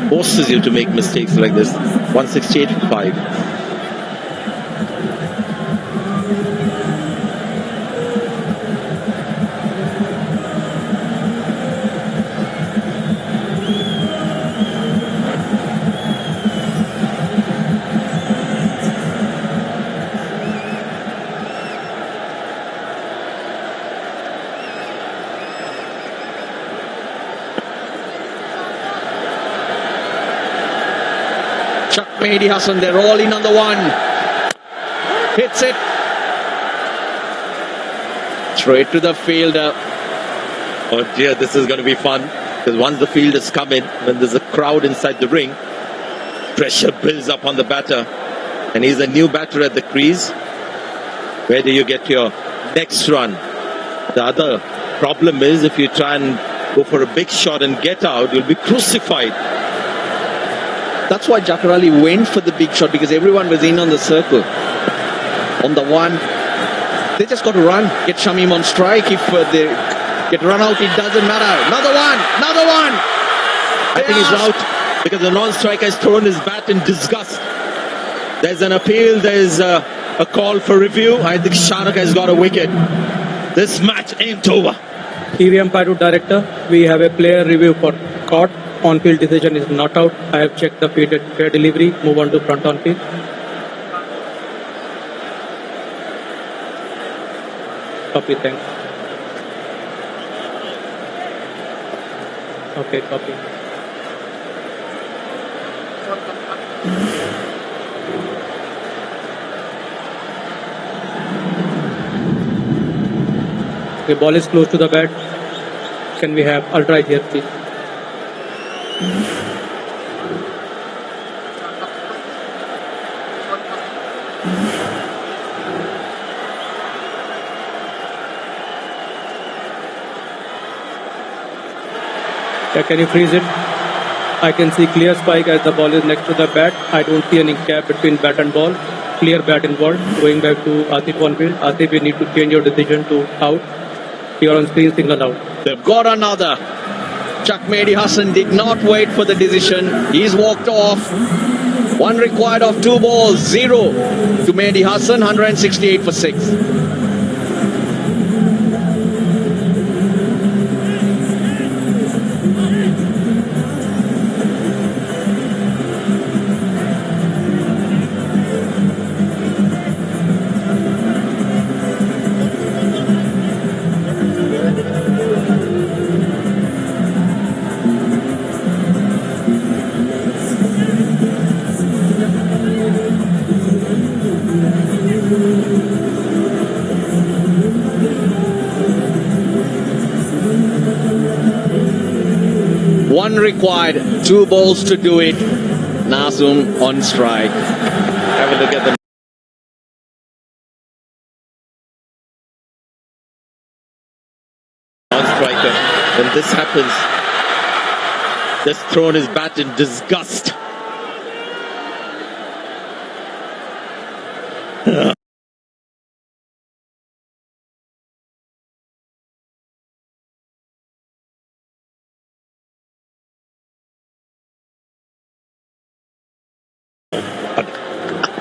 forces you to make mistakes like this. 168 for 5. Mehdi Hassan. They're all in on the one. Hits it. Straight to the fielder. Oh dear, this is going to be fun. Because once the fielders come in, when there's a crowd inside the ring, pressure builds up on the batter. And he's a new batter at the crease. Where do you get your next run? The other problem is if you try and go for a big shot and get out, you'll be crucified. That's why Jakarali went for the big shot, because everyone was in on the circle. On the one, they just got to run, get Shamim on strike. If they get run out, it doesn't matter. Another one, another one. I think he's out because the non-striker has thrown his bat in disgust. There's an appeal, there's a call for review. I think Shanak has got a wicket. This match ain't over. TV umpire director, we have a player review for caught. On-field decision is not out. I have checked the field at fair delivery. Move on to front on field. Copy, thanks. Okay, copy. Okay, ball is close to the bat. Can we have ultra here, please? Yeah, can you freeze it? I can see clear spike as the ball is next to the bat. I don't see any gap between bat and ball. Clear bat involved. Going back to Asif on field. Asif, you need to change your decision to out. Here on screen, single out. They've got another. Chuck Mehdi Hassan did not wait for the decision. He's walked off. One required of 2 balls, 0 to Mehdi Hassan, 168 for 6. One required, 2 balls to do it. Nazum on strike. Have a look at the Non-striker. When this happens, just thrown his bat in disgust.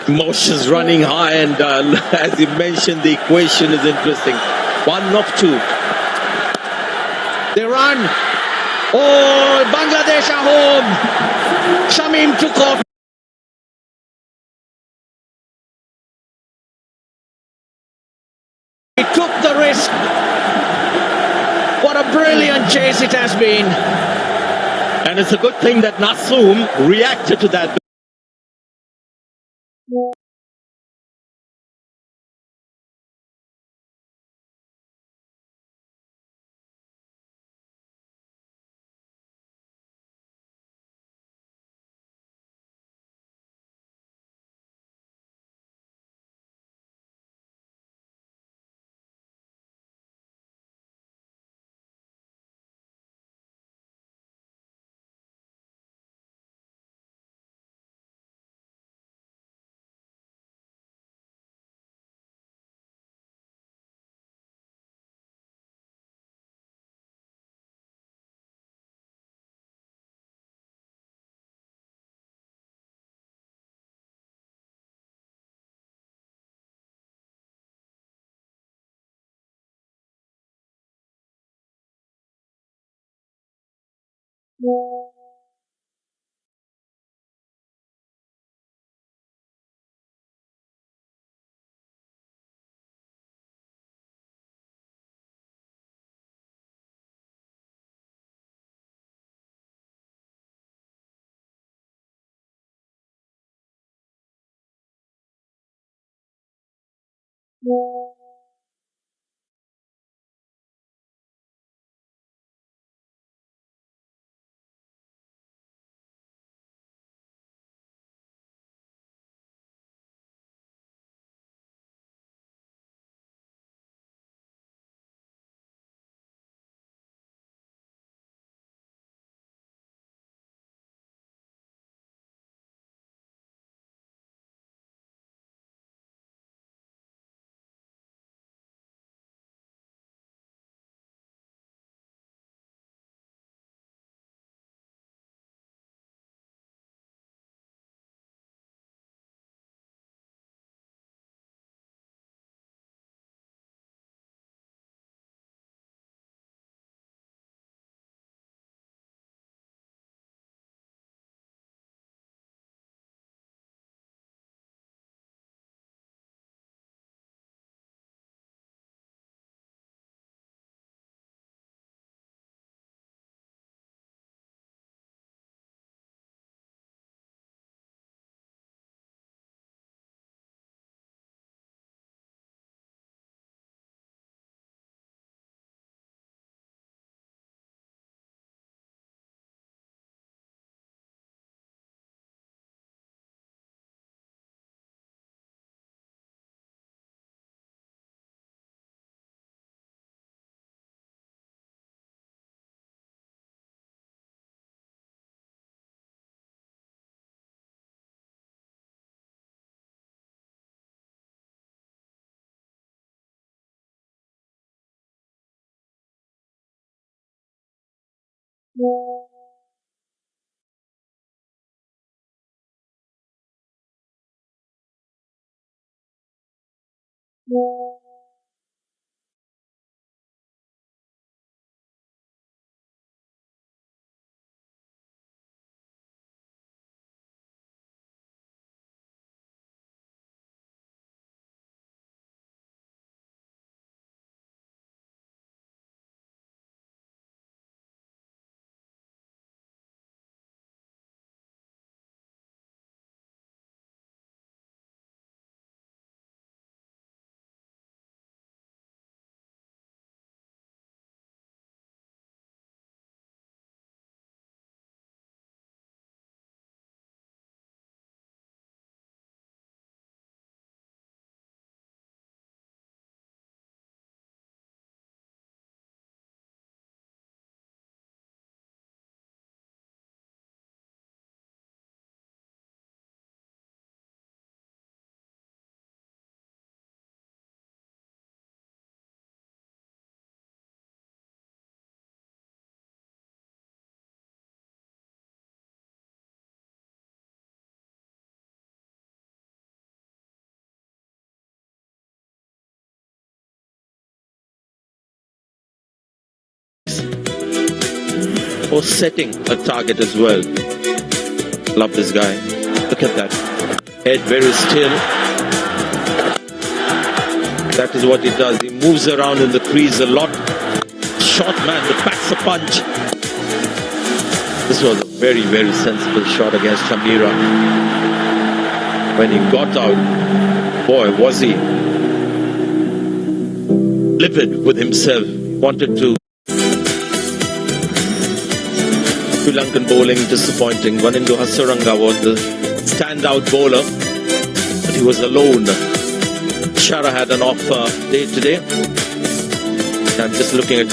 Emotions running high, and as you mentioned, the equation is interesting. 1 of 2. They run. Oh, Bangladesh are home. Shamim took off. He took the risk. What a brilliant chase it has been. And it's a good thing that Nasum reacted to that. Or setting a target as well. Love this guy. Look at that. Head very still. That is what he does. He moves around in the crease a lot. Short man that packs a punch. This was a very, very sensible shot against Chamira. When he got out, boy, was he livid with himself. Wanted to. Sri Lankan bowling disappointing. Vanindu Hasaranga was the standout bowler, but he was alone. Shara had an off day today. I'm just looking at